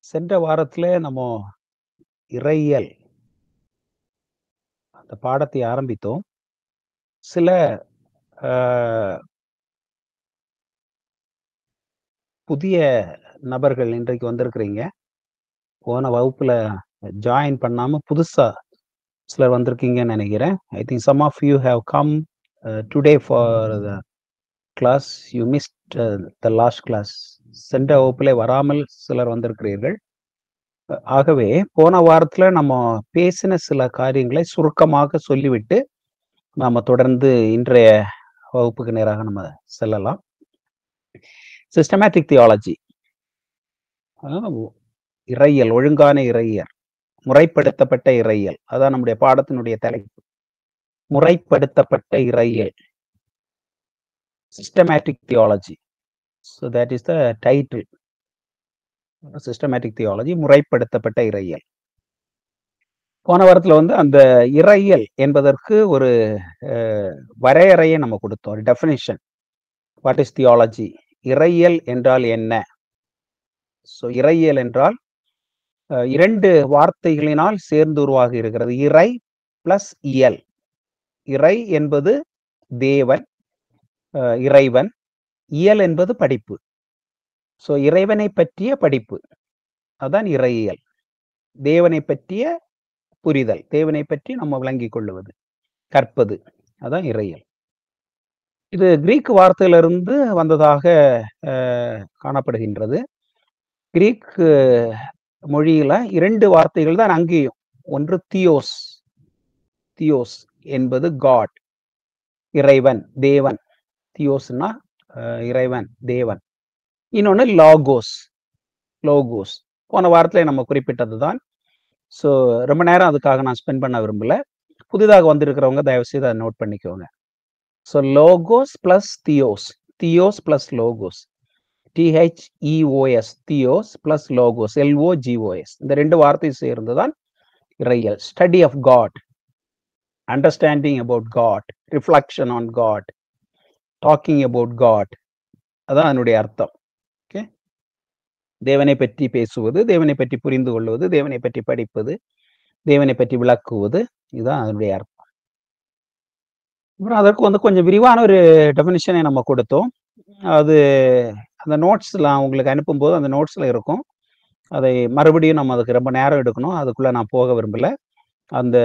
சென்ற வாரத்திலே நம்ம இறையியல் அந்த பாடத்தை ஆரம்பித்தோம். சில அ புதிய நபர்கள் இன்றைக்கு வந்திருக்கிறீங்க. போன வகுப்புல ஜாயின் பண்ணாம புதுசா சிலர் வந்திருக்கீங்கன்னு நெனைக்கிறேன். I think some of you have come today for the class. You missed the last class. சென்ற வகுப்பிலே வராமல் சிலர் வந்திருக்கிறீர்கள். ஆகவே போன வாரத்துல நம்ம பேசின சில காரியங்களை சுருக்கமாக சொல்லிவிட்டு, நாம தொடர்ந்து இன்றைய வகுப்புக்கு நேராக நம்ம செல்லலாம். சிஸ்டமேட்டிக் தியாலஜி, இறையியல், ஒழுங்கான இறையியல், முறைப்படுத்தப்பட்ட இறையியல், அதான் நம்முடைய பாடத்தினுடைய தலைப்பு. முறைப்படுத்தப்பட்ட இறையியல், systematic theology. So that is the title. Systematic theology, முறைப்படுத்தப்பட்ட இறையியல். போன வாரத்துல அந்த இறையியல் என்பதற்கு ஒரு வரையறையை நம்ம கொடுத்தோம், ஒரு டெஃபினிஷன். What is theology? இறையியல் என்றால் என்ன? ஸோ இறையியல் என்றால் இரண்டு வார்த்தைகளினால் சேர்ந்து உருவாகி இருக்கிறது. இறை பிளஸ் இயல். இறை என்பது தேவன், இறைவன். இயல் என்பது படிப்பு. ஸோ இறைவனை பற்றிய படிப்பு, அதான் இறையியல். தேவனை பற்றிய புரிதல், தேவனை பற்றி நம்ம விளங்கிக் கொள்ளுவது, கற்பது, அதான் இறையியல். இது கிரீக் வார்த்தையிலிருந்து வந்ததாக காணப்படுகின்றது. கிரீக் மொழியில இரண்டு வார்த்தைகள் தான் அங்கேயும். ஒன்று தியோஸ். தியோஸ் என்பது காட், இறைவன், தேவன். தியோஸ்னா இறைவன், தேவன். இன்னொன்னு லாகோஸ். லோகோஸ் போன வாரத்துல நம்ம குறிப்பிட்டது தான். ஸோ ரொம்ப நேரம் அதுக்காக நான் ஸ்பெண்ட் பண்ண விரும்பல. புதிதாக வந்திருக்கிறவங்க தயவு செய்து அதை நோட் பண்ணிக்கோங்க. So logos plus theos, theos plus logos, THEOS, theos plus logos, LOGOS. இந்த ரெண்டு வார்த்தை சேர்ந்துதான் இறையியல். Study of God, understanding about God, reflection on God, talking about God, அதான் அதனுடைய அர்த்தம். ஓகே, தேவனை பற்றி பேசுவது, தேவனை பற்றி புரிந்து கொள்வது, தேவனை பற்றி படிப்பது, தேவனை பற்றி விளக்குவது, இதுதான் அதனுடைய அர்த்தம். அப்புறம் அதற்கு கொஞ்சம் விரிவான ஒரு டெஃபினிஷனை நம்ம கொடுத்தோம். அது அந்த நோட்ஸ்லாம் உங்களுக்கு அனுப்பும்போது அந்த நோட்ஸ்ல இருக்கும். அதை மறுபடியும் நம்ம அதுக்கு ரொம்ப நேரம் எடுக்கணும், அதுக்குள்ள நான் போக விரும்பல. அந்த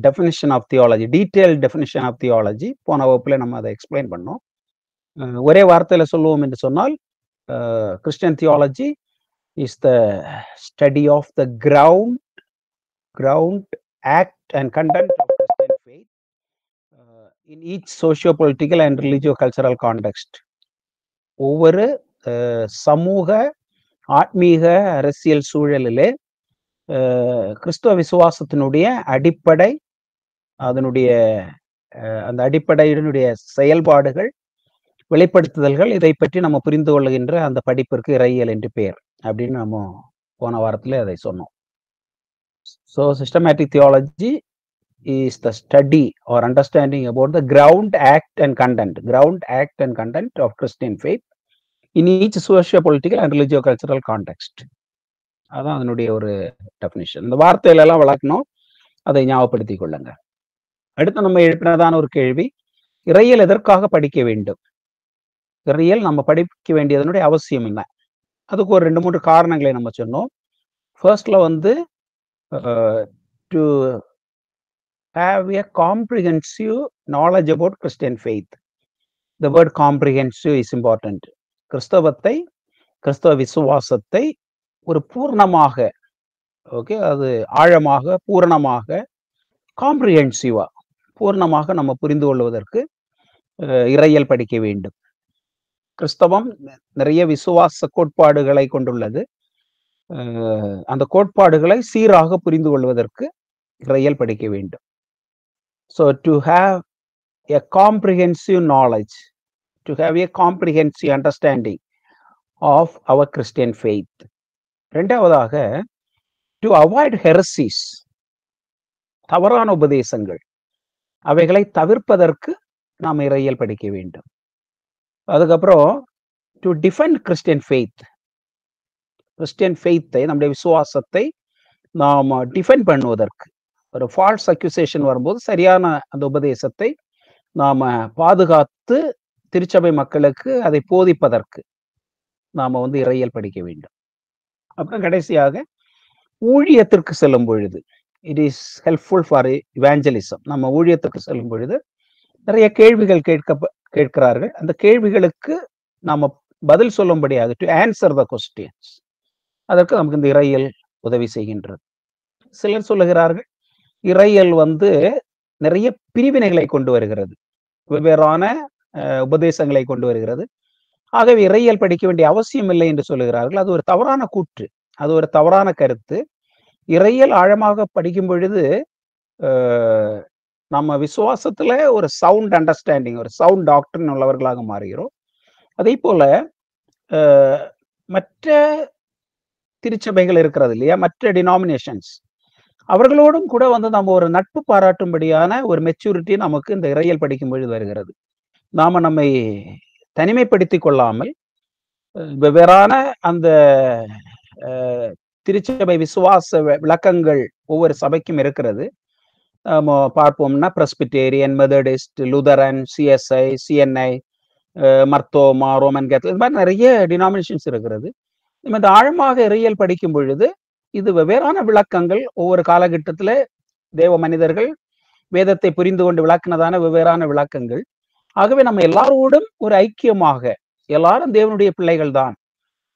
definition of theology, detail definition of theology போன வகுப்புல நம்ம அதை எக்ஸ்பிளைன் பண்ணோம். ஒரே வார்த்தையில சொல்லுவோம் என்று சொன்னால், Christian theology is the study of the ground, act and content of Christian faith in each socio-political and religio-cultural context. ஒவ்வொரு சமூக, ஆத்மீக, அரசியல் சூழலிலே கிறிஸ்துவ விசுவாசத்தினுடைய அடிப்படை, அதனுடைய அந்த அடிப்படையினுடைய செயல்பாடுகள், வெளிப்படுத்துதல்கள், இதை பற்றி நம்ம புரிந்து கொள்ளுகின்ற அந்த படிப்பிற்கு இறையியல் என்று பெயர் அப்படின்னு நம்ம போன வாரத்துல அதை சொன்னோம். So systematic theology is the study or understanding about the ground, act and content of Christian faith in each socio-political and religio-cultural context. அதான் அதனுடைய ஒரு டெஃபினிஷன். இந்த வார்த்தையில எல்லாம் விளக்கணும், அதை ஞாபகப்படுத்திக் கொள்ளுங்க. அடுத்து நம்ம எழுப்பினதான ஒரு கேள்வி, இறையியல் எதற்காக படிக்க வேண்டும்? இறையியல் நம்ம படிக்க வேண்டியதனுடைய அவசியம் என்ன? அதுக்கு ஒரு 2-3 காரணங்களை நம்ம சொன்னோம். ஃபர்ஸ்ட்ல to have a comprehensive knowledge about Christian faith. The word comprehensive is important. கிறிஸ்தவத்தை, கிறிஸ்தவ விசுவாசத்தை ஒரு பூர்ணமாக, ஓகே, அது ஆழமாக, பூரணமாக, காம்ப்ரிஹென்சிவா, பூர்ணமாக நம்ம புரிந்து கொள்வதற்கு இறையியல் படிக்க வேண்டும். கிறிஸ்தவம் நிறைய விசுவாச கோட்பாடுகளை கொண்டுள்ளது. அந்த கோட்பாடுகளை சீராக புரிந்து கொள்வதற்கு இறையியல் படிக்க வேண்டும். So to have a comprehensive knowledge, to have a comprehensive understanding of our Christian faith. இரண்டாவதாக, to avoid heresies, தவறான உபதேசங்கள், அவைகளை தவிர்ப்பதற்கு நாம் இறையியல் படிக்க வேண்டும். அதுக்கப்புறம் to defend Christian faith, Christian ஃபெய்த்தை, நம்முடைய விசுவாசத்தை நாம் டிஃபெண்ட் பண்ணுவதற்கு, ஒரு ஃபால்ஸ் அக்யூசேஷன் வரும்போது சரியான அந்த உபதேசத்தை நாம பாதுகாத்து திருச்சபை மக்களுக்கு அதை போதிப்பதற்கு நாம இறையியல் படிக்க வேண்டும். அப்புறம் கடைசியாக ஊழியத்திற்கு செல்லும் பொழுது, it is helpful for evangelism. நம்ம ஊழியத்துக்கு செல்லும் பொழுது நிறைய கேள்விகள் கேட்கிறார்கள். அந்த கேள்விகளுக்கு நாம பதில் சொல்லும்படியாக, டு ஆன்சர் த கொஸ்டின்ஸ், அதற்கு நமக்கு இந்த இறையியல் உதவி செய்கின்றது. சிலர் சொல்லுகிறார்கள், இறையியல் நிறைய பிரிவினைகளை கொண்டு வருகிறது, வெவ்வேறான உபதேசங்களை கொண்டு வருகிறது, ஆகவே இறையியல் படிக்க வேண்டிய அவசியம் இல்லை என்று சொல்லுகிறார்கள். அது ஒரு தவறான கூற்று, அது ஒரு தவறான கருத்து. இறையியல் ஆழமாக படிக்கும் பொழுது நம்ம விசுவாசத்துல ஒரு சவுண்ட் அண்டர்ஸ்டாண்டிங், ஒரு சவுண்ட் டாக்டரின் உள்ளவர்களாக மாறுகிறோம். அதே போல மற்ற திருச்சபைகள் இருக்கிறது இல்லையா, மற்ற டினாமினேஷன்ஸ், அவர்களோடும் கூட நம்ம ஒரு நட்பு பாராட்டும்படியான ஒரு மெச்சூரிட்டி நமக்கு இந்த இறையியல் படிக்கும் பொழுது வருகிறது. நாம நம்மை தனிமைப்படுத்திக் கொள்ளாமல் வெவ்வேறான அந்த திருச்சபை விசுவாச விளக்கங்கள் ஒவ்வொரு சபைக்கும் இருக்கிறது. பார்ப்போம்னா Presbyterian, Methodist, Lutheran, CSI, CNI, Marthoma, Roman Catholic, இது மாதிரி நிறைய டினாமினேஷன்ஸ் இருக்கிறது. இந்த ஆழமாக இறையியல் படிக்கும் பொழுது இது வெவ்வேறான விளக்கங்கள், ஒவ்வொரு காலகட்டத்தில் தேவ மனிதர்கள் வேதத்தை புரிந்து கொண்டு விளக்குனதான வெவ்வேறான விளக்கங்கள். ஆகவே நம்ம எல்லாரோடும் ஒரு ஐக்கியமாக, எல்லாரும் தேவனுடைய பிள்ளைகள் தான்,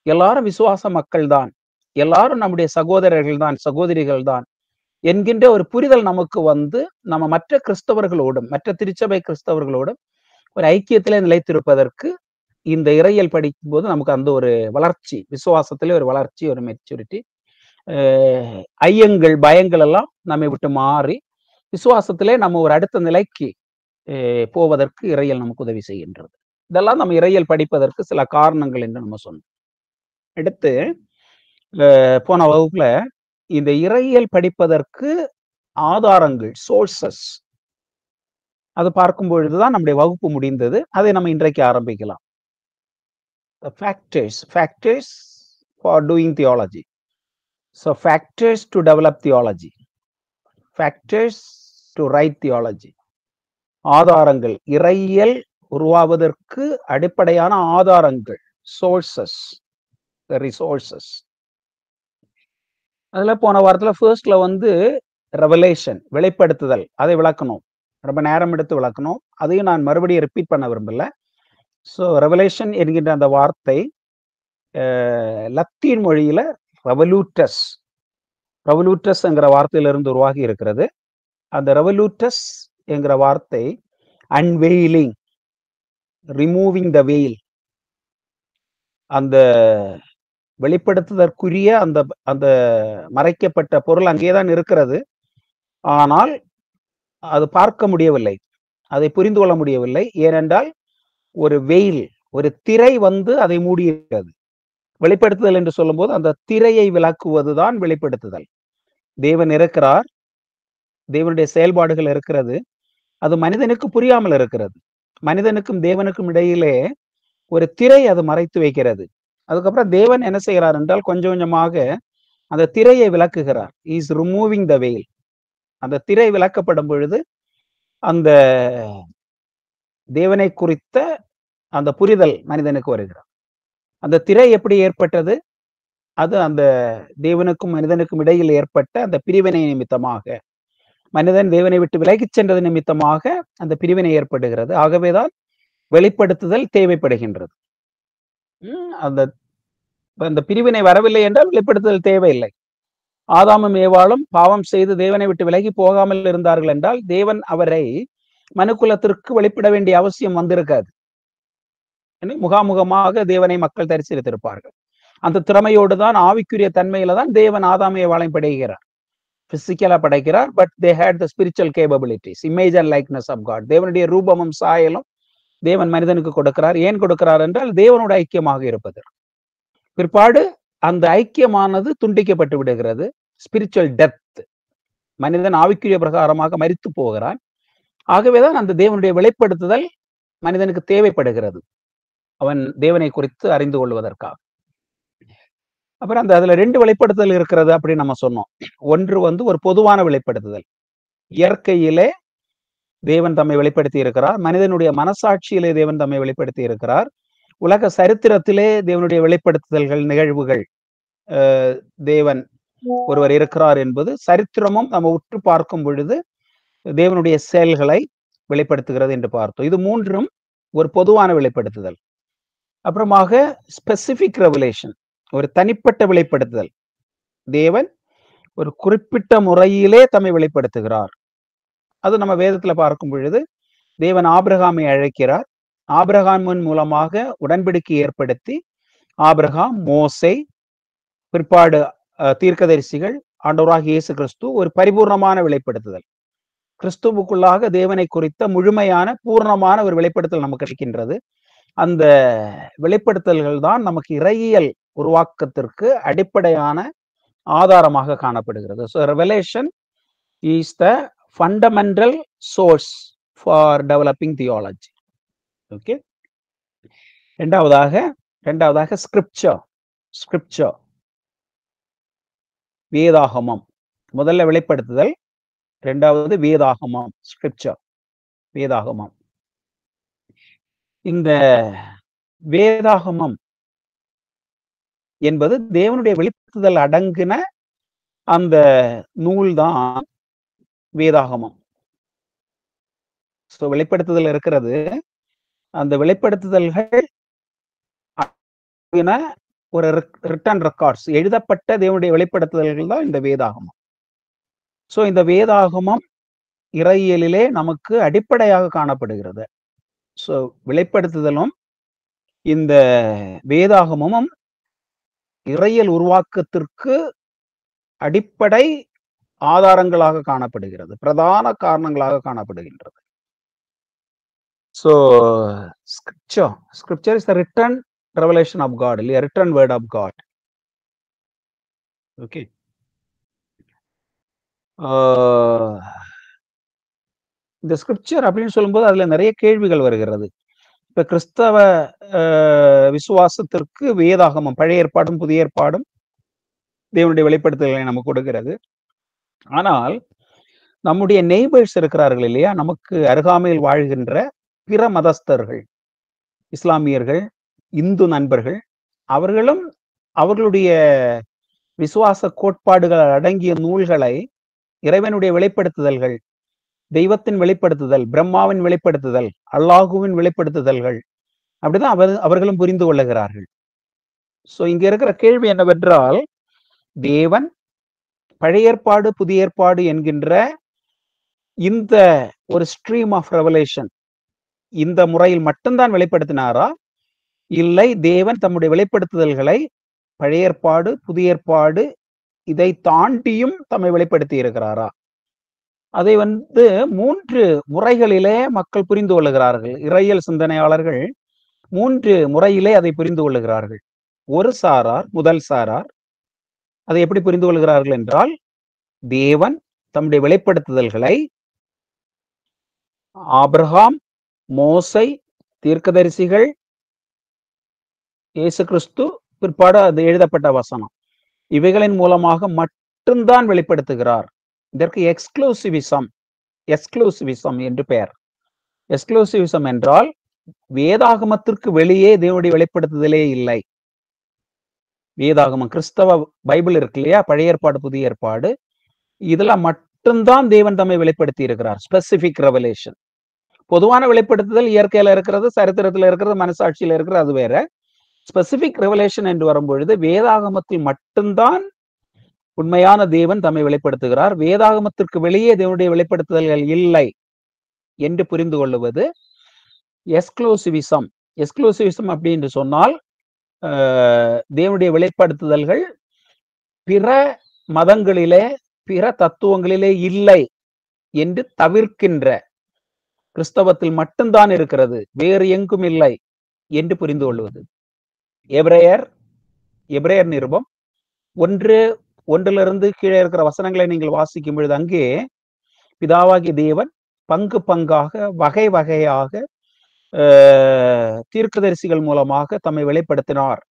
எல்லாரும் விசுவாச மக்கள் தான், எல்லாரும் நம்முடைய சகோதரர்கள் தான், சகோதரிகள் தான் என்கின்ற ஒரு புரிதல் நமக்கு நம்ம மற்ற கிறிஸ்தவர்களோடும், மற்ற திருச்சபை கிறிஸ்தவர்களோடும் ஒரு ஐக்கியத்திலே நிலைத்திருப்பதற்கு இந்த இறையியல் படிக்கும் போது நமக்கு அந்த ஒரு வளர்ச்சி, விசுவாசத்திலே ஒரு வளர்ச்சி, ஒரு மெச்சூரிட்டி, ஐயங்கள் பயங்கள் எல்லாம் நம்மை விட்டு மாறி விசுவாசத்திலே நம்ம ஒரு அடுத்த நிலைக்கு போவதற்கு இறையியல் நமக்கு உதவி செய்கின்றது. இதெல்லாம் நம்ம இறையியல் படிப்பதற்கு சில காரணங்கள் என்று நம்ம சொன்னோம். அடுத்து போன வகுப்புல இந்த இறையியல் படிப்பதற்கு ஆதாரங்கள், சோர்சஸ், அது பார்க்கும் பொழுதுதான் நம்முடைய வகுப்பு முடிந்தது. அதை நம்ம இன்றைக்கு ஆரம்பிக்கலாம். factors for doing theology. So factors to develop theology, factors to write theology. ஆதாரங்கள், இறையியல் உருவாவதற்கு அடிப்படையான ஆதாரங்கள், சோர்சஸ், ரிசோர்சஸ். அதுல போன வாரத்துல ஃபர்ஸ்ட்ல ரெவலேஷன், வெளிப்படுத்துதல், அதை விளக்கணும், ரொம்ப நேரம் எடுத்து விளக்கணும். அதையும் நான் மறுபடியும் ரிப்பீட் பண்ண விரும்பல. ஸோ ரெவலேஷன் என்கின்ற அந்த வார்த்தை லத்தீன் மொழியில ரெவலூட்டஸ், ரெவலூட்டஸ் என்கிற வார்த்தையிலிருந்து உருவாகி இருக்கிறது. அந்த ரெவலூட்டஸ் என்கிற வார்த்தை அன்வெயிலிங், ரிமூவிங் த வெயில், அந்த வெளிப்படுத்துதற்குரிய அந்த அந்த மறைக்கப்பட்ட பொருள் அங்கேதான் இருக்கிறது. ஆனால் அது பார்க்க முடியவில்லை, அதை புரிந்து கொள்ள முடியவில்லை. ஏனென்றால் ஒரு வெயில், ஒரு திரை அதை மூடியிருக்கிறது. வெளிப்படுத்துதல் என்று சொல்லும் போது அந்த திரையை விளக்குவதுதான் வெளிப்படுத்துதல். தேவன் இருக்கிறார், தேவனுடைய செயல்பாடுகள் இருக்கிறது, அது மனிதனுக்கு புரியாமல் இருக்கிறது. மனிதனுக்கும் தேவனுக்கும் இடையிலே ஒரு திரை அது மறைத்து வைக்கிறது. அதுக்கப்புறம் தேவன் என்ன செய்கிறார் என்றால் கொஞ்சம் கொஞ்சமாக அந்த திரையை விளக்குகிறார். இஸ் ரிமூவிங் த வெயில். அந்த திரை விளக்கப்படும் பொழுது அந்த தேவனை குறித்த அந்த புரிதல் மனிதனுக்கு வருகிறார். அந்த திரை எப்படி ஏற்பட்டது? அது அந்த தேவனுக்கும் மனிதனுக்கும் இடையில் ஏற்பட்ட அந்த பிரிவினை நிமித்தமாக, மனிதன் தேவனை விட்டு விலகிச் சென்றது நிமித்தமாக அந்த பிரிவினை ஏற்படுகிறது. ஆகவேதான் வெளிப்படுத்துதல் தேவைப்படுகின்றது. அந்த பிரிவினை வரவில்லை என்றால் வெளிப்படுத்துதல் தேவையில்லை. ஆதாமும் ஏவாளும் பாவம் செய்து தேவனை விட்டு விலகி போகாமல் இருந்தார்கள் என்றால் தேவன் அவரை மனுக்குலத்திற்கு வெளிப்பட வேண்டிய அவசியம் வந்திருக்காது. முகாமுகமாக தேவனை மக்கள் தரிசித்திருப்பார்கள். அந்த திறமையோடு தான், ஆவிக்குரிய தன்மையில தான் தேவன் ஆதாம் ஏவாளையும் படைக்கிறார், பிசிக்கலா படைக்கிறார். But they had the spiritual capabilities, image and likeness of God. தேவனுடைய ரூபமும் சாயலும் தேவன் மனிதனுக்கு கொடுக்கிறார். ஏன் கொடுக்கிறார் என்றால் தேவனோட ஐக்கியமாக இருப்பது. பிற்பாடு அந்த ஐக்கியமானது துண்டிக்கப்பட்டு விடுகிறது. ஸ்பிரிச்சுவல் டெத், மனிதன் ஆவிக்குரிய பிரகாரமாக மரித்து போகிறான். ஆகவேதான் அந்த தேவனுடைய வெளிப்படுத்துதல் மனிதனுக்கு தேவைப்படுகிறது, அவன் தேவனை குறித்து அறிந்து கொள்வதற்காக. அப்புறம் அதுல 2 வெளிப்படுத்துதல் இருக்கிறது அப்படின்னு நம்ம சொன்னோம். ஒன்று ஒரு பொதுவான வெளிப்படுத்துதல். இயற்கையிலே தேவன் தம்மை வெளிப்படுத்தி இருக்கிறார். மனிதனுடைய மனசாட்சியிலே தேவன் தம்மை வெளிப்படுத்தி இருக்கிறார். உலக சரித்திரத்திலே தேவனுடைய வெளிப்படுத்துதல்கள், நிகழ்வுகள், தேவன் ஒருவர் இருக்கிறார் என்பது சரித்திரமும் நம்ம உற்று பார்க்கும் பொழுது தேவனுடைய செயல்களை வெளிப்படுத்துகிறது என்று பார்த்தோம். இது 3ம் ஒரு பொதுவான வெளிப்படுத்துதல். அப்புறமாக ஸ்பெசிபிக் ரெவலேஷன், ஒரு தனிப்பட்ட வெளிப்படுத்துதல். தேவன் ஒரு குறிப்பிட்ட முறையிலே தம்மை வெளிப்படுத்துகிறார். அது நம்ம வேதத்துல பார்க்கும் பொழுது தேவன் ஆபிரகாமை அழைக்கிறார். ஆபிரகாமின் மூலமாக உடன்படிக்கை ஏற்படுத்தி ஆபிரகாம், மோசே, பிற்பாடு தீர்க்கதரிசிகள், ஆண்டவராகிய இயேசு கிறிஸ்து ஒரு பரிபூர்ணமான வெளிப்படுத்துதல். கிறிஸ்துவுக்குள்ளாக தேவனை குறித்த முழுமையான பூர்ணமான ஒரு வெளிப்படுத்தல் நமக்கு கிடைக்கின்றது. அந்த வெளிப்படுத்தல்கள் தான் நமக்கு இறையியல் உருவாக்கத்திற்கு அடிப்படையான ஆதாரமாக காணப்படுகிறது. So revelation is the fundamental source for developing theology. Okay. ரெண்டாவதாக ஸ்கிரிப்சர், வேதாகமம். முதல்ல வெளிப்படுத்துதல், இரண்டாவது வேதாகமம், ஸ்கிரிப்சர், வேதாகமம். இந்த வேதாகமம் என்பது தேவனுடைய வெளிப்படுத்துதல் அடங்கின அந்த நூல் தான் வேதாகமம். ஸோ வெளிப்படுத்துதல் இருக்கிறது. அந்த வெளிப்படுத்துதல்கள் ஒரு ரிட்டன் ரெக்கார்ட்ஸ், எழுதப்பட்ட தேவனுடைய வெளிப்படுத்துதல்கள் தான் இந்த வேதாகமம். ஸோ இந்த வேதாகமம் இறையியலிலே நமக்கு அடிப்படையாக காணப்படுகிறது. ஸோ வெளிப்படுத்துதலும் இந்த வேதாகமும் இறையியல் உருவாக்கத்திற்கு அடிப்படை ஆதாரங்களாக காணப்படுகிறது, பிரதான காரணங்களாக காணப்படுகின்றது. So scripture is the written revelation of God, இல்லையா, written word of God. Okay. இந்த ஸ்கிரிப்சர் அப்படின்னு சொல்லும்போது அதுல நிறைய கேள்விகள் வருகிறது. இப்ப கிறிஸ்தவ விசுவாசத்திற்கு வேதாகமம், பழைய ஏற்பாடும் புதிய ஏற்பாடும் தேவனுடைய வெளிப்படுத்தல்களை நமக்கு கொடுக்கிறது. ஆனால் நம்முடைய நெய்பர்ஸ் இருக்கிறார்கள் இல்லையா, நமக்கு அருகாமையில் வாழ்கின்ற பிற மதஸ்தர்கள், இஸ்லாமியர்கள், இந்து நண்பர்கள், அவர்களும் அவர்களுடைய விசுவாச கோட்பாடுகள் அடங்கிய நூல்களை, இறைவனுடைய வெளிப்படுத்துதல்கள், தெய்வத்தின் வெளிப்படுத்துதல், பிரம்மாவின் வெளிப்படுத்துதல், அல்லாஹுவின் வெளிப்படுத்துதல்கள், அப்படிதான் அவர்களும் புரிந்து கொள்ளுகிறார்கள். சோ இங்க இருக்கிற கேள்வி என்னவென்றால், தேவன் பழைய ஏற்பாடு புதிய ஏற்பாடு என்கின்ற இந்த ஒரு ஸ்ட்ரீம் ஆஃப் ரெவலேஷன் இந்த முறையில் மட்டும்தான் வெளிப்படுத்தினாரா, இல்லை தேவன் தம்முடைய வெளிப்படுத்துதல்களை பழைய ஏற்பாடு புதிய ஏற்பாடு இதை தாண்டியும் தம்மை வெளிப்படுத்தி இருக்கிறாரா? அதை 3 முறைகளிலே மக்கள் புரிந்து கொள்ளுகிறார்கள். இறையியல் சிந்தனையாளர்கள் 3 முறையிலே அதை புரிந்து கொள்ளுகிறார்கள். ஒரு சாரார், முதல் சாரார் அதை எப்படி புரிந்து கொள்கிறார்கள் என்றால், தேவன் தம்முடைய வெளிப்படுத்துதல்களை ஆபிரகாம், மோசை, தீர்க்கதரிசிகள், இயேசு கிறிஸ்து, பிற்பாடு அது எழுதப்பட்ட வசனம், இவைகளின் மூலமாக மட்டும்தான் வெளிப்படுத்துகிறார். இதற்கு எக்ஸ்க்ளூசிவிசம் என்று பெயர். எக்ஸ்க்ளூசிவிசம் என்றால் வேதாகமத்திற்கு வெளியே தேவனுடைய வெளிப்படுத்துதலே இல்லை. வேதாகமம், கிறிஸ்தவ பைபிள் இருக்கு இல்லையா, பழைய ஏற்பாடு புதிய ஏற்பாடு, இதுல மட்டும்தான் தேவன் தம்மை வெளிப்படுத்தி இருக்கிறார். Specific revelation. பொதுவான வெளிப்படுத்துதல் இயற்கையில இருக்கிறது, சரித்திரத்துல இருக்கிறது, மனசாட்சியில இருக்கிறது, அது வேற. ஸ்பெசிபிக் ரெவலேஷன் என்று வரும்பொழுது வேதாகமத்தில் மட்டும்தான் உண்மையான தேவன் தம்மை வெளிப்படுத்துகிறார், வேதாகமத்திற்கு வெளியே தேவனுடைய வெளிப்படுத்துதல்கள் இல்லை என்று புரிந்து கொள்ளுவது எக்ஸ்க்ளூசிவிசம். எக்ஸ்க்ளூசிவிசம் அப்படி என்று சொன்னால், தேவனுடைய வெளிப்படுத்துதல்கள் பிற மதங்களிலே பிற தத்துவங்களிலே இல்லை என்று தவிர்க்கின்ற, கிறிஸ்தவத்தில் மட்டும்தான் இருக்கிறது, வேறு எங்கும் இல்லை என்று புரிந்து கொள்வது. எபிரேயர் நிருபம் 1:1 கீழே இருக்கிற வசனங்களை நீங்கள் வாசிக்கும் பொழுது, அங்கே பிதாவாகிய தேவன் பங்கு பங்காக வகை வகையாக தீர்க்கதரிசிகள் மூலமாக தம்மை வெளிப்படுத்தினார்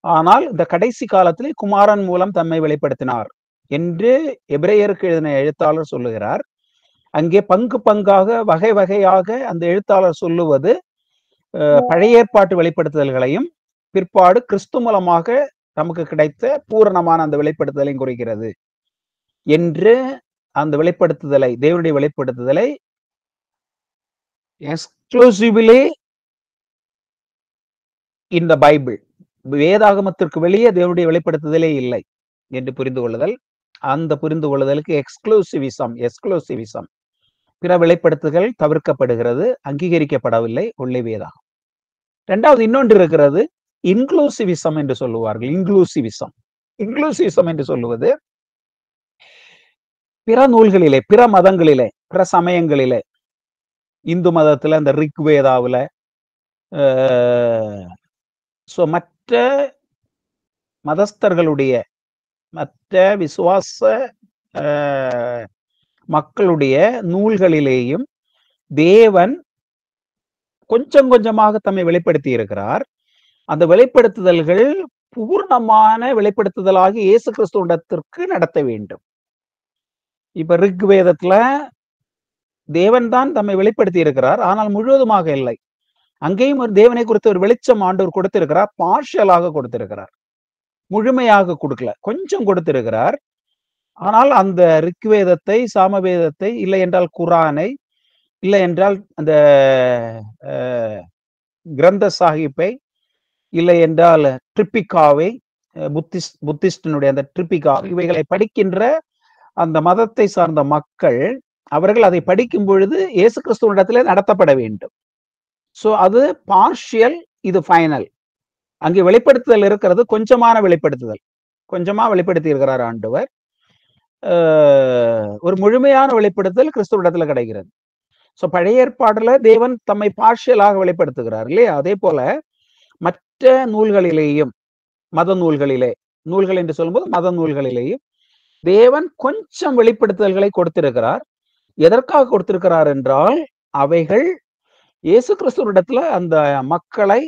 ஆனால் இந்த கடைசி காலத்திலே குமாரன் மூலம் தம்மை வெளிப்படுத்தினார் என்று எபிரேயருக்கு எழுதின எழுத்தாளர் சொல்லுகிறார். அங்கே பங்கு பங்காக வகை வகையாக அந்த எழுத்தாளர் சொல்லுவது பழைய ஏற்பாட்டு வெளிப்படுத்துதல்களையும் பிற்பாடு கிறிஸ்து மூலமாக நமக்கு கிடைத்த பூரணமான அந்த வெளிப்படுத்துதலையும் குறிக்கிறது என்று அந்த வெளிப்படுத்துதலை, தேவனுடைய வெளிப்படுத்துதலை எக்ஸ்க்ளூசிவ்லி இன் த பைபிள், வேதாகமத்திற்கு வெளியே தேவனுடைய வெளிப்படுத்துதலே இல்லை என்று புரிந்து கொள்ளுதல். அந்த புரிந்து கொள்ளுதலுக்கு எக்ஸ்க்ளூசிவிசம், பிற வெளிப்படுத்துதல் தவிர்க்கப்படுகிறது, அங்கீகரிக்கப்படவில்லை, உள்ளே வேதாகம். இரண்டாவது இன்னொன்று இருக்கிறது, இன்க்ளூசிவிசம் என்று சொல்லுவார்கள். இன்க்ளூசிவிசம் என்று சொல்லுவது பிற நூல்களிலே, பிற மதங்களிலே, பிற சமயங்களிலே, இந்து மதத்துல அந்த ரிக்வேதாவுல மற்ற மதஸ்தர்களுடைய, மற்ற விசுவாச மக்களுடைய நூல்களிலேயும் தேவன் கொஞ்சம் கொஞ்சமாக தம்மை வெளிப்படுத்தி இருக்கிறார். அந்த வெளிப்படுத்துதல்கள் பூர்ணமான வெளிப்படுத்துதலாக இயேசு கிறிஸ்துவிடத்திற்கு நடத்த வேண்டும். இப்ப ரிக்வேதத்துல தேவன் தான் தம்மை வெளிப்படுத்தி இருக்கிறார், ஆனால் முழுவதுமாக இல்லை. அங்கேயும் ஒரு தேவனை குறித்து ஒரு வெளிச்சம் ஆண்டவர் கொடுத்திருக்கிறார், பார்ஷியலாக கொடுத்திருக்கிறார், முழுமையாக கொடுக்கல, கொஞ்சம் கொடுத்திருக்கிறார். ஆனால் அந்த ரிக்வேதத்தை, சாமவேதத்தை, இல்லை என்றால் குரானை, இல்லை என்றால் அந்த கிரந்த சாஹிப்பை, இல்லை என்றால் ட்ரிபிகாவை, புத்திஸ்டினுடைய அந்த ட்ரிபிகா, இவைகளை படிக்கின்ற அந்த மதத்தை சார்ந்த மக்கள், அவர்கள் அதை படிக்கும் பொழுது இயேசு கிறிஸ்துவிடத்திலே நடத்தப்பட வேண்டும். சோ அது பார்ஷியல், இது ஃபைனல். அங்கே வெளிப்படுத்துதல் இருக்கிறது, கொஞ்சமான வெளிப்படுத்துதல், கொஞ்சமா வெளிப்படுத்தி இருக்கிறார் ஆண்டவர். ஒரு முழுமையான வெளிப்படுத்துதல் கிறிஸ்துவிடத்துல கிடைக்கிறது. சோ பழைய ஏற்பாடுல தேவன் தம்மை பார்ஷியலாக வெளிப்படுத்துகிறார் இல்லையா? அதே போல மற்ற நூல்களிலேயும், மத நூல்களிலே, நூல்கள் என்று சொல்லும்போது மத நூல்களிலேயும் தேவன் கொஞ்சம் வெளிப்படுத்துதல்களை கொடுத்திருக்கிறார். எதற்காக கொடுத்திருக்கிறார் என்றால், அவைகள் இயேசு கிறிஸ்துவிடத்துல அந்த மக்களை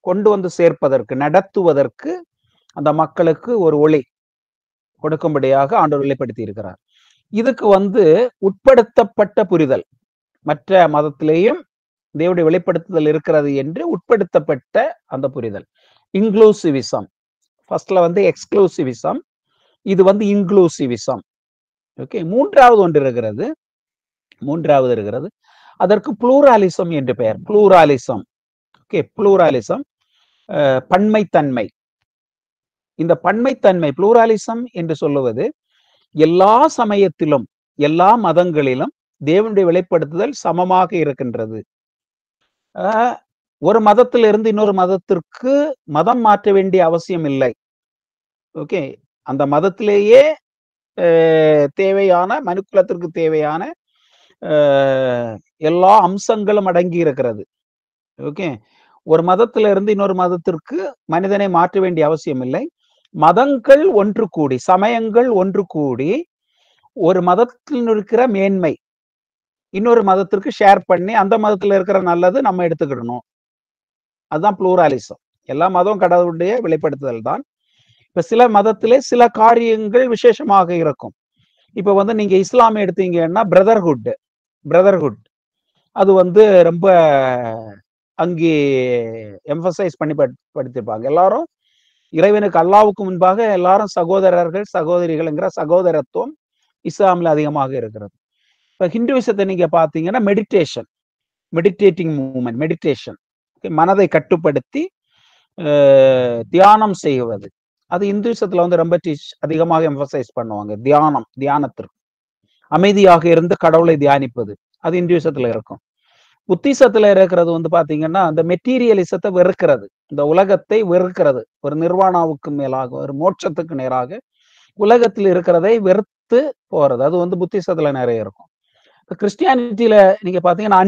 கொண்டு வந்து சேர்ப்பதற்கு, நடத்துவதற்கு, அந்த மக்களுக்கு ஒரு ஒளி கொடுக்கும்படியாக ஆண்டவர் வெளிப்படுத்தி இருக்கிறார். இதுக்கு உட்படுத்தப்பட்ட புரிதல், மற்ற மதத்திலேயும் தேவனுடைய வெளிப்படுத்துதல் இருக்கிறது என்று உட்படுத்தப்பட்ட அந்த புரிதல், இன்க்ளூசிவிசம். ஃபர்ஸ்ட்ல எக்ஸ்க்ளூசிவிசம், இது இன்க்ளூசிவிசம். ஓகே. மூன்றாவது ஒன்று இருக்கிறது, அதற்கு புளூராலிசம் என்று பெயர். புளூராலிசம், ஓகே, புளூராலிசம், பன்மைத்தன்மை. இந்த பன்மைத்தன்மை, புளூராலிசம் என்று சொல்லுவது, எல்லா சமயத்திலும், எல்லா மதங்களிலும் தேவனுடைய வெளிப்படுத்துதல் சமமாக இருக்கின்றது. ஒரு மதத்திலிருந்து இன்னொரு மதத்திற்கு மதம் மாற்ற வேண்டிய அவசியம் இல்லை. ஓகே. அந்த மதத்திலேயே தேவையான, மனுக்குலத்திற்கு தேவையான எல்லா அம்சங்களும் அடங்கி இருக்கிறது. ஓகே. ஒரு மதத்திலிருந்து இன்னொரு மதத்திற்கு மனிதனை மாற்ற வேண்டிய அவசியம் இல்லை. மதங்கள் ஒன்று கூடி, சமயங்கள் ஒன்று கூடி, ஒரு மதத்தில் இருக்கிற மேன்மை இன்னொரு மதத்திற்கு ஷேர் பண்ணி, அந்த மதத்துல இருக்கிற நல்லது நம்ம எடுத்துக்கிடணும். அதுதான் புளூராலிசம். எல்லா மதமும் கடவுளுடைய வெளிப்படுத்துதல் தான். இப்ப சில மதத்திலே சில காரியங்கள் விசேஷமாக இருக்கும். இப்ப நீங்க இஸ்லாமை எடுத்தீங்கன்னா பிரதர்ஹுட் அது ரொம்ப அங்கே எம்பசைஸ் பண்ணி படுத்திருப்பாங்க. எல்லாரும் இறைவனுக்கு, அல்லாவுக்கு முன்பாக எல்லாரும் சகோதரர்கள், சகோதரிகள்ங்கிற சகோதரத்துவம் இஸ்லாம்ல அதிகமாக இருக்கிறது. இப்ப ஹிந்துவிசத்தை நீங்க பாத்தீங்கன்னா மெடிடேட்டிங் மூவ்மெண்ட், மெடிடேஷன், மனதை கட்டுப்படுத்தி தியானம் செய்வது. அது இந்துவிசத்துல ரொம்ப அதிகமாக எம்பசைஸ் பண்ணுவாங்க. தியானத்திற்கு, அமைதியாக இருந்து கடவுளை தியானிப்பது, அது இந்துவிசத்துல இருக்கும். புத்திசத்துல இருக்கிறது பாத்தீங்கன்னா அந்த மெட்டீரியலிசத்தை வெறுக்கிறது, இந்த உலகத்தை வெறுக்கிறது, ஒரு நிர்வாணாவுக்கு மேலாக, ஒரு மோட்சத்துக்கு நேராக உலகத்தில் இருக்கிறதை வெறுத்து போறது, அது புத்திசத்துல நிறைய இருக்கும். கிறிஸ்டியானிட்டியில நீங்க பாத்தீங்கன்னா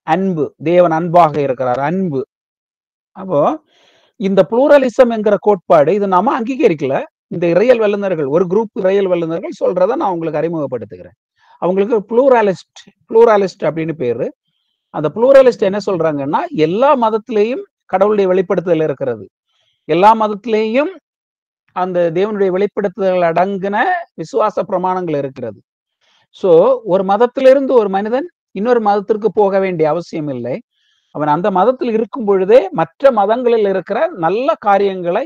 அன்பு, தேவன் அன்பாக இருக்கிறார், அன்பு. அப்போ இந்த புளூரலிசம் என்கிற கோட்பாடு, இது நாம அங்கீகரிக்கல. இந்த இறையல் வல்லுநர்கள், ஒரு குரூப் இறையல் வல்லுநர்கள் சொல்றதை நான் உங்களுக்கு அறிமுகப்படுத்துகிறேன். அவங்களுக்கு புளூராலிஸ்ட் அப்படின்னு பேரு. அந்த புளூரலிஸ்ட் என்ன சொல்றாங்கன்னா, எல்லா மதத்திலேயும் கடவுளுடைய வெளிப்படுத்துதல் இருக்கிறது, எல்லா மதத்திலேயும் அந்த தேவனுடைய வெளிப்படுத்துதல் அடங்கின விசுவாச பிரமாணங்கள் இருக்கிறது. சோ ஒரு மதத்திலிருந்து ஒரு மனிதன் இன்னொரு மதத்திற்கு போக வேண்டிய அவசியம் இல்லை. அவன் அந்த மதத்தில் இருக்கும் பொழுதே மற்ற மதங்களில் இருக்கிற நல்ல காரியங்களை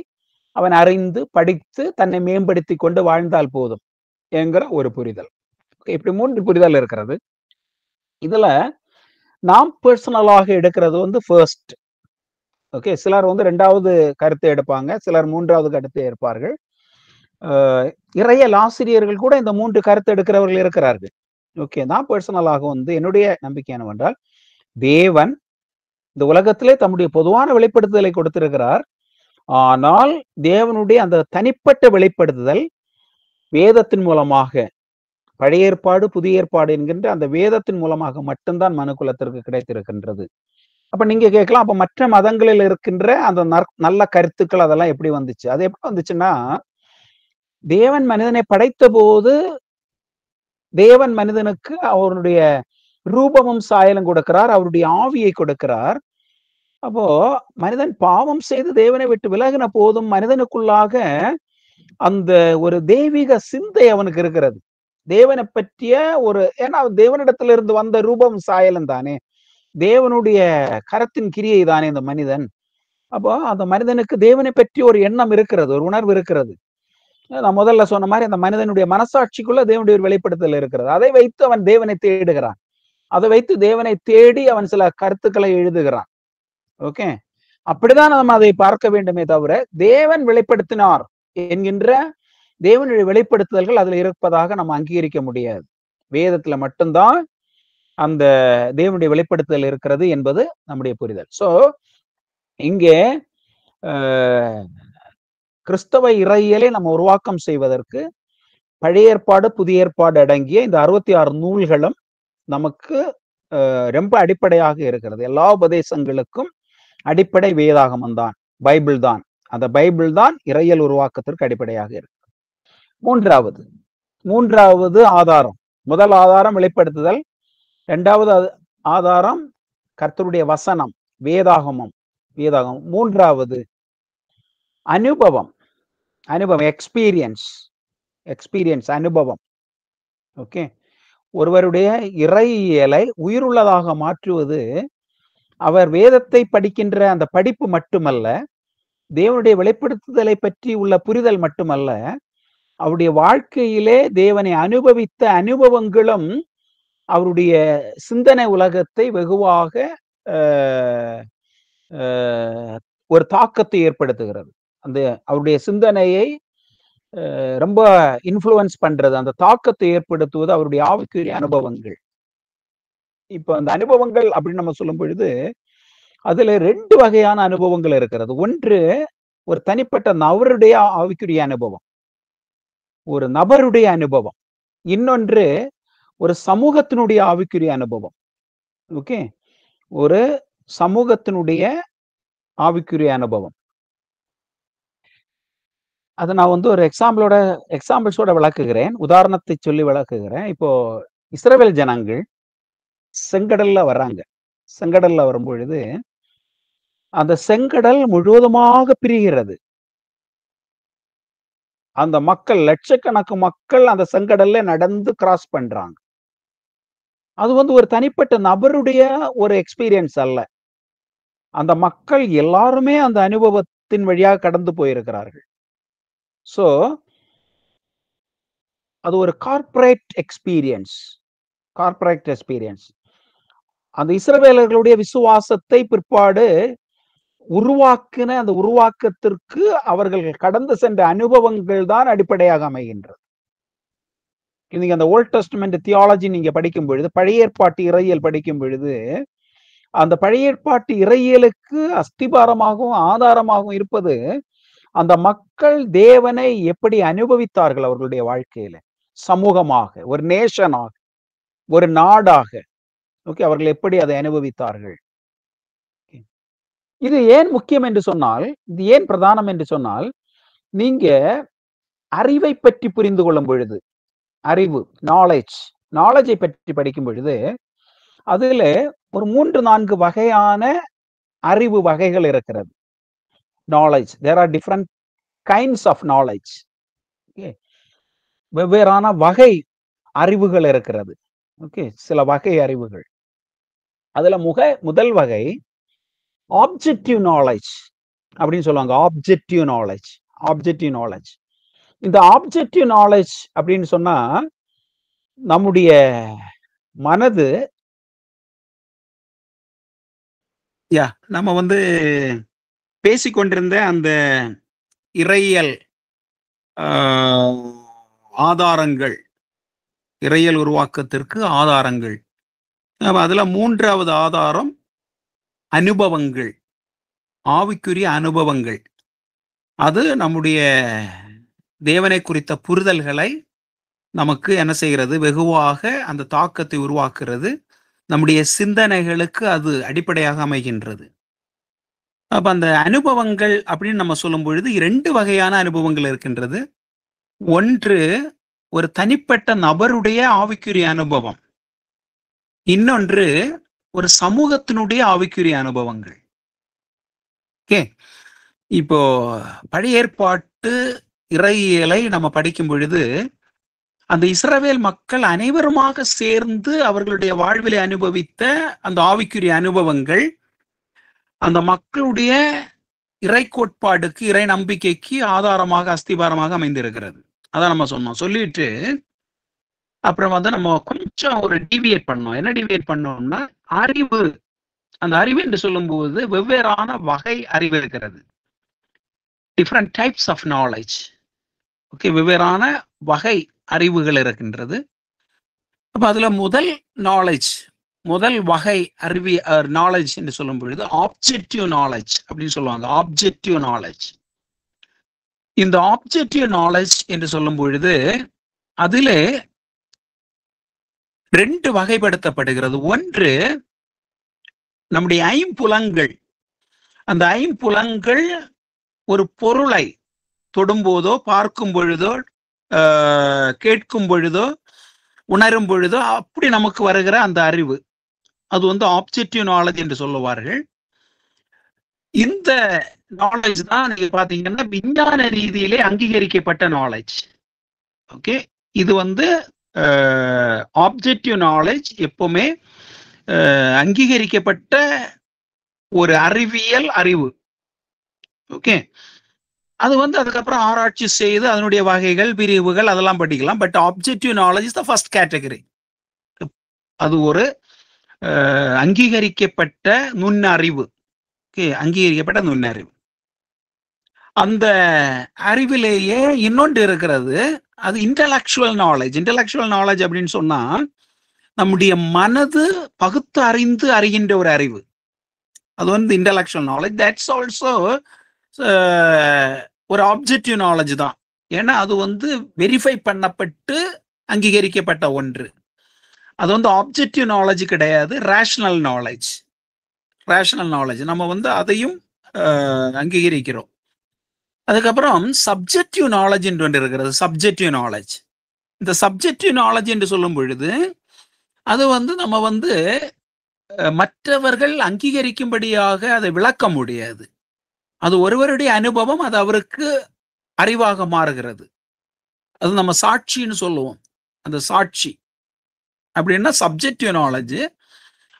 அவன் அறிந்து படித்து தன்னை மேம்படுத்தி கொண்டு வாழ்ந்தால் போதும் என்கிற ஒரு புரிதல். இப்படி 3 புரிதல் இருக்கிறது. இதுல நாம் பர்சனலாக எடுக்கிறது வந்து ஃபர்ஸ்ட். ஓகே, சிலர் வந்து 2வது கருத்தை எடுப்பாங்க, சிலர் 3வது கருத்தை எடுப்பார்கள். இறையல் ஆசிரியர்கள் கூட இந்த 3 கருத்து எடுக்கிறவர்கள் இருக்கிறார்கள். ஓகே, நான் பர்சனலாக வந்து என்னுடைய நம்பிக்கை என்னவென்றால், தேவன் இந்த உலகத்திலே தம்முடைய பொதுவான வெளிப்படுத்துதலை கொடுத்திருக்கிறார். ஆனால் தேவனுடைய அந்த தனிப்பட்ட வெளிப்படுத்துதல் வேதத்தின் மூலமாக, பழைய ஏற்பாடு புதிய ஏற்பாடு என்கின்ற அந்த வேதத்தின் மூலமாக மட்டும்தான் மனுக்குலத்திற்கு கிடைத்திருக்கின்றது. அப்ப நீங்க கேட்கலாம், அப்ப மற்ற மதங்களில் இருக்கின்ற அந்த நல்ல கருத்துக்கள் அதெல்லாம் எப்படி வந்துச்சு? அது எப்படி வந்துச்சுன்னா, தேவன் மனிதனை படைத்த போது தேவன் மனிதனுக்கு அவருடைய ரூபமும் சாயலும் கொடுக்கிறார், அவருடைய ஆவியை கொடுக்கிறார். அப்போ மனிதன் பாவம் செய்து தேவனை விட்டு விலகின போதும் மனிதனுக்குள்ளாக அந்த ஒரு தெய்வீக சிந்தை அவனுக்கு இருக்கிறது. தேவனை பற்றிய ஒரு, ஏன்னா தேவனிடத்திலிருந்து வந்த ரூபம் சாயலும் தானே, தேவனுடைய கரத்தின் கிரியை தானே இந்த மனிதன். அப்போ அந்த மனிதனுக்கு தேவனை பற்றி ஒரு எண்ணம் இருக்கிறது, ஒரு உணர்வு இருக்கிறது. நான் முதல்ல சொன்ன மாதிரி அந்த மனிதனுடைய மனசாட்சிக்குள்ள தேவனுடைய ஒரு வெளிப்படுத்தல் இருக்கிறது. அதை வைத்து அவன் தேவனை தேடுகிறான். அதை வைத்து தேவனை தேடி அவன் சில கருத்துக்களை எழுதுகிறான். ஓகே, அப்படிதான் நம்ம அதை பார்க்க வேண்டுமே தவிர, தேவன் வெளிப்படுத்தினார் என்கின்ற தேவனுடைய வெளிப்படுத்துதல்கள் அதுல இருப்பதாக நம்ம அங்கீகரிக்க முடியாது. வேதத்துல மட்டும்தான் அந்த தேவனுடைய வெளிப்படுத்துதல் இருக்கிறது என்பது நம்முடைய புரிதல். சோ இங்கே கிறிஸ்தவ இறையியலை நம்ம உருவாக்கம் செய்வதற்கு பழைய ஏற்பாடு புதிய ஏற்பாடு அடங்கிய இந்த 66 நூல்களும் நமக்கு ரொம்ப அடிப்படையாக இருக்கிறது. எல்லா உபதேசங்களுக்கும் அடிப்படை வேதாகமம் தான், பைபிள் தான். அந்த பைபிள் தான் இறையியல் உருவாக்கத்திற்கு அடிப்படையாக இருக்கு. மூன்றாவது ஆதாரம், முதல் ஆதாரம் வெளிப்படுத்துதல், 2வது ஆதாரம் கர்த்தருடைய வசனம், வேதாகமம். 3வது அனுபவம், எக்ஸ்பீரியன்ஸ், அனுபவம். ஓகே, ஒருவருடைய இறையியலை உயிருள்ளதாக மாற்றுவது அவர் வேதத்தை படிக்கின்ற அந்த படிப்பு மட்டுமல்ல, தேவனுடைய வெளிப்படுத்துதலை பற்றி உள்ள புரிதல் மட்டுமல்ல, அவருடைய வாழ்க்கையிலே தேவனை அனுபவித்த அனுபவங்களும் அவருடைய சிந்தனை உலகத்தை வெகுவாக ஒரு தாக்கத்தை ஏற்படுத்துகிறது. அந்த அவருடைய சிந்தனையை ரொம்ப இன்ஃப்ளூயன்ஸ் பண்றது, அந்த தாக்கத்தை ஏற்படுத்துவது அவருடைய ஆவிக்குரிய அனுபவங்கள். இப்ப அந்த அனுபவங்கள் அப்படின்னு நம்ம சொல்லும் பொழுது அதுல 2 வகையான அனுபவங்கள் இருக்கிறது. ஒன்று ஒரு தனிப்பட்ட நபருடைய ஆவிக்குரிய அனுபவம், ஒரு நபருடைய அனுபவம். இன்னொன்று ஒரு சமூகத்தினுடைய ஆவிக்குரிய அனுபவம். ஓகே, ஒரு சமூகத்தினுடைய ஆவிக்குரிய அனுபவம். அதை நான் வந்து ஒரு எக்ஸாம்பிள்ஸோட விளக்குகிறேன், உதாரணத்தை சொல்லி விளக்குகிறேன். இப்போ இஸ்ரவேல் ஜனங்கள் செங்கடல்ல வர்றாங்க. செங்கடல்ல வரும்பொழுது அந்த செங்கடல் முழுவதுமாக பிரிகிறது. அந்த மக்கள், லட்சக்கணக்கு மக்கள் அந்த செங்கடல்ல நடந்து கிராஸ் பண்றாங்க. அது வந்து ஒரு தனிப்பட்ட நபருடைய ஒரு எக்ஸ்பீரியன்ஸ் அல்ல. அந்த மக்கள் எல்லாருமே அந்த அனுபவத்தின் வழியாக கடந்து போயிருக்கிறார்கள். சோ அது ஒரு கார்ப்பரேட் எக்ஸ்பீரியன்ஸ். அந்த இஸ்ரவேலர்களுடைய விசுவாசத்தை பிற்பாடு உருவாக்கின அந்த உருவாக்கத்திற்கு அவர்கள் கடந்து சென்ற அனுபவங்கள் தான் அடிப்படையாக அமைகின்றது. நீங்க அந்த ஓல்ட் டெஸ்டமெண்ட் தியாலஜி நீங்க படிக்கும் பொழுது, பழைய ஏற்பாட்டு இறையியல் படிக்கும் பொழுது, அந்த பழைய ஏற்பாட்டு இறையியலுக்கு அஸ்திபாரமாகவும் ஆதாரமாகவும் இருப்பது அந்த மக்கள் தேவனை எப்படி அனுபவித்தார்கள் அவர்களுடைய வாழ்க்கையில, சமூகமாக, ஒரு நேஷனாக, ஒரு நாடாக. ஓகே, அவர்கள் எப்படி அதை அனுபவித்தார்கள். இது ஏன் முக்கியம் என்று சொன்னால், இது ஏன் பிரதானம் என்று சொன்னால், நீங்க அறிவை பற்றி புரிந்து கொள்ளும் பொழுது, அறிவு, நாலேஜை பற்றி படிக்கும் பொழுது, அதுல ஒரு 3-4 வகையான அறிவு வகைகள் இருக்கிறது. knowledge. There are different kinds of knowledge. Okay. வெவ்வேறான வகை அறிவுகள் இருக்கிறது. ஓகே, சில வகை அறிவுகள். அதுல முதல் வகை ஆப்ஜெக்டிவ் நாலேஜ் அப்படின்னு சொல்லுவாங்க. Objective knowledge. இந்த ஆப்ஜெக்டிவ் நாலேஜ் அப்படின்னு சொன்னா நம்முடைய மனது நம்ம வந்து பேசிக்கொண்டிருந்த அந்த இறையியல் ஆதாரங்கள், இறையியல் உருவாக்கத்திற்கு ஆதாரங்கள். அதுல மூன்றாவது ஆதாரம் அனுபவங்கள், ஆவிக்குரிய அனுபவங்கள். அது நம்முடைய தேவனை குறித்த புரிதல்களை நமக்கு என்ன செய்கிறது, வெகுவாக அந்த தாக்கத்தை உருவாக்குறது. நம்முடைய சிந்தனைகளுக்கு அது அடிப்படையாக அமைகின்றது. அப்ப அந்த அனுபவங்கள் அப்படின்னு நம்ம சொல்லும் பொழுது 2 வகையான அனுபவங்கள் இருக்கின்றது. ஒன்று ஒரு தனிப்பட்ட நபருடைய ஆவிக்குரிய அனுபவம், இன்னொன்று ஒரு சமூகத்தினுடைய ஆவிக்குரிய அனுபவங்கள். ஓகே, இப்போ பழைய ஏற்பாட்டு இறையியலை நம்ம படிக்கும் பொழுது அந்த இஸ்ரவேல் மக்கள் அனைவருமாக சேர்ந்து அவர்களுடைய வாழ்விலை அனுபவித்த அந்த ஆவிக்குரிய அனுபவங்கள் அந்த மக்களுடைய இறை கோட்பாடுக்கு, இறை நம்பிக்கைக்கு ஆதாரமாக, அஸ்திபாரமாக அமைந்திருக்கிறது. அதான் நம்ம சொன்னோம். சொல்லிட்டு அப்புறம் வந்து நம்ம கொஞ்சம் ஒரு டிவியேட் பண்ணோம். என்ன டிவியேட் பண்ணோம்னா, அறிவு. அந்த அறிவு என்று சொல்லும்போது வெவ்வேறான வகை அறிவு இருக்கிறது. Different types of knowledge. Okay, வெவ்வேறான வகை அறிவுகள் இருக்கின்றது. அப்ப அதுல முதல் நாலேஜ், முதல் வகை நாலேஜ் என்று சொல்லும் பொழுது ஆப்ஜெக்டிவ் நாலேஜ் அப்படின்னு சொல்லுவாங்க. Objective knowledge. இந்த ஆப்ஜெக்டிவ் நாலேஜ் என்று சொல்லும் பொழுது அதிலே 2 வகைப்படுத்தப்படுகிறது. ஒன்று நம்முடைய ஐம்புலங்கள். அந்த ஐம்புலங்கள் ஒரு பொருளை தொடும்போதோ, பார்க்கும் பொழுதோ, கேட்கும் பொழுதோ, உணரும் பொழுதோ அப்படி நமக்கு வருகிற அந்த அறிவு, அது வந்து ஆப்ஜெக்டிவ் நாலேஜ் என்று சொல்லுவார்கள். இந்த நாலேஜ் தான் நீங்க பாத்தீங்கன்னா விஞ்ஞான ரீதியிலே அங்கீகரிக்கப்பட்ட நாலேஜ். ஓகே, இது வந்து ஆப்ஜெக்டிவ் நாலேஜ் எப்பவுமே அங்கீகரிக்கப்பட்ட ஒரு அறிவியல் அறிவு. ஓகே, அது வந்து அதுக்கப்புறம் ஆராய்ச்சி செய்து அதனுடைய வகைகள், பிரிவுகள் அதெல்லாம் படிக்கலாம். But objective knowledge is the first category. அது ஒரு அங்கீகரிக்கப்பட்ட நுண்ணறிவு. ஓகே, அங்கீகரிக்கப்பட்ட நுண்ணறிவு. அந்த அறிவிலேயே இன்னொன்று இருக்கிறது, அது இன்டலெக்சுவல் நாலேஜ். இன்டலெக்சுவல் நாலேஜ் அப்படின்னு சொன்னா நம்முடைய மனது பகுத்து அறிந்து அறிகின்ற ஒரு அறிவு. அது வந்து இன்டலெக்சுவல் நாலேஜ். தட்ஸ் ஆல்சோ ஒரு ஆப்ஜெக்டிவ் நாலேஜ் தான். ஏன்னா அது வந்து வெரிஃபை பண்ணப்பட்டு அங்கீகரிக்கப்பட்ட ஒன்று. அது வந்து ஆப்ஜெக்டிவ் நாலேஜ் கிடையாது, ரேஷனல் நாலேஜ். ரேஷனல் நாலேஜ் நம்ம வந்து அதையும் அங்கீகரிக்கிறோம். அதுக்கப்புறம் சப்ஜெக்டிவ் நாலேஜ் என்று ஒன்று இருக்கிறது. Subjective knowledge. இந்த சப்ஜெக்டிவ் நாலேஜ் என்று சொல்லும் பொழுது அது வந்து நம்ம வந்து மற்றவர்கள் அங்கீகரிக்கும்படியாக அதை விளக்க முடியாது. அது ஒருவருடைய அனுபவம், அது அவருக்கு அறிவாக மாறுகிறது. அது நம்ம சாட்சின்னு சொல்லுவோம். அந்த சாட்சி அப்படின்னா சப்ஜெக்டிவ் நாலேஜ்.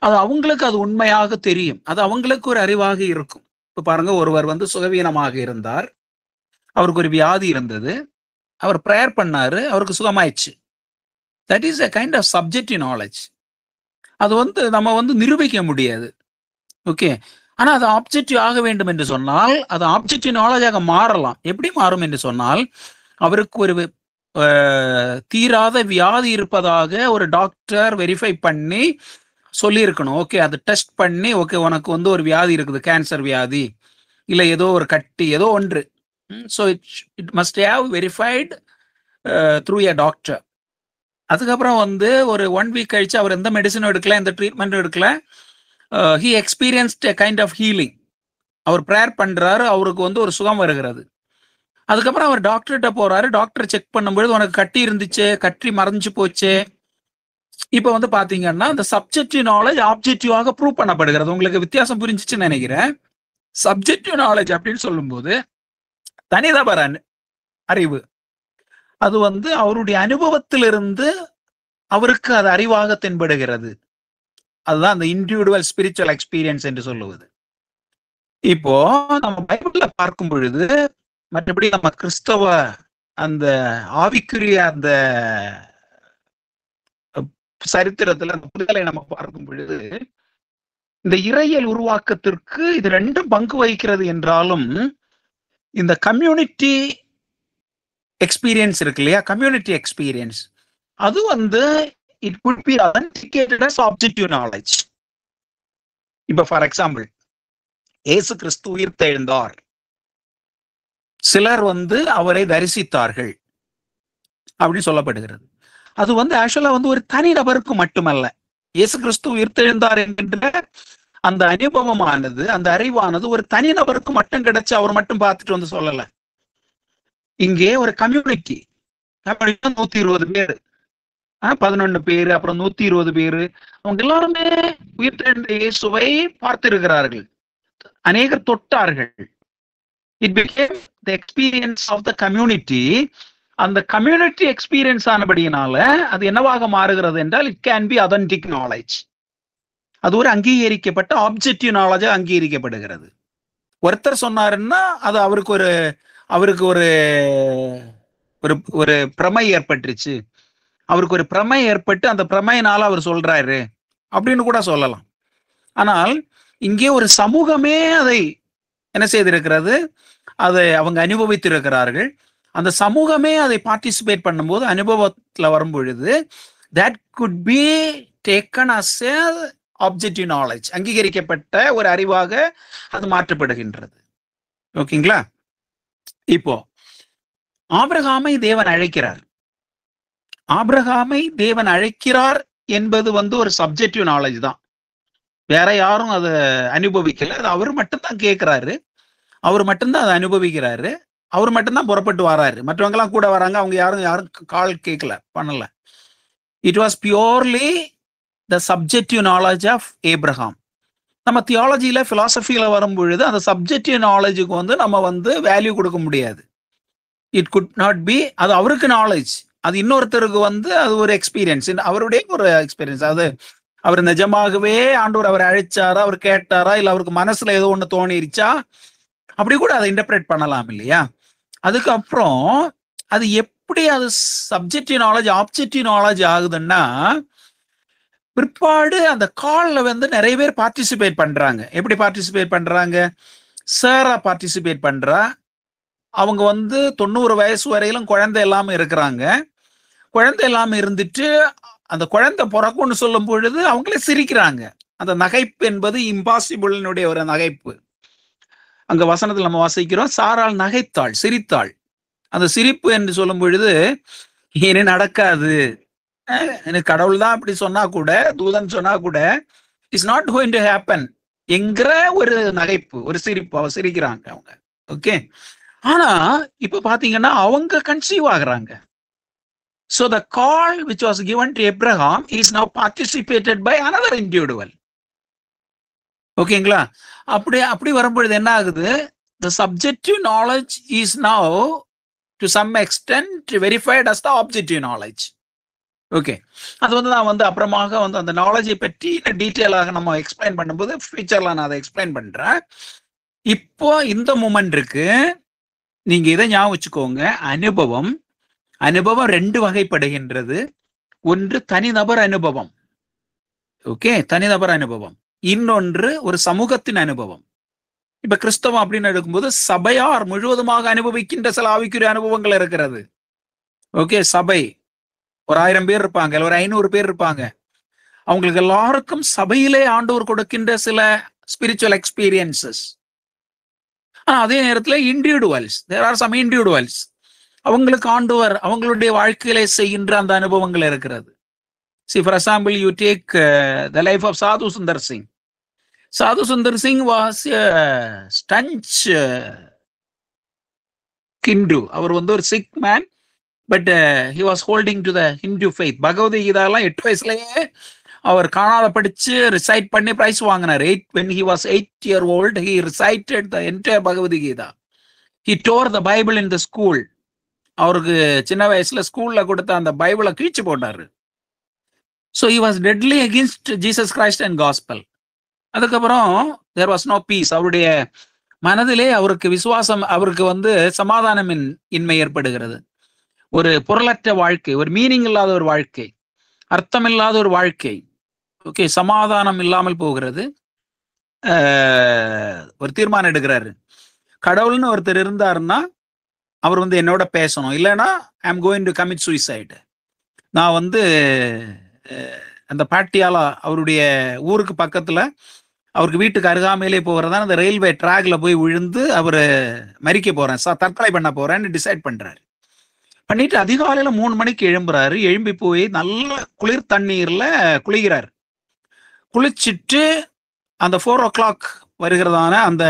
அது அவங்களுக்கு அது உண்மையாக தெரியும், அது அவங்களுக்கு ஒரு அறிவாக இருக்கும். இப்ப பாருங்க, ஒருவர் வந்து சுகவீனமாக இருந்தார், அவருக்கு ஒரு வியாதி இருந்தது, அவர் பிரேயர் பண்ணாரு, அவருக்கு சுகமாயிடுச்சு. That is a kind of subjective knowledge. அது வந்து நம்ம வந்து நிரூபிக்க முடியாது. ஓகே, ஆனா அது ஆப்ஜெக்டிவ் ஆக வேண்டும் என்று சொன்னால் அது ஆப்ஜெக்டிவ் நாலேஜாக மாறலாம். எப்படி மாறும் என்று சொன்னால், அவருக்கு ஒரு தீராத வியாதி இருப்பதாக ஒரு டாக்டர் வெரிஃபை பண்ணி சொல்லியிருக்கணும். ஓகே, அது டெஸ்ட் பண்ணி, ஓகே உனக்கு வந்து ஒரு வியாதி இருக்குது, கேன்சர் வியாதி, இல்லை ஏதோ ஒரு கட்டி, ஏதோ ஒன்று. So it must have verified through a doctor. அதுக்கப்புறம் வந்து ஒரு 1 வீக் கழிச்சு அவர் எந்த மெடிசனும் எடுக்கல, எந்த ட்ரீட்மெண்ட்டும் எடுக்கல. He experienced a kind of healing. அவர் ப்ரேயர் பண்றாரு, அவருக்கு வந்து ஒரு சுகம் வருகிறது. அதுக்கப்புறம் அவர் டாக்டர்கிட்ட போறாரு, டாக்டர் செக் பண்ணும்பொழுது உனக்கு கட்டி இருந்துச்சு, கட்டி மறைஞ்சு போச்சு. இப்ப வந்து பாத்தீங்கன்னா இந்த சப்ஜெக்டிவ் நாலேஜ் ஆப்ஜெக்டிவாக ப்ரூவ் பண்ணப்படுகிறது. உங்களுக்கு வித்தியாசம் புரிஞ்சிச்சுன்னு நினைக்கிறேன். சப்ஜெக்டிவ் நாலேஜ் அப்படின்னு சொல்லும்போது தனிநபர் அறிவு, அது வந்து அவருடைய அனுபவத்திலிருந்து அவருக்கு அது அறிவாக தென்படுகிறது. அதுதான் அந்த இண்டிவிஜுவல் ஸ்பிரிச்சுவல் எக்ஸ்பீரியன்ஸ் என்று சொல்லுவது. இப்போ நம்ம பைபிள்ல பார்க்கும் பொழுது, மற்றபடி நம்ம கிறிஸ்தவ அந்த ஆவிக்குரிய அந்த சரித்திரத்துல அந்த புரிதலை நம்ம பார்க்கும் பொழுது, இந்த இறையியல் உருவாக்கத்திற்கு இது ரெண்டும் பங்கு வகிக்கிறது என்றாலும், இந்த கம்யூனிட்டி எக்ஸ்பீரியன்ஸ் இருக்கு இல்லையா, கம்யூனிட்டி எக்ஸ்பீரியன்ஸ், அது வந்து it could be authenticated as objective knowledge. இப்ப ஃபார் எக்ஸாம்பிள், இயேசு கிறிஸ்து உயிர்த்தெழுந்தார், சிலர் வந்து அவரை தரிசித்தார்கள் அப்படின்னு சொல்லப்படுகிறது. அது வந்து ஆக்சுவலா வந்து ஒரு தனி நபருக்கு மட்டுமல்ல. இயேசு கிறிஸ்து உயிர்த்தெழுந்தார் என்கின்ற அந்த அனுபவமானது, அந்த அறிவானது ஒரு தனி நபருக்கு மட்டும் கிடைச்சு அவர் மட்டும் பார்த்துட்டு வந்து சொல்லல. இங்கே ஒரு கம்யூனிட்டி 120 பேரு, 11 பேரு, அப்புறம் 120 பேரு, அவங்க எல்லாருமே உயிர்த்தெழுந்த இயேசுவை பார்த்திருக்கிறார்கள், அநேகர் தொட்டார்கள். It became the experience of the community. அந்த கம்யூனிட்டி எக்ஸ்பீரியன்ஸ் ஆனபடியினால அது என்னவாக மாறுகிறது என்றால், it can be authentic knowledge. அது ஒரு அங்கீகரிக்கப்பட்ட ஆப்ஜெக்டிவ் நாலேஜா அங்கீகரிக்கப்படுகிறது. ஒருத்தர் சொன்னாருன்னா அது அவருக்கு ஒரு ஒரு பிரமை ஏற்பட்டுருச்சு, அவருக்கு ஒரு பிரமை ஏற்பட்டு அந்த பிரமையினால அவர் சொல்றாரு அப்படின்னு கூட சொல்லலாம். ஆனால் இங்கே ஒரு சமூகமே அதை என்ன செய்திருக்கிறது, அதை அவங்க அனுபவித்திருக்கிறார்கள். அந்த சமூகமே அதை பார்ட்டிசிபேட் பண்ணும்போது, அனுபவத்தில் வரும் பொழுது, that could be taken as a objective knowledge, அங்கீகரிக்கப்பட்ட ஒரு அறிவாக அது மாற்றப்படுகின்றது. ஓகேங்களா? இப்போ ஆபிரகாமை தேவன் அழைக்கிறார். ஆபிரகாமை தேவன் அழைக்கிறார் என்பது வந்து ஒரு சப்ஜெக்டிவ் நாலேஜ் தான். வேற யாரும் அதை அனுபவிக்கல, அது அவர் மட்டும்தான் கேட்கிறாரு, அவர் மட்டும்தான் அதை அனுபவிக்கிறாரு, அவர் மட்டும்தான் புறப்பட்டு வராரு. மற்றவங்க எல்லாம் கூட வராங்க, அவங்க யாரும் கால் கேட்கல, பண்ணல. It was purely the subjective knowledge of Abraham. நம்ம தியாலஜியில பிலாசபியில வரும் பொழுது அந்த சப்ஜெக்டிவ் நாலேஜுக்கு வந்து நம்ம வந்து வேல்யூ கொடுக்க முடியாது. இட் குட் நாட் பி, அது அவருக்கு நாலேஜ், அது இன்னொருத்தருக்கு வந்து அது ஒரு எக்ஸ்பீரியன்ஸ், அவருடைய ஒரு எக்ஸ்பீரியன்ஸ். அது அவர் நிஜமாகவே ஆண்டவர் அவரை அழைச்சாரா, அவர் கேட்டாரா, இல்லை அவருக்கு மனசுல ஏதோ ஒன்று தோணிருச்சா, அப்படி கூட அதை இன்டர்பிரேட் பண்ணலாம் இல்லையா? அதுக்கப்புறம் அது எப்படி அது சப்ஜெக்டிவ் நாலேஜ் ஆப்ஜெக்டிவ் நாலேஜ் ஆகுதுன்னா, பிற்பாடு அந்த கால்ல வந்து நிறைய பேர் பார்ட்டிசிபேட் பண்றாங்க. எப்படி பார்ட்டிசிபேட் பண்றாங்க? சாரா பார்ட்டிசிபேட் பண்றா. அவங்க வந்து 90 வயசு வரையிலும் குழந்தை இல்லாம இருக்கிறாங்க. குழந்தை இல்லாம இருந்துட்டு அந்த குழந்தை பிறக்கும்னு சொல்லும் பொழுது அவங்களே சிரிக்கிறாங்க. அந்த நகைப்பு என்பது இம்பாசிபிளினுடைய ஒரு நகைப்பு. அங்க வசனத்தில் நம்ம வாசிக்கிறோம், சாரால் நகைத்தாள், சிரித்தாள். அந்த சிரிப்பு என்று சொல்லும் பொழுது, இனி நடக்காது, எனக்கு கடவுள் தான் அப்படி சொன்னா கூட, தூதன் சொன்னா கூட, it's not going to happen என்கிற ஒரு நகைப்பு, ஒரு சிரிப்பு, அவ சிரிக்கிறாங்க அவங்க. ஓகே. ஆனா இப்ப பாத்தீங்கன்னா அவங்க கன்சீவ் ஆகுறாங்க. So the call which was given to Abraham is now participated by another individual. ஓகேங்களா? அப்படி வரும்பொழுது என்ன ஆகுது? The subjective knowledge is now to some extent verified as the objective knowledge. Okay. அது வந்து நான் வந்து அப்புறமாக வந்து அந்த நாலேஜை பற்றி டீட்டெயிலாக நம்ம எக்ஸ்பிளைன் பண்ணும்போது ஃபியூச்சர்ல நான் அதை எக்ஸ்பிளைன் பண்றேன். இப்போ இந்த மூமெண்ட் இருக்கு, நீங்க இதை ஞாபகம் வச்சுக்கோங்க. அனுபவம் 2 வகைப்படுகின்றது. ஒன்று தனிநபர் அனுபவம், ஓகே, தனிநபர் அனுபவம். இன்னொன்று ஒரு சமூகத்தின் அனுபவம். இப்ப கிறிஸ்தவம் அப்படின்னு எடுக்கும்போது சபையார் முழுவதுமாக அனுபவிக்கின்ற சில ஆவிக்குரிய அனுபவங்கள் இருக்கிறது. ஓகே, சபை ஒரு 1000 பேர் இருப்பாங்க, இல்லை ஒரு 500 பேர் இருப்பாங்க. அவங்களுக்கு எல்லாருக்கும் சபையிலே ஆண்டவர் கொடுக்கின்ற சில ஸ்பிரிச்சுவல் எக்ஸ்பீரியன்சஸ். அதே நேரத்தில் இண்டிவிடுவல்ஸ், தேர் ஆர் சம் இண்டிவிடுவல்ஸ், அவங்களுக்கு ஆண்டவர் அவங்களுடைய வாழ்க்கையில செய்கின்ற அந்த அனுபவங்கள் இருக்கிறது. See, for example, you take the life of Sadhu Sundar Singh. Sadhu Sundar Singh was a staunch Hindu. அவர் வந்து ஒரு sick man, but he was holding to the Hindu faith. பகவத் கீதாலாம் 8 வயசுலயே அவர் காணாத படிச்சு ரிசைட் பண்ணி பிரைஸ் வாங்கினார். when he was 8 years old he recited the entire Bhagavad Gita. He tore the Bible in the school. அவருக்கு சின்ன வயசுல ஸ்கூல்ல கொடுத்த அந்த பைபிளை கிழிச்சு போட்டாரு. So he was deadly against Jesus Christ and gospel. அதுக்கப்புறம் there was no peace. அவருடைய மனதிலே அவருக்கு விசுவாசம், அவருக்கு சமாதானம் இன்மை ஏற்படுகிறது. ஒரு பொருளற்ற வாழ்க்கை, ஒரு மீனிங் இல்லாத ஒரு வாழ்க்கை, அர்த்தம் இல்லாத ஒரு வாழ்க்கை, ஓகே, சமாதானம் இல்லாமல் போகிறது. ஒரு தீர்மானம் எடுக்கிறாரு, கடவுள்னு ஒருத்தர் இருந்தாருன்னா அவர் என்னோட பேசணும், இல்லைன்னா I am going to commit suicide. நான் அந்த பாட்டியாலா அவருடைய ஊருக்கு பக்கத்துல அவருக்கு வீட்டுக்கு அருகாமையிலே போகிறதான அந்த ரயில்வே ட்ராக்ல போய் விழுந்து அவர் மறிக்க போறேன், தற்கொலை பண்ண போறேன்னு டிசைட் பண்றாரு. பண்ணிட்டு அதிகாலையில 3 மணிக்கு எழும்புறாரு. எழும்பி போய் நல்ல குளிர் தண்ணீர்ல குளிக்கிறார். குளிச்சுட்டு அந்த 4 o'clock வருகிறதான அந்த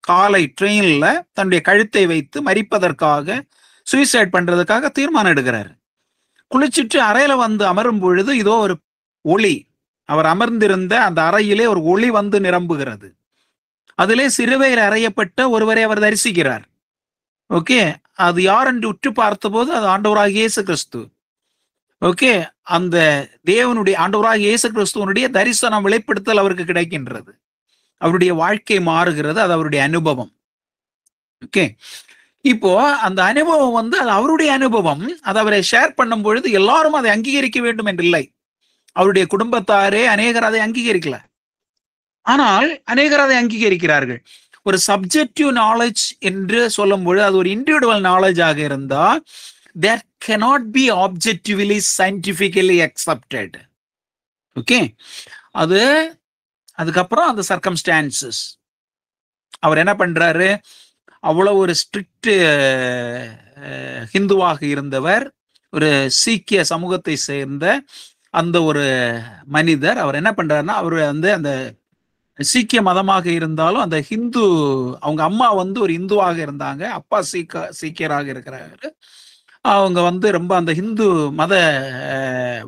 காலை ட்ரெயின்ல தன்னுடைய கழுத்தை வைத்து மரிப்பதற்காக, சூசைட் பண்றதுக்காக தீர்மானம் எடுக்கிறாரு. குளிச்சுட்டு அறையில அமரும் பொழுது இதோ ஒரு ஒளி, அவர் அமர்ந்திருந்த அந்த அறையிலே ஒரு ஒளி நிரம்புகிறது. அதிலே சிறுவையில் அறையப்பட்ட ஒருவரை அவர் தரிசிக்கிறார். ஓகே, அது யார் என்று உற்று பார்த்த போது அது ஆண்டவராகிய இயேசு கிறிஸ்து. ஓகே, அந்த தேவனுடைய ஆண்டவராகிய இயேசு கிறிஸ்துவனுடைய தரிசனம் வெளிப்படுத்தல் அவருக்கு கிடைக்கின்றது. அவருடைய வாழ்க்கை மாறுகிறது, அது அவருடைய அனுபவம். ஓகே, இப்போ அந்த அனுபவம் அது அவருடைய அனுபவம். அதை அவரை ஷேர் பண்ணும் பொழுது எல்லாரும் அதை அங்கீகரிக்க வேண்டும் என்று இல்லை. அவருடைய குடும்பத்தாரே அநேகர் அதை அங்கீகரிக்கல, ஆனால் அநேகர் அதை அங்கீகரிக்கிறார்கள். ஒரு சப்ஜெக்டிவ் நாலேஜ் என்று சொல்லும் பொழுது அது ஒரு இண்டிவிஜுவல் நாலேஜ் ஆக இருந்தா that cannot be objectively scientifically accepted. Okay, அதுக்கப்புறம் அந்த சர்க்கம்ஸ்டான்சஸ், அவர் என்ன பண்றாரு, அவ்வளவு ஒரு ஸ்ட்ரிக்ட் ஹிந்துவாக இருந்தவர், ஒரு சீக்கிய சமூகத்தை சேர்ந்த அந்த ஒரு மனிதர், அவர் என்ன பண்றாருன்னா, அவர் அந்த சீக்கிய மதமாக இருந்தாலும் அந்த ஹிந்து, அவங்க அம்மா ஒரு இந்துவாக இருந்தாங்க, அப்பா சீக்கியராக இருக்கிறாரு. அவங்க ரொம்ப அந்த ஹிந்து மத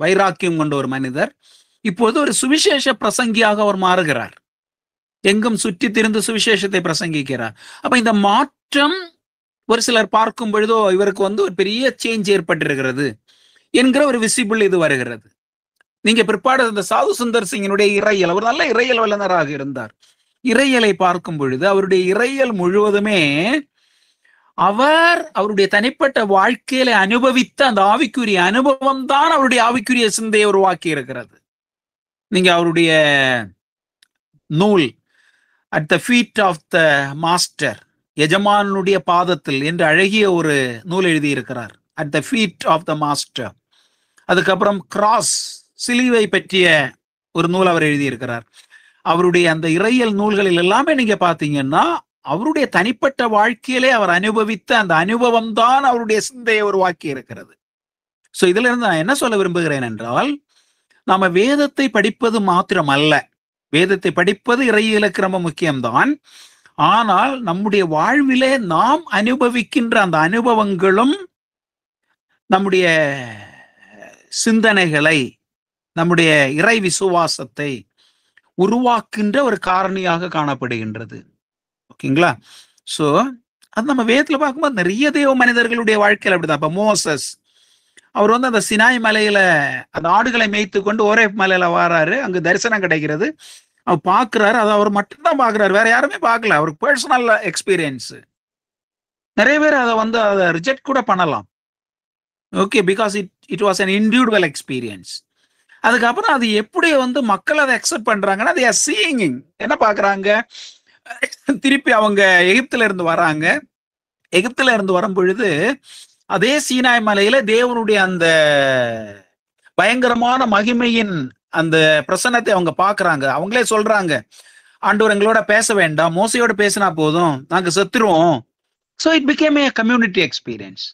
வைராக்கியம் கொண்ட ஒரு மனிதர். இப்போது ஒரு சுவிசேஷ பிரசங்கியாக அவர் மாறுகிறார். எங்கும் சுற்றி திரிந்து சுவிசேஷத்தை பிரசங்கிக்கிறார். அப்ப இந்த மாற்றம் ஒரு சிலர் பார்க்கும் பொழுதோ இவருக்கு ஒரு பெரிய சேஞ்ச் ஏற்பட்டிருக்கிறது என்கிற ஒரு விசிபிள் இது வருகிறது. நீங்க பிற்பாடு இந்த சாது சுந்தர் சிங்கினுடைய இறையல், அவர் நல்ல இறையல் வல்லுநராக இருந்தார். இறையலை பார்க்கும் பொழுது அவருடைய இறையல் முழுவதுமே அவருடைய தனிப்பட்ட வாழ்க்கையில அனுபவித்த அந்த ஆவிக்குரிய அனுபவம் தான் அவருடைய ஆவிக்குரிய சிந்தையை உருவாக்கி இருக்கிறது. நீங்க அவருடைய நூல் at the feet of the master, எஜமானுடைய பாதத்தில் என்று அழகிய ஒரு நூல் எழுதியிருக்கிறார், at the feet of the master. அதுக்கப்புறம் கிராஸ், சிலுவை பற்றிய ஒரு நூல் அவர் எழுதியிருக்கிறார். அவருடைய அந்த இறையியல் நூல்களில் எல்லாமே நீங்க பாத்தீங்கன்னா அவருடைய தனிப்பட்ட வாழ்க்கையிலே அவர் அனுபவித்த அந்த அனுபவம் தான் அவருடைய சிந்தையை உருவாக்கி இருக்கிறது. சோ இதுல இருந்து நான் என்ன சொல்ல விரும்புகிறேன் என்றால், நாம வேதத்தை படிப்பது மாத்திரம் அல்ல, வேதத்தை படிப்பது இறையியலுக்கு ரொம்ப முக்கியம்தான். ஆனால் நம்முடைய வாழ்விலே நாம் அனுபவிக்கின்ற அந்த அனுபவங்களும் நம்முடைய சிந்தனைகளை, நம்முடைய இறை விசுவாசத்தை உருவாக்குகின்ற ஒரு காரணியாக காணப்படுகின்றது. ஓகேங்களா? சோ அது நம்ம வேதத்துல பார்க்கும்போது நிறைய தேவ மனிதர்களுடைய வாழ்க்கையில அப்படிதான். இப்ப மோசஸ், அவர் அந்த சினாய் மலையில அந்த ஆடுகளை மேய்த்து கொண்டு ஒரே மலையில வாராரு, அங்கு தரிசனம் கிடைக்கிறது, அவர் பாக்குறாரு, அதை அவர் மட்டும்தான் பாக்குறாரு, வேற யாருமே பார்க்கல. அவருக்கு பர்சனல் எக்ஸ்பீரியன்ஸ். நிறைய பேர் அதை ரிஜெக்ட் கூட பண்ணலாம். Okay, because it was an individual experience. அதுக்கப்புறம் அது எப்படி மக்கள் அதை அக்செப்ட் பண்றாங்கன்னா, they are seeing, என்ன பாக்குறாங்க, திருப்பி அவங்க எகிப்துல இருந்து வராங்க. எகிப்துல இருந்து வரும் பொழுது அதே சீனாய் மலையில தேவனுடைய அந்த பயங்கரமான மகிமையின் அந்த பிரசன்னத்தை அவங்க பாக்குறாங்க. அவங்களே சொல்றாங்க, ஆண்டவர் எங்களோட பேச வேண்டாம், மோசையோட பேசினா போதும், நாங்க செத்துருவோம். So it became a community experience.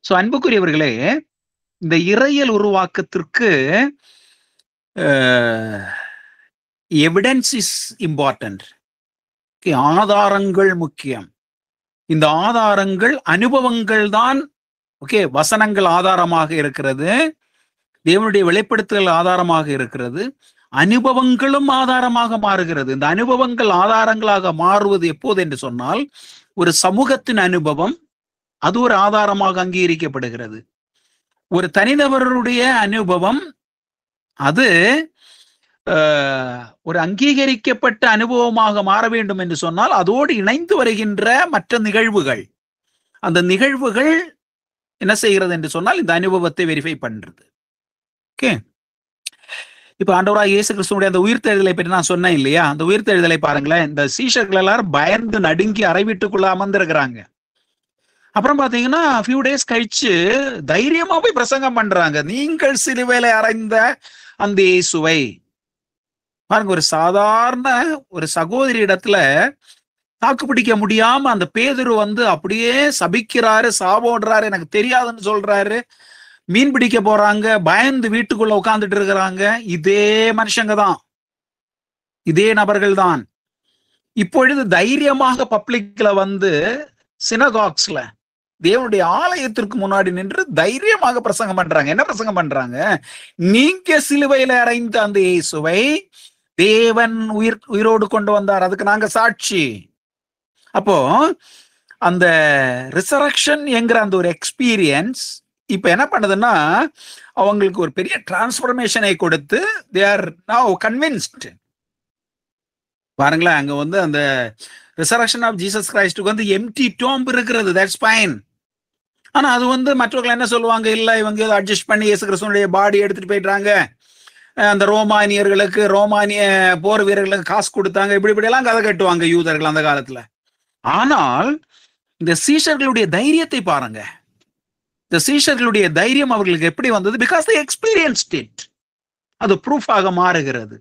So அன்புக்குரியவர்களே, இந்த இறையியல் உருவாக்கத்திற்கு எவிடன்ஸ் இஸ் இம்பார்ட்டன்ட். ஆதாரங்கள் முக்கியம். இந்த ஆதாரங்கள், அனுபவங்கள் தான். ஓகே, வசனங்கள் ஆதாரமாக இருக்கிறது, தேவனுடைய வெளிப்படுத்துதல் ஆதாரமாக இருக்கிறது, அனுபவங்களும் ஆதாரமாக மாறுகிறது. இந்த அனுபவங்கள் ஆதாரங்களாக மாறுவது எப்போது என்று சொன்னால், ஒரு சமூகத்தின் அனுபவம் அது ஒரு ஆதாரமாக அங்கீகரிக்கப்படுகிறது. ஒரு தனிநபருடைய அனுபவம் அது ஒரு அங்கீகரிக்கப்பட்ட அனுபவமாக மாற வேண்டும் என்று சொன்னால், அதோடு இணைந்து வருகின்ற மற்ற நிகழ்வுகள், அந்த நிகழ்வுகள் என்ன செய்கிறது என்று சொன்னால் இந்த அனுபவத்தை வெரிஃபை பண்றது. ஓகே, இப்ப ஆண்டவராகிய இயேசு கிறிஸ்துவுடைய அந்த உயிர்த்தெழுதலை பற்றி நான் சொன்னேன் இல்லையா? அந்த உயிர்த்தெழுதலை பாருங்களேன். இந்த சீஷர்கள் எல்லாரும் பயந்து நடுங்கி அறை வீட்டுக்குள்ள அமர்ந்திருக்கிறாங்க. அப்புறம் பாத்தீங்கன்னா ஃபியூ டேஸ் கழிச்சு தைரியமா போய் பிரசங்கம் பண்றாங்க. நீங்கள் சிலுவையில அறைந்த அந்த இயேசுவை பாருங்க. ஒரு சாதாரண ஒரு சகோதரி இடத்துல தாக்கு பிடிக்க முடியாம அந்த பேதுரு வந்து அப்படியே சபிக்கிறாரு, சாவோடுறாரு, எனக்கு தெரியாதுன்னு சொல்றாரு. மீன் பிடிக்க போறாங்க, பயந்து வீட்டுக்குள்ள உட்கார்ந்துட்டு இருக்கிறாங்க. இதே மனுஷங்க தான், இதே நபர்கள் தான் இப்பொழுது தைரியமாக பப்ளிக்ல வந்து சினகாக்ஸ்ல தேவனுடைய ஆலயத்திற்கு முன்னாடி நின்று தைரியமாக பிரசங்கம் பண்றாங்க. என்ன பிரசங்கம் பண்றாங்க? நீங்க சிலுவையில அறைந்த அந்த இயேசுவை தேவன் உயிரோடு கொண்டு வந்தார், அதுக்கு நாங்க சாட்சி. அப்போ அந்த ரிசரக்ஷன் என்கிற அந்த ஒரு எக்ஸ்பீரியன்ஸ் இப்ப என்ன பண்ணுதுன்னா, அவங்களுக்கு ஒரு பெரிய டிரான்ஸ்பர்மேஷனை கொடுத்து they are now convinced. பாருங்களேன், அங்க வந்து அந்த ரிசரக்ஷன் ஆஃப் ஜீசஸ் கிரைஸ்டுக்கு வந்து எம்டி டோம்ப் இருக்கிறது, தட்ஸ் ஃபைன். ஆனா அது வந்து மற்றவர்கள் என்ன சொல்லுவாங்க, இல்ல இவங்க ஏதோ அட்ஜஸ்ட் பண்ணி இயேசு கிறிஸ்துவுடைய பாடி எடுத்துட்டு போயிட்டாங்க, அந்த ரோமானிய போர் வீரர்களுக்கு காசு கொடுத்தாங்க, இப்படி எல்லாம் கதை கட்டுவாங்க யூதர்கள் அந்த காலத்துல. ஆனால் இந்த சீஷர்களுடைய தைரியத்தை பாருங்க. இந்த சீஷர்களுடைய தைரியம் அவர்களுக்கு எப்படி வந்தது? Because they experienced it. அது ப்ரூஃபாக மாறுகிறது.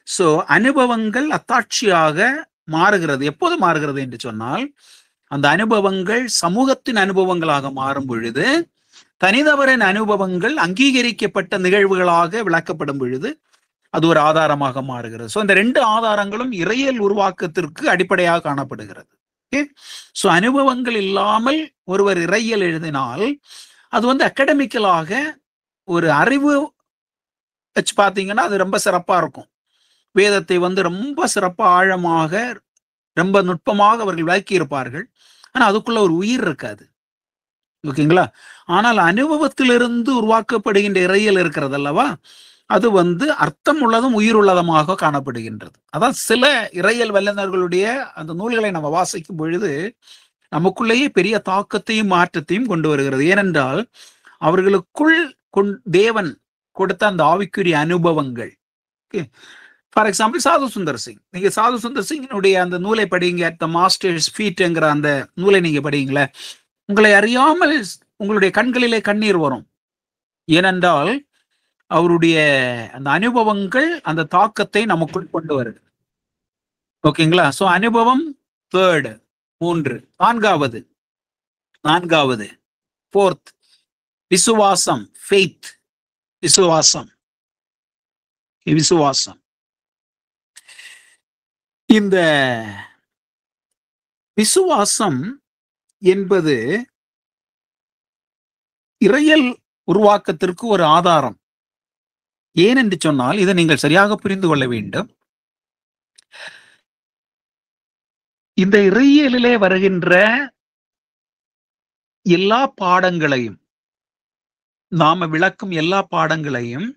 சோ அனுபவங்கள் அத்தாட்சியாக மாறுகிறது. எப்போது மாறுகிறது என்று சொன்னால், அந்த அனுபவங்கள் சமூகத்தின் அனுபவங்களாக மாறும் பொழுது, தனிநபரின் அனுபவங்கள் அங்கீகரிக்கப்பட்ட நிகழ்வுகளாக விளக்கப்படும் பொழுது அது ஒரு ஆதாரமாக மாறுகிறது. சோ இந்த ரெண்டு ஆதாரங்களும் இறையியல் உருவாக்கத்திற்கு அடிப்படையாக காணப்படுகிறது. சோ அனுபவங்கள் இல்லாமல் ஒருவர் இறையியல் எழுதினால் அது வந்து அகடமிக்கலாக ஒரு அறிவு வச்சு பார்த்தீங்கன்னா அது ரொம்ப சிறப்பா இருக்கும். வேதத்தை வந்து ரொம்ப சிறப்பா ஆழமாக ரொம்ப நுட்பமாக அவர்கள் விளக்கி இருப்பார்கள். ஆனா அதுக்குள்ள ஒரு உயிர் இருக்காது. ஓகேங்களா? ஆனால் அனுபவத்திலிருந்து உருவாக்கப்படுகின்ற இறையியல் இருக்கிறது அல்லவா, அது வந்து அர்த்தம் உள்ளதும் உயிர் உள்ளதமாக காணப்படுகின்றது. அதான் சில இறையியல் வல்லுநர்களுடைய அந்த நூல்களை நம்ம வாசிக்கும் பொழுது நமக்குள்ளேயே பெரிய தாக்கத்தையும் மாற்றத்தையும் கொண்டு வருகிறது. ஏனென்றால் அவர்களுக்குள் தேவன் கொடுத்த அந்த ஆவிக்குரிய அனுபவங்கள். ஃபார் எக்ஸாம்பிள் சாது சுந்தர் சிங், நீங்க சாது சுந்தர் சிங்கினுடைய அந்த நூலை படிங்க, த மாஸ்டர்ஸ் ஃபீட்ங்கிற அந்த நூலை நீங்க படிங்களே, உங்களை அறியாமல் உங்களுடைய கண்களிலே கண்ணீர் வரும். ஏனென்றால் அவருடைய அந்த அனுபவங்கள் அந்த தாக்கத்தை நமக்குள் கொண்டு வருது. ஓகேங்களா? சோ அனுபவம் தேர்டு, 3. நான்காவது ஃபோர்த் விசுவாசம், ஃபெய்த். விசுவாசம். இந்த விசுவாசம் என்பது இறையியல் உருவாக்கத்திற்கு ஒரு ஆதாரம். ஏனென்று சொன்னால் இதை நீங்கள் சரியாக புரிந்து கொள்ள வேண்டும். இந்த இறையியலிலே வருகின்ற எல்லா பாடங்களையும், நாம விளக்கும் எல்லா பாடங்களையும்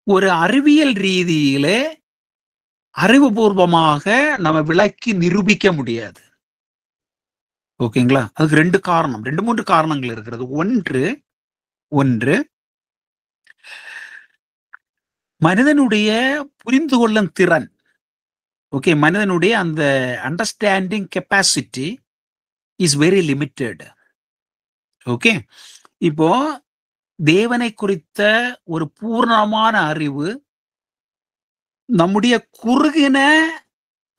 ஒரு அறிவியல் ரீதியிலே அறிவுபூர்வமாக நம்ம விளக்கி நிரூபிக்க முடியாது. ஓகேங்களா? அதுக்கு 2-3 காரணங்கள் இருக்கிறது. ஒன்று மனிதனுடைய புரிந்து கொள்ளும் திறன். ஓகே, மனிதனுடைய அந்த understanding capacity is very limited. Okay, இப்போ தேவனை குறித்த ஒரு பூர்ணமான அறிவு நம்முடைய குறுகின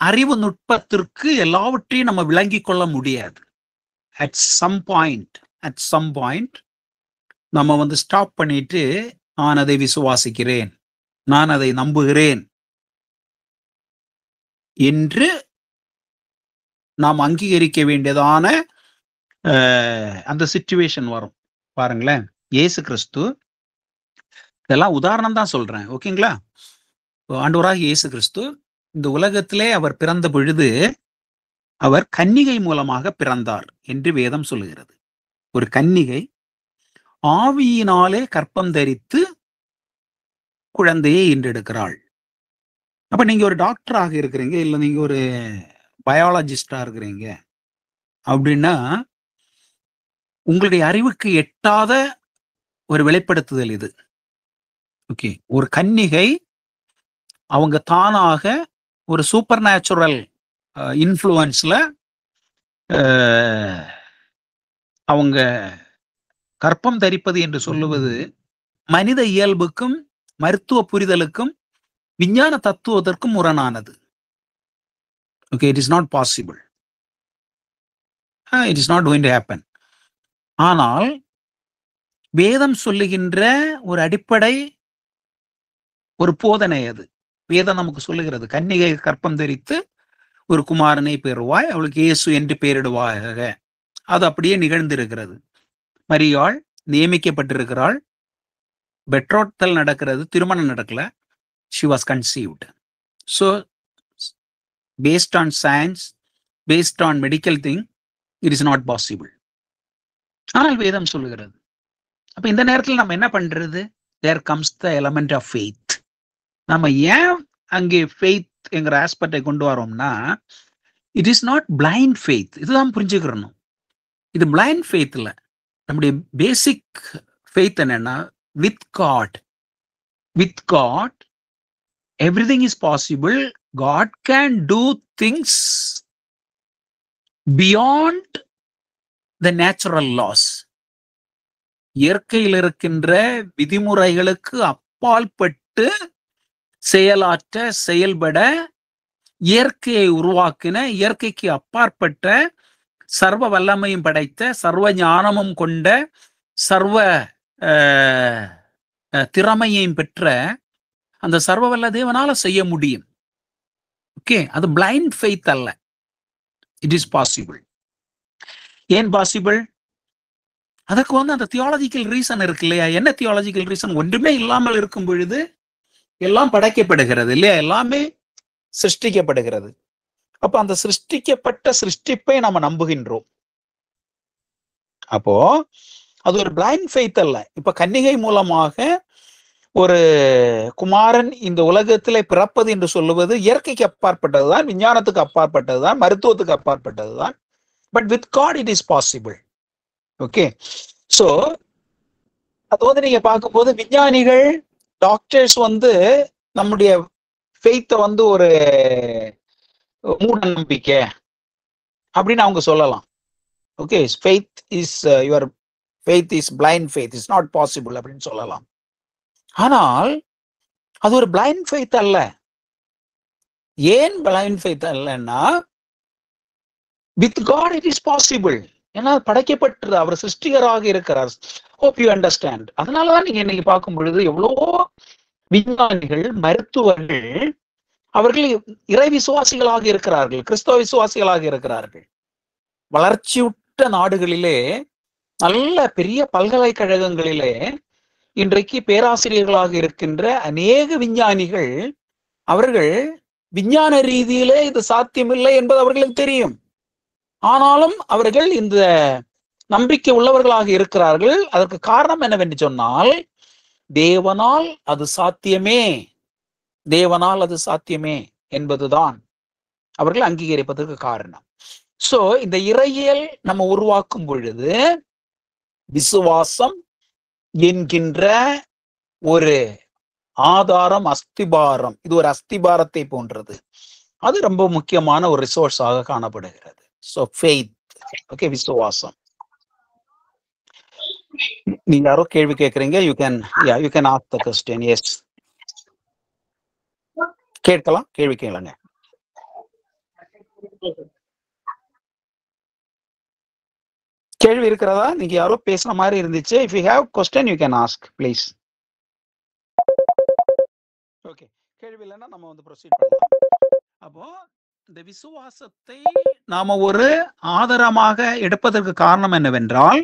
அறிவு நுட்பத்திற்கு எல்லாவற்றையும் நம்ம விளங்கிக் கொள்ள முடியாது. அட் சம் பாயிண்ட் நம்ம வந்து ஸ்டாப் பண்ணிட்டு, நான் அதை விசுவாசிக்கிறேன், நான் அதை நம்புகிறேன் என்று நாம் அங்கீகரிக்க வேண்டியதான அந்த சிச்சுவேஷன் வரும். பாருங்களேன், இயேசு கிறிஸ்து இதெல்லாம் உதாரணம் தான் சொல்றேன். ஓகேங்களா? ஆண்டவராகிய இயேசு கிறிஸ்து இந்த உலகத்திலே அவர் பிறந்த பொழுது அவர் கன்னிகை மூலமாக பிறந்தார் என்று வேதம் சொல்லுகிறது. ஒரு கன்னிகை ஆவியினாலே கற்பம் தரித்து குழந்தையை ஈன்றெடுக்கிறாள். அப்ப நீங்க ஒரு டாக்டராக இருக்கிறீங்க, இல்ல நீங்க ஒரு பயாலஜிஸ்டா இருக்கிறீங்க அப்படின்னா, உங்களுடைய அறிவுக்கு எட்டாத ஒரு வெளிப்படுத்துதல் இது. ஓகே, ஒரு கன்னிகை அவங்க தானாக ஒரு சூப்பர் நேச்சுரல் இன்ஃப்ளூயன்ஸ்ல அவங்க கற்பம் தரிப்பது என்று சொல்லுவது மனித இயல்புக்கும் மருத்துவ புரிதலுக்கும் விஞ்ஞான தத்துவத்திற்கும் முரணானது. Okay, it is not possible. It is not going to happen. ஆனால் வேதம் சொல்லுகின்ற ஒரு அடிப்படை ஒரு போதனை அது. வேதம் நமக்கு சொல்லுகிறது, கன்னிகை கற்பம் தரித்து ஒரு குமாரனை பெறுவாய், அவளுக்கு இயேசு என்று பெயரிடுவாயாக. அது அப்படியே நிகழ்ந்திருக்கிறது. மரியாள் நியமிக்கப்பட்டிருக்கிறாள், பெட்ரோட்டல் நடக்கிறது, திருமணம் நடக்கல. she was conceived. So based on science, based on medical thing, it is not possible. ஆனால் வேதம் சொல்லுகிறது. அப்ப இந்த நேரத்தில் நம்ம என்ன பண்றது? there comes the element of faith. நம்ம ஏன் அங்கே faith என்கிற ஆஸ்பெக்டை கொண்டு வரோம்னா, it is not blind faith. இதுதான் புரிஞ்சுக்கிறணும். இது blind faith இல்ல. நம்முடைய பேசிக் faith என்னன்னா, with God everything is possible. God can do things beyond the natural laws. இயற்கையில் இருக்கின்ற விதிமுறைகளுக்கு அப்பாற்பட்டு செயலாற்ற செயல்பட இயற்கையை உருவாக்கின, இயற்கைக்கு அப்பாற்பட்ட சர்வ வல்லமையும் படைத்த, சர்வ ஞானமும் கொண்ட, சர்வ திறமையையும் பெற்ற அந்த சர்வ வல்ல தேவனால செய்ய முடியும். ஓகே, அது பிளைண்ட் ஃபெய்த் அல்ல. It is possible. ஏன் பாசிபிள்? அதற்கு அந்த தியாலஜிக்கல் ரீசன் இருக்கு இல்லையா? என்ன தியாலஜிக்கல் ரீசன்? ஒன்றுமே இல்லாமல் இருக்கும் பொழுது எல்லாம் படைக்கப்படுகிறது இல்லையா? எல்லாமே சிருஷ்டிக்கப்படுகிறது. அப்ப அந்த சிருஷ்டிக்கப்பட்ட சிருஷ்டிப்பை நாம நம்புகின்றோம். அப்போ அது ஒரு பிளைண்ட் ஃபெய்த் அல்ல. இப்ப கன்னிகை மூலமாக ஒரு குமாரன் இந்த உலகத்திலே பிறப்பது என்று சொல்லுவது இயற்கைக்கு அப்பாற்பட்டதுதான், விஞ்ஞானத்துக்கு அப்பாற்பட்டதுதான், மருத்துவத்துக்கு அப்பாற்பட்டதுதான். But with God it is possible. Okay, so அது நீங்க பார்க்கும்போது விஞ்ஞானிகள், டாக்டர்ஸ் நம்முடைய ஃபெய்த்தை ஒரு மூட நம்பிக்கை அப்படின்னு அவங்க சொல்லலாம். Okay, faith is your faith is blind faith, is not possible அப்படின்னு சொல்லலாம். ஆனால் அது ஒரு பிளைண்ட் ஃபெய்த் அல்ல. ஏன் பிளைண்ட் ஃபெய்த் அல்லன்னா, with God it is possible. ஏன்னா படைக்கப்பட்டது, அவர் சிருஷ்டிகராக இருக்கிறார். Hope you understand. அதனாலதான் நீங்க இன்னைக்கு பார்க்கும் பொழுது எவ்வளவோ விஞ்ஞானிகள், மருத்துவர்கள், அவர்கள் இறை விசுவாசிகளாக இருக்கிறார்கள், கிறிஸ்தவ விசுவாசிகளாக இருக்கிறார்கள். வளர்ச்சியுற்ற நாடுகளிலே, நல்ல பெரிய பல்கலைக்கழகங்களிலே இன்றைக்கு பேராசிரியர்களாக இருக்கின்ற அநேக விஞ்ஞானிகள், அவர்கள் விஞ்ஞான ரீதியிலே இது சாத்தியமில்லை என்பது அவர்களுக்கு தெரியும். ஆனாலும் அவர்கள் இந்த நம்பிக்கை உள்ளவர்களாக இருக்கிறார்கள். அதற்கு காரணம் என்னவென்று சொன்னால், தேவனால் அது சாத்தியமே, தேவனால் அது சாத்தியமே என்பதுதான் அவர்கள் அங்கீகரிப்பதற்கு காரணம். சோ இந்த இறையியல் நம்ம உருவாக்கும் பொழுது விசுவாசம் என்கின்ற ஒரு ஆதாரம், அஸ்திபாரம், இது ஒரு அஸ்திபாரத்தை போன்றது. அது ரொம்ப முக்கியமான ஒரு ரிசோர்ஸாக காணப்படுகிறது. So faith, okay, விசுவாசம். நீங்க யாரோ கேள்வி கேட்கறீங்க? you can ask the question. Yes, கேட்கலாம், கேள்வி கேளுங்க. கேள்வி இருக்கிறதா? நீங்க யாரோ பேசுற மாதிரி இருந்துச்சு. if you have question you can ask please. Okay, கேள்வி இல்லைன்னா நம்ம ப்ரொசீட் பண்ணலாம். அப்போ இந்த விசுவாசத்தை நாம ஒரு ஆதாரமாக எடுப்பதற்கு காரணம் என்னவென்றால்,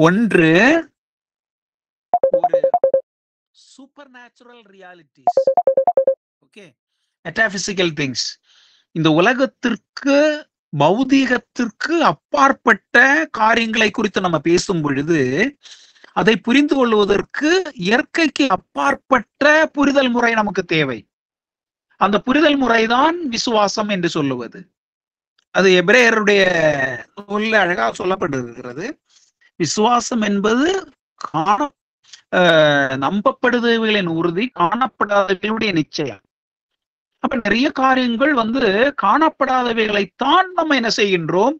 ஒன்று ஒரு super natural realities, okay, metaphysical things. இந்த உலகத்திற்கு, பௌதீகத்திற்கு அப்பாற்பட்ட காரியங்களை குறித்து நம்ம பேசும் பொழுது அதை புரிந்து கொள்வதற்கு இயற்கைக்கு அப்பாற்பட்ட புரிதல் முறை நமக்கு தேவை. அந்த புரிதல் முறைதான் விசுவாசம் என்று சொல்லுவது. அது எபிரேயருடைய நூலில் அழகா சொல்லப்பட்டிருக்கிறது. விசுவாசம் என்பது நம்பப்படுதவைகளின் உறுதி, காணப்படாதவைகளுடைய நிச்சயம். அப்ப நிறைய காரியங்கள் காணப்படாதவைகளைத்தான் நம்ம என்ன செய்கின்றோம்,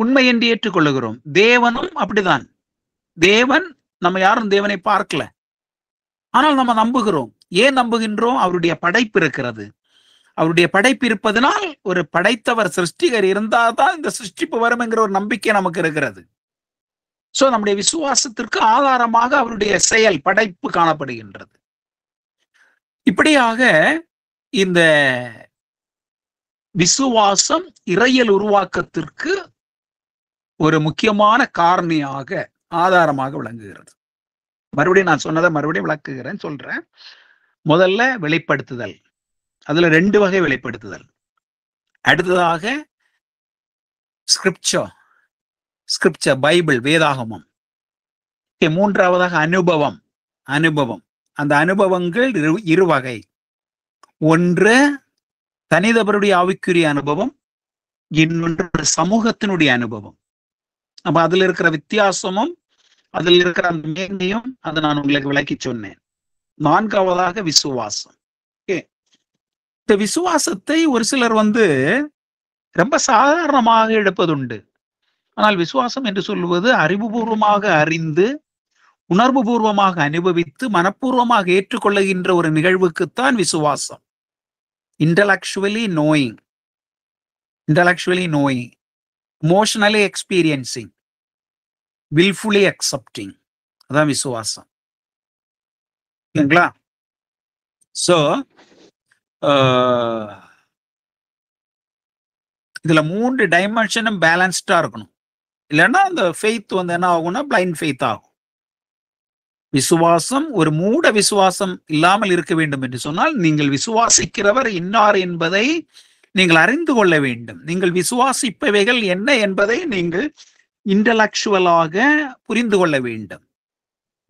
உண்மை என்று ஏற்றுக்கொள்ளுகிறோம். தேவனும் அப்படிதான். தேவன், நம்ம யாரும் தேவனை பார்க்கல, ஆனால் நம்ம நம்புகிறோம். ஏன் நம்புகின்றோம்? அவருடைய படைப்பு இருக்கிறது. அவருடைய படைப்பு இருப்பதனால், ஒரு படைத்தவர், சிருஷ்டிகர் இருந்தால்தான் இந்த சிருஷ்டிப்பு வரும் என்கிற ஒரு நம்பிக்கை நமக்கு இருக்கிறது. சோ நம்முடைய விசுவாசத்திற்கு ஆதாரமாக அவருடைய செயல், படைப்பு காணப்படுகின்றது. இப்படியாக இந்த விசுவாசம் இறையியல் உருவாக்கத்திற்கு ஒரு முக்கியமான காரணியாக, ஆதாரமாக விளங்குகிறது. மறுபடியும் நான் சொன்னதை மறுபடியும் விளக்குகிறேன், சொல்றேன். முதல்ல வெளிப்படுத்துதல், அதுல 2 வகை வெளிப்படுத்துதல். அடுத்ததாக ஸ்கிரிப்சர், பைபிள், வேதாகமம். மூன்றாவதாக அனுபவம். அந்த அனுபவங்கள் 2 வகை. ஒன்று தனிநபருடைய ஆவிக்குரிய அனுபவம், இன்னொன்று சமூகத்தினுடைய அனுபவம். அப்ப அதுல இருக்கிற வித்தியாசமும், அதில் இருக்கிற அந்த மேன்மையும் அதை நான் உங்களுக்கு விளக்கி சொன்னேன். 4வதாக விசுவாசம். இந்த விசுவாசத்தை ஒரு சிலர் ரொம்ப சாதாரணமாக எடுப்பதுண்டு. ஆனால் விசுவாசம் என்று சொல்லுவது அறிவுபூர்வமாக அறிந்து, உணர்வு பூர்வமாக அனுபவித்து, மனப்பூர்வமாக ஏற்றுக்கொள்ளுகின்ற ஒரு நிகழ்வுக்குத்தான் விசுவாசம். intellectually knowing, emotionally experiencing, willfully accepting, அதான் விசுவாசம். இல்லைங்களா? சோ இதுல 3 டைமென்ஷனும் பேலன்ஸ்டா இருக்கணும். இல்லைன்னா அந்த ஃபெய்த் என்ன ஆகும்னா பிளைண்ட் ஃபெய்த் ஆகும். விசுவாசம் ஒரு மூட விசுவாசம் இல்லாமல் இருக்க வேண்டும் என்று சொன்னால், நீங்கள் விசுவாசிக்கிறவர் இன்னார் என்பதை நீங்கள் அறிந்து கொள்ள வேண்டும். நீங்கள் விசுவாசிப்பவைகள் என்ன என்பதை நீங்கள் இன்டலெக்சுவலாக புரிந்து கொள்ள வேண்டும்.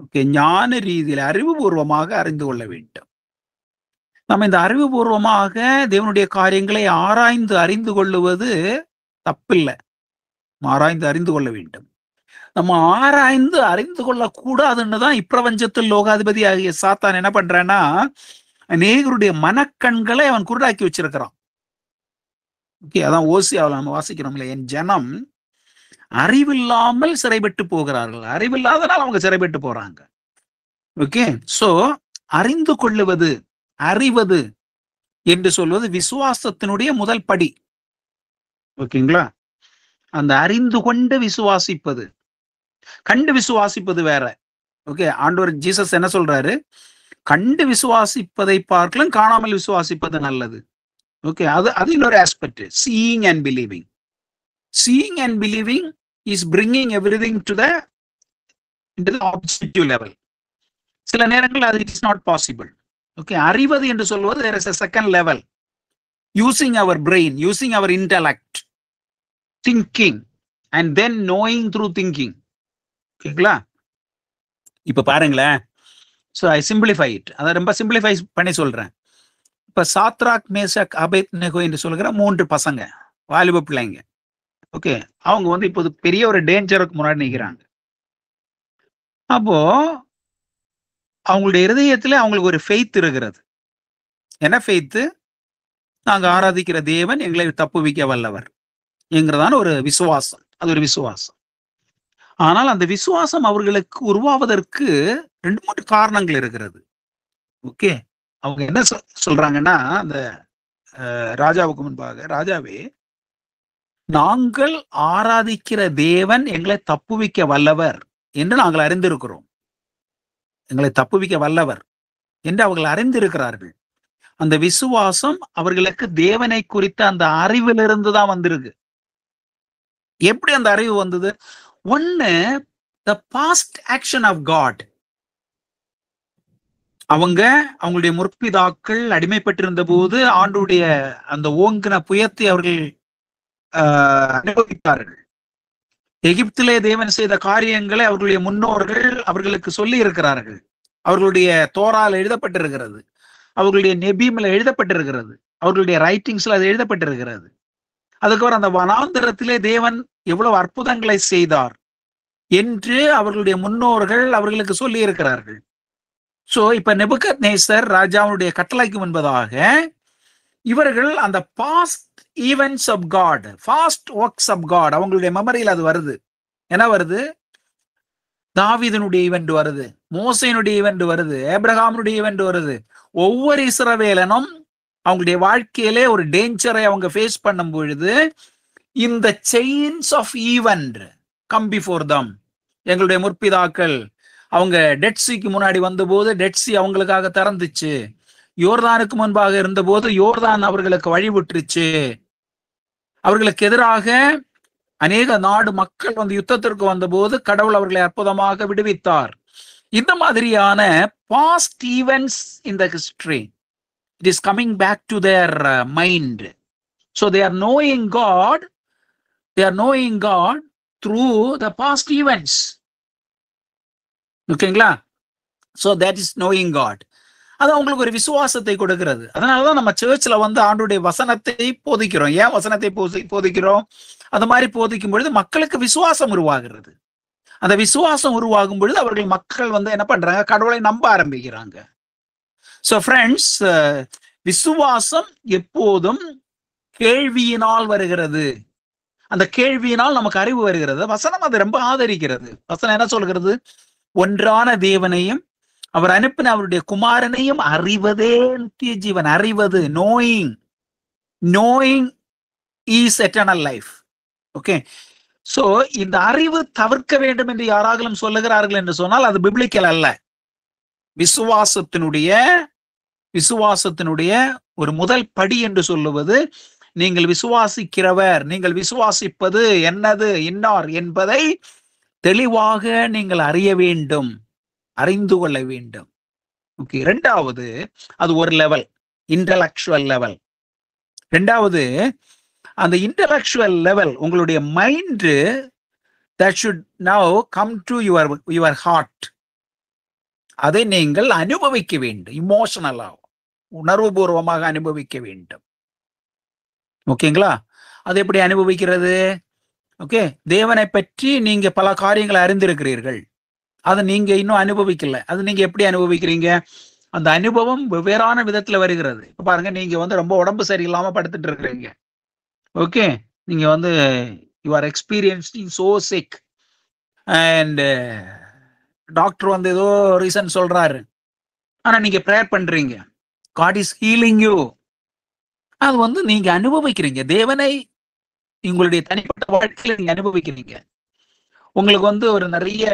ஓகே, ஞான ரீதியில் அறிவுபூர்வமாக அறிந்து கொள்ள வேண்டும். நம்ம இந்த அறிவுபூர்வமாக தேவனுடைய காரியங்களை ஆராய்ந்து அறிந்து கொள்ளுவது தப்பில்லை. ஆராய்ந்து அறிந்து கொள்ள வேண்டும். நம்ம ஆராய்ந்து அறிந்து கொள்ளக்கூடாதுன்னு தான் இப்பிரபஞ்சத்தில் லோகாதிபதி ஆகிய சாத்தான் என்ன பண்றான்னா, அநேகருடைய மனக்கண்களை அவன் குருடாக்கி வச்சிருக்கிறான். ஓகே, அதான் ஓசியாவில் நம்ம வாசிக்கிறோம்ல, என் ஜனம் அறிவில்லாமல் சிறைப்பட்டு போகிறார்கள். அறிவில்லாதனால் அவங்க சிறைப்பட்டு போறாங்க. ஓகே, சோ அறிந்து கொள்ளுவது, அறிவது என்று சொல்வது விசுவாசத்தினுடைய முதல் படி. ஓகேங்களா? அந்த அறிந்து கொண்டு விசுவாசிப்பது, கண்டு விசுவாசிப்பது வேற. ஓகே, ஆண்டவர் ஜீசஸ் என்ன சொல்றாரு? கண்டு விசுவாசிப்பதை பார்க்கலாம் காணாமல் விசுவாசிப்பது நல்லது. ஓகே, அது இன்னொரு aspect. Seeing and believing. Seeing and believing is bringing everything to the objective level. சில நேரங்கள் அது it is not possible. Okay, அறிவது என்று சொல்வது there is a second level. Using our brain, using our intellect, thinking and then knowing through thinking. ஓகேங்களா? இப்ப பாருங்களேன். So I simplify it. அதை ரொம்ப சிம்பிளிஃபை பண்ணி சொல்றேன். இப்ப சாத்ராக், மேஷாக், அபேத்நேகோ என்று சொல்கிற 3 பசங்க, வாலிப பிள்ளைங்க. ஓகே, அவங்க இப்போது பெரிய ஒரு டேஞ்சருக்கு முன்னாடி நிற்கிறாங்க. அப்போ அவங்களுடைய இருதயத்துல அவங்களுக்கு ஒரு ஃபெய்த் இருக்கிறது. என்ன ஃபெய்த்து? நாங்க ஆராதிக்கிற தேவன் எங்களை தப்புவிக்க வல்லவர் என்கிறதான ஒரு விசுவாசம். அது ஒரு விசுவாசம். ஆனால் அந்த விசுவாசம் அவர்களுக்கு உருவாவதற்கு 2-3 காரணங்கள் இருக்கிறது. ஓகே, அவங்க என்ன சொல்றாங்கன்னா, அந்த ராஜாவுக்கு முன்பாக, ராஜாவே, நாங்கள் ஆராதிக்கிற தேவன் எங்களை தப்புவிக்க வல்லவர் என்று நாங்கள் அறிந்திருக்கிறோம். எங்களை தப்புவிக்க வல்லவர் என்று அவர்கள் அறிந்திருக்கிறார்கள். அந்த விசுவாசம் அவர்களுக்கு தேவனை குறித்த அந்த அறிவிலிருந்து தான் வந்திருக்கு. எப்படி அந்த அறிவு வந்தது? ஒன்னு, the past action of God. அவங்களுடைய முற்பிதாக்கள் அடிமைப்பட்டிருந்த போது ஆண்டுடைய அந்த ஓங்கின புயத்தை அவர்கள் அனுபவித்தார்கள். எகிப்திலே தேவன் செய்த காரியங்களை அவர்களுடைய முன்னோர்கள் அவர்களுக்கு சொல்லி இருக்கிறார்கள். அவர்களுடைய தோரால் எழுதப்பட்டிருக்கிறது, அவர்களுடைய நெபீம்ல எழுதப்பட்டிருக்கிறது, அவர்களுடைய ரைட்டிங்ஸ்ல அது எழுதப்பட்டிருக்கிறது. அதுக்கப்புறம் அந்த வனாந்தரத்திலே தேவன் எவ்வளவு அற்புதங்களை செய்தார் என்று அவர்களுடைய முன்னோர்கள் அவர்களுக்கு சொல்லி இருக்கிறார்கள். சோ இப்ப நெபுகத்நேசர் ராஜாவுடைய கட்டளைக்கு முன்பதாக இவர்கள் அந்த past events of God, fast works of God அவங்களுடைய மெமரியில் அது வருது. என்ன வருது? தாவீதினுடைய ஈவெண்ட் வருது, மோசேனுடைய ஈவெண்ட் வருது, ஆபிரகாமுடைய ஈவெண்ட் வருது. ஒவ்வொரு இஸ்ரவேலனும் அவங்களுடைய வாழ்க்கையிலே ஒரு டேஞ்சரை அவங்க ஃபேஸ் பண்ணும் பொழுது இந்த chains of event come before them. எங்களுடைய முற்பிதாக்கள் அவங்க டெட் சீக்கு முன்னாடி வந்தபோது டெட் சீ அவங்களுக்காக திறந்துச்சு. யோர்தானுக்கு முன்பாக இருந்தபோது யோர்தான் அவர்களுக்கு வழிவிட்டுருச்சு. அவர்களுக்கு எதிராக அநேக நாடு மக்கள் வந்து யுத்தத்திற்கு வந்தபோது கடவுள் அவர்களை அற்புதமாக விடுவித்தார். இந்த மாதிரியான past events in the history, it is coming back to their mind. So they are knowing God, through the past events. ஓகேங்களா? So that is knowing God. அது அவங்களுக்கு ஒரு விசுவாசத்தை கொடுக்கிறது. அதனாலதான் நம்ம சர்ச்ல வந்து ஆண்டுடைய வசனத்தை போதிக்கிறோம். ஏன் வசனத்தை போதிக்கிறோம்? அந்த மாதிரி போதிக்கும் பொழுது மக்களுக்கு விசுவாசம் உருவாகிறது. அந்த விசுவாசம் உருவாகும் பொழுது மக்கள் வந்து என்ன பண்றாங்க? கடவுளை நம்ப ஆரம்பிக்கிறாங்க. சோ ஃப்ரெண்ட்ஸ், விசுவாசம் எப்போதும் கேள்வியினால் வருகிறது. அந்த கேள்வியினால் நமக்கு அறிவு வருகிறது. வசனம் அதை ரொம்ப ஆதரிக்கிறது. வசனம் என்ன சொல்கிறது? ஒன்றான தேவனையும் அவர் அனுப்பின அவருடைய குமாரனையும் அறிவதே நித்திய ஜீவன். அறிவது, knowing is eternal life. Okay, so இந்த அறிவு தவிர்க்க வேண்டும் என்று யாராலும் சொல்லுகிறார்கள் என்று சொன்னால் அது பிப்ளிக்கல் அல்ல. விசுவாசத்தினுடைய ஒரு முதல் படி என்று சொல்லுவது, நீங்கள் விசுவாசிக்கிறவர், நீங்கள் விசுவாசிப்பது என்னது, இன்னார் என்பதை தெளிவாக நீங்கள் அறிய வேண்டும், அறிந்து கொள்ள வேண்டும். ஓகே, ரெண்டாவது அது ஒரு லெவல், இன்டலெக்சுவல் லெவல். ரெண்டாவது அந்த இன்டலெக்சுவல் லெவல், உங்களுடைய mind that should now come to your heart. அதை நீங்கள் அனுபவிக்க வேண்டும், இமோஷனலா, உணர்வுபூர்வமாக அனுபவிக்க வேண்டும். ஓகேங்களா? அது எப்படி அனுபவிக்கிறது? ஓகே, தேவனை பற்றி நீங்க பல காரியங்களை அறிந்திருக்கிறீர்கள், அதை நீங்க இன்னும் அனுபவிக்கல. அது நீங்க எப்படி அனுபவிக்கிறீங்க? அந்த அனுபவம் வெவ்வேறான விதத்துல வருகிறது. இப்ப பாருங்க, நீங்க வந்து ரொம்ப உடம்பு சரியில்லாம படுத்துட்டு இருக்கிறீங்க. ஓகே, நீங்க வந்து you are experiencing so sick and doctor வந்து ஏதோ ரீசன் சொல்றாரு, ஆனா நீங்க ப்ரேயர் பண்றீங்க, God is healing you. அது வந்து நீங்க அனுபவிக்கிறீங்க, தேவனை உங்களுடைய தனிப்பட்ட வாழ்க்கையில நீங்க அனுபவிக்கிறீங்க. உங்களுக்கு வந்து ஒரு நிறைய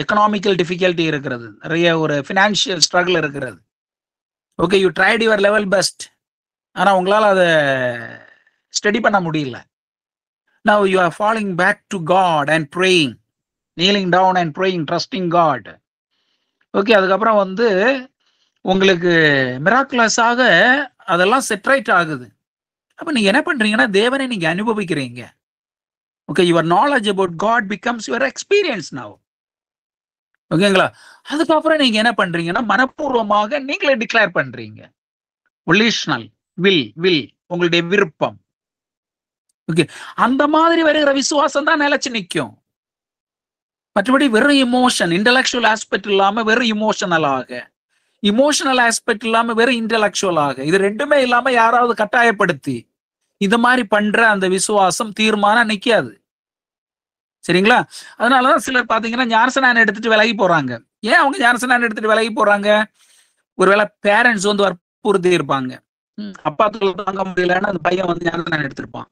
எக்கனாமிக்கல் டிஃபிகல்ட்டி இருக்கிறது, நிறைய ஒரு ஃபினான்ஷியல் ஸ்ட்ரகிள் இருக்கிறது. Okay, you tried your level best, ஆனா உங்களால அதை ஸ்டடி பண்ண முடியல. Now you are falling back to God and praying, kneeling down and praying, trusting God. Okay, அதுக்கப்புறம் வந்து உங்களுக்கு மிராக்குலஸாக அதெல்லாம் செட்ரைட் ஆகுது. அப்ப நீங்க என்ன பண்றீங்கன்னா, தேவனை நீங்க அனுபவிக்கிறீங்க. Okay, your knowledge about God becomes your experience now. ஓகேங்களா? அதுக்கப்புறம் நீங்க என்ன பண்றீங்கன்னா, மனப்பூர்வமாக நீங்களே டிக்ளேர் பண்றீங்க. ஒலிஷனல் வில், உங்களுடைய விருப்பம். ஓகே, அந்த மாதிரி வருகிற விசுவாசம் தான் நிலைச்சு நிற்கும். மற்றபடி வெறும் இமோஷன், இன்டலெக்சுவல் ஆஸ்பெக்ட் இல்லாம வெறும் இமோஷனல் ஆஸ்பெக்ட் இல்லாம வெறும் இன்டலெக்சுவலாக, இது ரெண்டுமே இல்லாம யாராவது கட்டாயப்படுத்தி இந்த மாதிரி பண்ற அந்த விசுவாசம் தீர்மானம் நிக்காது. சரிங்களா? அதனாலதான் சிலர் பாத்தீங்கன்னா ஞானஸ்நானம் எடுத்துட்டு விலகி போறாங்க. ஏன் அவங்க ஞானஸ்நானம் எடுத்துட்டு விலகி போறாங்க? ஒருவேளை பேரண்ட்ஸ் வந்து வற்புறுத்தி இருப்பாங்க, அப்பா தாங்க முடியலன்னு அந்த பையன் வந்து ஞானஸ்நானம் எடுத்திருப்பான்.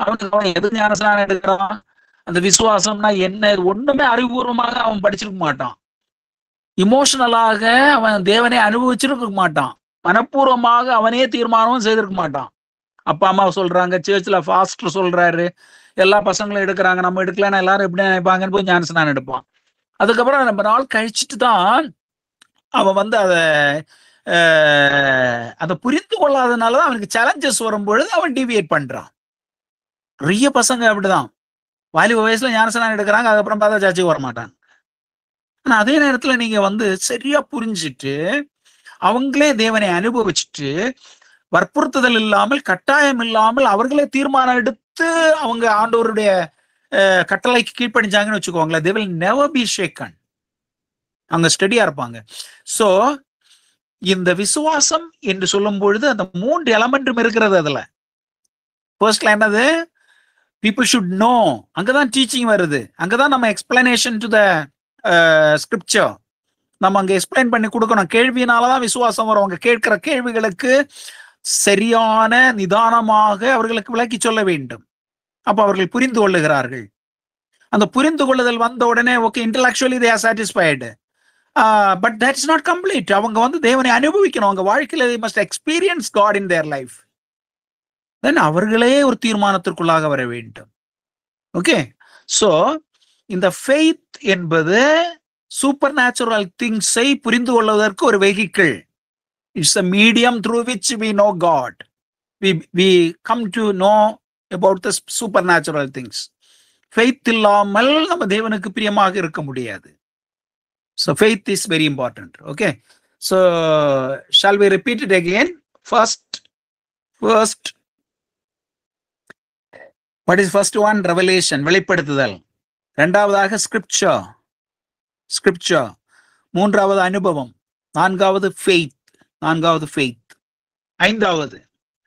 அவன் எது ஞானஸ்நானம் எடுக்கிறான்? அந்த விசுவாசம்னா என்ன ஒண்ணுமே அறிவுபூர்வமாக அவன் படிச்சிருக்க மாட்டான். இமோஷனலாக அவன் தேவனை அனுபவிச்சிருக்க மாட்டான். மனப்பூர்வமாக அவனே தீர்மானமும் செய்திருக்க மாட்டான். அப்பா அம்மா சொல்றாங்க, சர்ச்சில் ஃபாஸ்டர் சொல்றாரு, எல்லா பசங்களும் எடுக்கிறாங்க, நம்ம எடுக்கலன்னா எல்லாரும் எப்படி நினைப்பாங்கன்னு போய் ஞானஸ்நானம் எடுப்பான். அதுக்கப்புறம் நம்ம நாள் கழிச்சுட்டு தான் அவன் வந்து அதை புரிந்து கொள்ளாதனாலதான் அவனுக்கு சேலஞ்சஸ் வரும்பொழுது அவன் டிவியேட் பண்றான். நிறைய பசங்க அப்படிதான் வாலிப வயசுல ஞானஸ்நானம் எடுக்கிறாங்க, அதுக்கப்புறம் பார்த்தா சர்ச்சைக்கு வர மாட்டாங்க. ஆனா அதே நேரத்துல நீங்க வந்து சரியா புரிஞ்சுட்டு அவங்களே தேவனை அனுபவிச்சுட்டு வற்புறுத்துதல் இல்லாமல் கட்டாயம் இல்லாமல் அவர்களே தீர்மானம் எடுத்து அவங்க ஆண்டவருடைய கட்டளைக்கு கீழ்ப்படிஞ்சாங்கன்னு வச்சுக்கோங்களேன், they will never be shaken. அவங்க ஸ்டெடியா இருப்பாங்க. சோ இந்த விசுவாசம் என்று சொல்லும் பொழுது அந்த 3 எலமெண்ட்டும் இருக்கிறது. அதுல ஃபர்ஸ்ட்ல என்னது? People should know. அங்கதான் டீச்சிங் வருது, அங்கதான் நம்ம எக்ஸ்பிளனேஷன் டு த ஸ்கிரிப்சர் நம்ம அங்க எக்ஸ்பிளைன் பண்ணி கொடுக்கணும். கேள்வியினாலதான் விசுவாசம் வரும். அவங்க கேட்கிற கேள்விகளுக்கு சரியான நிதானமாக அவர்களுக்கு விளக்கி சொல்ல வேண்டும். அப்ப அவர்கள் புரிந்து கொள்ளுகிறார்கள். அந்த புரிந்து கொள்ளுதல் வந்த உடனே okay, intellectually they are satisfied, but that is not complete. அவங்க வந்து தேவனை அனுபவிக்கணும். அவங்க வாழ்க்கையில they must experience God in their life. தென் அவர்களே ஒரு தீர்மானத்திற்குள்ளாக வர வேண்டும். ஓகே, சோ இந்த ஃபெய்த் என்பது சூப்பர் நேச்சுரல் திங்ஸை புரிந்து கொள்வதற்கு ஒரு vehicle. It's a medium through which we know God. We come to know about the supernatural things. Faith இல்லாமல் நம்ம தேவனுக்கு பிரியமாக இருக்க முடியாது. So faith is very important. Okay, so shall we repeat it again? First, what is first one? Revelation, வெளிப்படுத்துதல். இரண்டாவதாக scripture. மூன்றாவது அனுபவம். நான்காவது faith.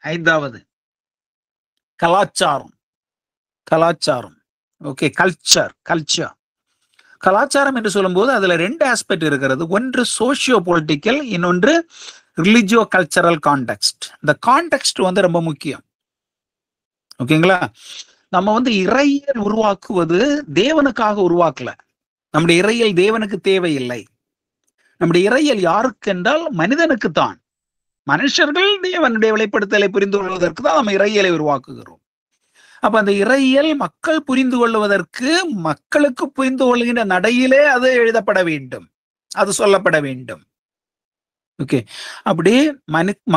ஐந்தாவது கலாச்சாரம். Okay, culture. கலாச்சாரம் என்று சொல்லும்போது அதுல 2 ஆஸ்பெக்ட் இருக்கிறது. ஒன்று சோசியோ பொலிட்டிக்கல், இன்னொன்று ரிலிஜியோ கல்ச்சரல் கான்டெக்ஸ்ட். இந்த கான்டெக்ஸ்ட் வந்து ரொம்ப முக்கியம். ஓகேங்களா? நம்ம வந்து இறையியல் உருவாக்குவது தேவனுக்காக உருவாக்கல. நம்முடைய இறையியல் தேவனுக்கு தேவையில்லை. நம்முடைய இறையியல் யாருக்கு என்றால் மனிதனுக்கு தான். மனுஷர்கள் தேவனுடைய வெளிப்படுத்தலை புரிந்து கொள்வதற்கு தான் நம்ம இறையியலை உருவாக்குகிறோம். அப்ப அந்த இறையியல் மக்கள் புரிந்து கொள்வதற்கு, மக்களுக்கு புரிந்து கொள்கின்ற நடையிலே அது எழுதப்பட வேண்டும், அது சொல்லப்பட வேண்டும். ஓகே, அப்படி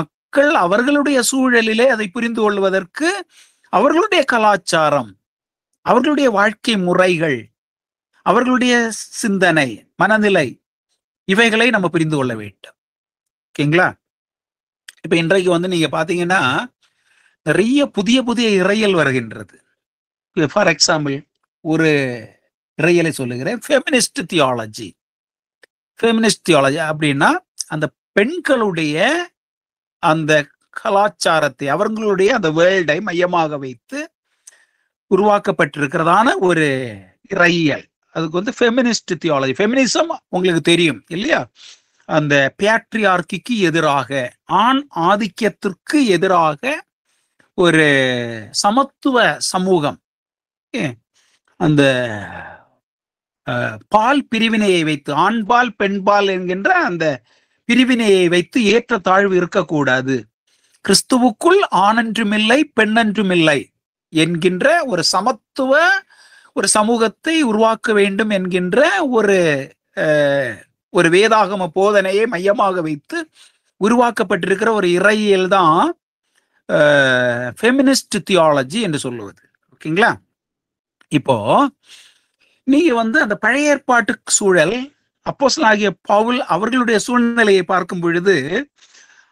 மக்கள் அவர்களுடைய சூழலிலே அதை புரிந்து கொள்வதற்கு அவர்களுடைய கலாச்சாரம், அவர்களுடைய வாழ்க்கை முறைகள், அவர்களுடைய சிந்தனை, மனநிலை, இவைகளை நம்ம புரிந்து கொள்ள வேண்டும். ஓகேங்களா? இப்ப இன்றைக்கு வந்து நீங்க பாத்தீங்கன்னா நிறைய புதிய இறையியல் வருகின்றது. ஃபார் எக்ஸாம்பிள் ஒரு இறையியலை சொல்லுகிறேன், ஃபெமினிஸ்ட் தியாலஜி அப்படின்னா அந்த பெண்களுடைய அந்த கலாச்சாரத்தை, அவர்களுடைய அந்த வேர்ல்டை மையமாக வைத்து உருவாக்கப்பட்டிருக்கிறதான ஒரு இறையியல். அதுக்கு வந்து ஃபெமினிஸ்ட் தியாலஜி. ஃபெமினிசம் உங்களுக்கு தெரியும் இல்லையா? அந்த பேட்ரியார்க்கிக்கு எதிராக, ஆண் ஆதிக்கத்திற்கு எதிராக ஒரு சமத்துவ சமூகம், அந்த பால் பிரிவினையை வைத்து, ஆண்பால் பெண்பால் என்கின்ற அந்த பிரிவினையை வைத்து ஏற்ற தாழ்வு இருக்கக்கூடாது, கிறிஸ்துவுக்குள் ஆணென்றுமில்லை பெண்ணென்றுமில்லை என்கின்ற ஒரு சமத்துவ ஒரு சமூகத்தை உருவாக்க வேண்டும் என்கின்ற ஒரு வேதாகம போதனையை மையமாக வைத்து உருவாக்கப்பட்டிருக்கிற ஒரு இறையியல் தான் ஃபெமினிஸ்ட் தியாலஜி என்று சொல்லுவது. ஓகேங்களா? இப்போ நீங்க வந்து அந்த பழைய ஏற்பாட்டு சூழல், அப்போஸ்தலனாகிய பவுல் அவர்களுடைய சூழ்நிலையை பார்க்கும் பொழுது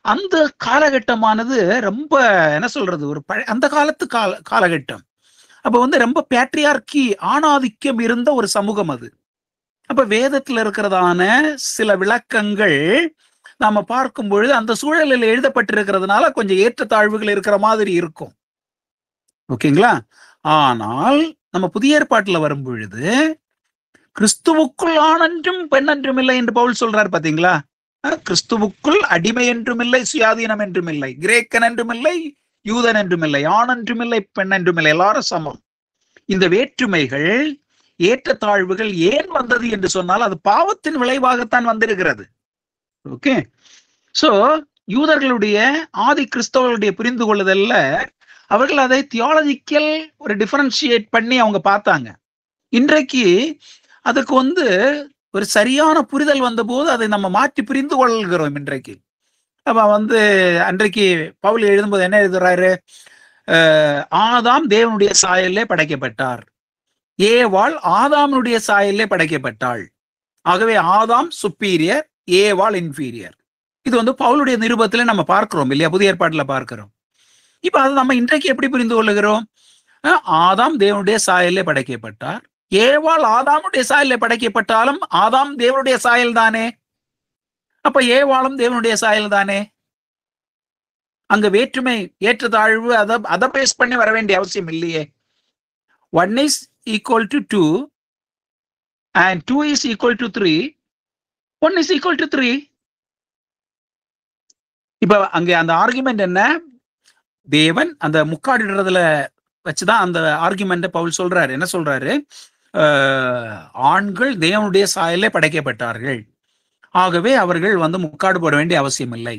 அந்த காலகட்டமானது ரொம்ப என்ன சொல்றது, ஒரு அந்த காலத்து காலகட்டம். அப்ப வந்து ரொம்ப பேட்ரியார்க்கி, ஆணாதிக்கம் இருந்த ஒரு சமூகம் அது. அப்ப வேதத்துல இருக்கிறதான சில விளக்கங்கள் நாம பார்க்கும் பொழுது அந்த சூழலில் எழுதப்பட்டிருக்கிறதுனால கொஞ்சம் ஏற்றத்தாழ்வுகள் இருக்கிற மாதிரி இருக்கும். ஓகேங்களா? ஆனால் நம்ம புதிய ஏற்பாட்டுல வரும் பொழுது கிறிஸ்துவுக்குள் ஆணென்றும் பெண்ணென்றும் இல்லை என்று பவுல் சொல்றாரு. பாத்தீங்களா? கிறிஸ்துவுக்குள் அடிமை என்றும் இல்லை, சுயாதீனம் என்றும் இல்லை, கிரேக்கன் என்றும் இல்லை, யூதன் என்றும் இல்லை, ஆண் என்றும் இல்லை, பெண் என்றும் இல்லை, எல்லாரும் சமம். இந்த வேற்றுமைகள், ஏற்றத்தாழ்வுகள் ஏன் வந்தது என்று சொன்னால் அது பாவத்தின் விளைவாகத்தான் வந்திருக்கிறது. ஓகே, சோ யூதர்களுடைய ஆதி கிறிஸ்தவர்களுடைய புரிந்து கொள்ளுதல்ல அவர்கள் அதை தியாலஜிக்கல் ஒரு டிஃபரன்ஷியேட் பண்ணி அவங்க பார்த்தாங்க. இன்றைக்கு அதுக்கு வந்து ஒரு சரியான புரிதல் வந்த போது அதை நம்ம மாற்றி புரிந்து கொள்கிறோம் இன்றைக்கு. அப்ப அன்றைக்கு பவுல் எழுதும்போது என்ன எழுதுறாரு? ஆதாம் தேவனுடைய சாயலே படைக்கப்பட்டார், ஏவாள் ஆதாமுடைய சாயலே படைக்கப்பட்டாள். ஆகவே ஆதாம் சுப்பீரியர், ஏவாள் இன்ஃபீரியர். இது பவுலுடைய நிருபத்துல நம்ம பார்க்கிறோம் இல்லையா, புதிய ஏற்பாட்டுல பார்க்கிறோம். இப்ப அதை நம்ம இன்றைக்கு எப்படி புரிந்து கொள்ளுகிறோம்? ஆதாம் தேவனுடைய சாயலே படைக்கப்பட்டார், ஏவாள் ஆதாமுடைய சாயலே படைக்கப்பட்டாலும் ஆதாம் தேவனுடைய சாயல் தானே, அப்ப ஏவாளும் தேவனுடைய சாயல் தானே. அங்க வேற்றுமை ஏற்றத்தாழ்வு அதை பேஸ் பண்ணி வர வேண்டிய அவசியம் இல்லையே. 1 is equal to 2 and 2 is equal to 3, 1 is equal to 3. இப்ப அங்க அந்த ஆர்குமெண்ட் என்ன? தேவன் அந்த முக்காடுறதுல வச்சுதான் அந்த ஆர்குமெண்ட பவுல் சொல்றாரு. என்ன சொல்றாரு? ஆண்கள் தேவனுடைய சாயலே படைக்கப்பட்டார்கள், ஆகவே அவர்கள் முக்காடு போட வேண்டிய அவசியம் இல்லை.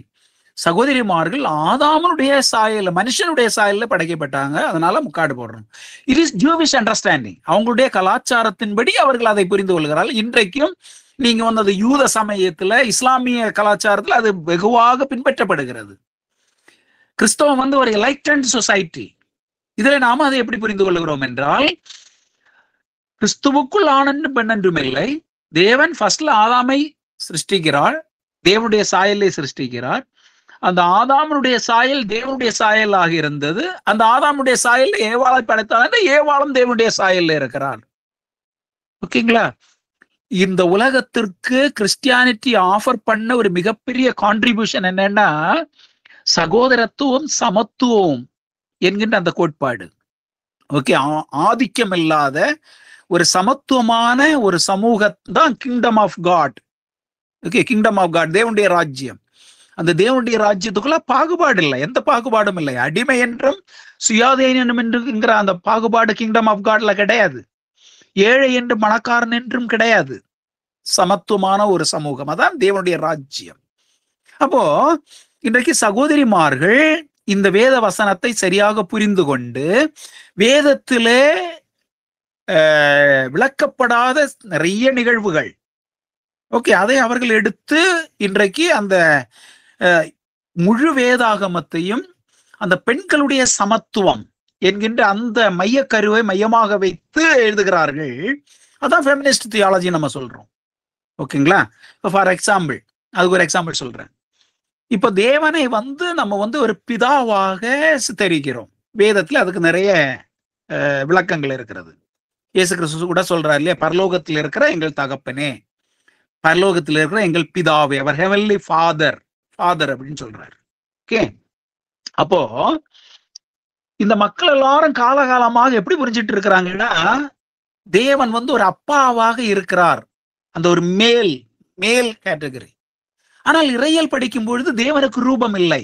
சகோதரிமார்கள் ஆதாமுடைய சாயல், மனுஷனுடைய சாயல்ல படைக்கப்பட்டாங்க, அதனால முக்காடு போடுறோம். It is Jewish understanding. அவங்களுடைய கலாச்சாரத்தின்படி அவர்கள் அதை புரிந்து கொள்கிறார்கள். இன்றைக்கும் நீங்க அது யூத சமயத்துல, இஸ்லாமிய கலாச்சாரத்துல அது வெகுவாக பின்பற்றப்படுகிறது. கிறிஸ்தவம் ஒரு எலைட்டன்ட் சொசைட்டி. இதுல நாம அதை எப்படி புரிந்து கொள்கிறோம் என்றால், கிறிஸ்துவுக்குள் ஆணென்றும் பெண்ணென்றும் இல்லை. தேவன் ஃபர்ஸ்ட்ல ஆதாமை சிருஷ்டிக்கிறார், தேவனுடைய சாயலை சிருஷ்டிக்கிறார். அந்த ஆதாமுடைய சாயல் தேவனுடைய சாயலாக இருந்தது. அந்த ஆதாமுடைய சாயல் ஏவாளை படைத்தால் ஏவாளும் தேவனுடைய சாயல்ல இருக்கிறார். ஓகேங்களா? இந்த உலகத்திற்கு கிறிஸ்டியானிட்டி ஆஃபர் பண்ண ஒரு மிகப்பெரிய கான்ட்ரிபியூஷன் என்னன்னா, சகோதரத்துவம், சமத்துவம் என்கின்ற அந்த கோட்பாடு. ஓகே, ஆதிக்கம் இல்லாத ஒரு சமத்துவமான ஒரு சமூகம் தான் kingdom of God. Okay, kingdom of God, தேவனுடைய ராஜ்யம். அந்த தேவனுடைய ராஜ்யத்துக்குள்ள பாகுபாடு இல்லை, எந்த பாகுபாடும் இல்லை. அடிமை என்றும் சுயாதீனம் என்றுங்கிற அந்த பாகுபாடு கிங்டம் ஆஃப் காட்ல கிடையாது. ஏழை என்று மணக்காரன் என்றும் கிடையாது. சமத்துவமான ஒரு சமூகம், அதான் தேவனுடைய ராஜ்யம். அப்போ இன்றைக்கு சகோதரிமார்கள் இந்த வேத வசனத்தை சரியாக புரிந்து கொண்டு, வேதத்திலே விளக்கப்படாத நிறைய நிகழ்வுகள், ஓகே, அதை அவர்கள் எடுத்து இன்றைக்கு அந்த முழு வேதாகமத்தையும் அந்த பெண்களுடைய சமத்துவம் என்கின்ற அந்த மையக்கருவை மையமாக வைத்து எழுதுகிறார்கள். அதான் ஃபெமினிஸ்ட் தியாலஜி நம்ம சொல்றோம். ஓகேங்களா? இப்போ ஃபார் எக்ஸாம்பிள், அதுக்கு ஒரு எக்ஸாம்பிள் சொல்றேன். இப்போ தேவனை நம்ம ஒரு பிதாவாக சித்தரிக்கிறோம். வேதத்துல அதுக்கு நிறைய விளக்கங்கள் இருக்கிறது. இயேசு கிறிஸ்து கூட சொல்றாரு இல்லையா, பரலோகத்தில் இருக்கிற எங்கள் தகப்பனே, பரலோகத்தில் இருக்கிற எங்கள் பிதாவே, அவர் ஹெவன்லி ஃபாதர் அப்படின்னு சொல்றாரு. ஓகே, அப்போ இந்த மக்கள் எல்லாரும் காலகாலமாக எப்படி புரிஞ்சிட்டு இருக்கிறாங்கன்னா, தேவன் ஒரு அப்பாவாக இருக்கிறார், அந்த ஒரு மேல் கேட்டகரி. ஆனால் இறையியல் படிக்கும் பொழுது தேவனுக்கு ரூபம் இல்லை,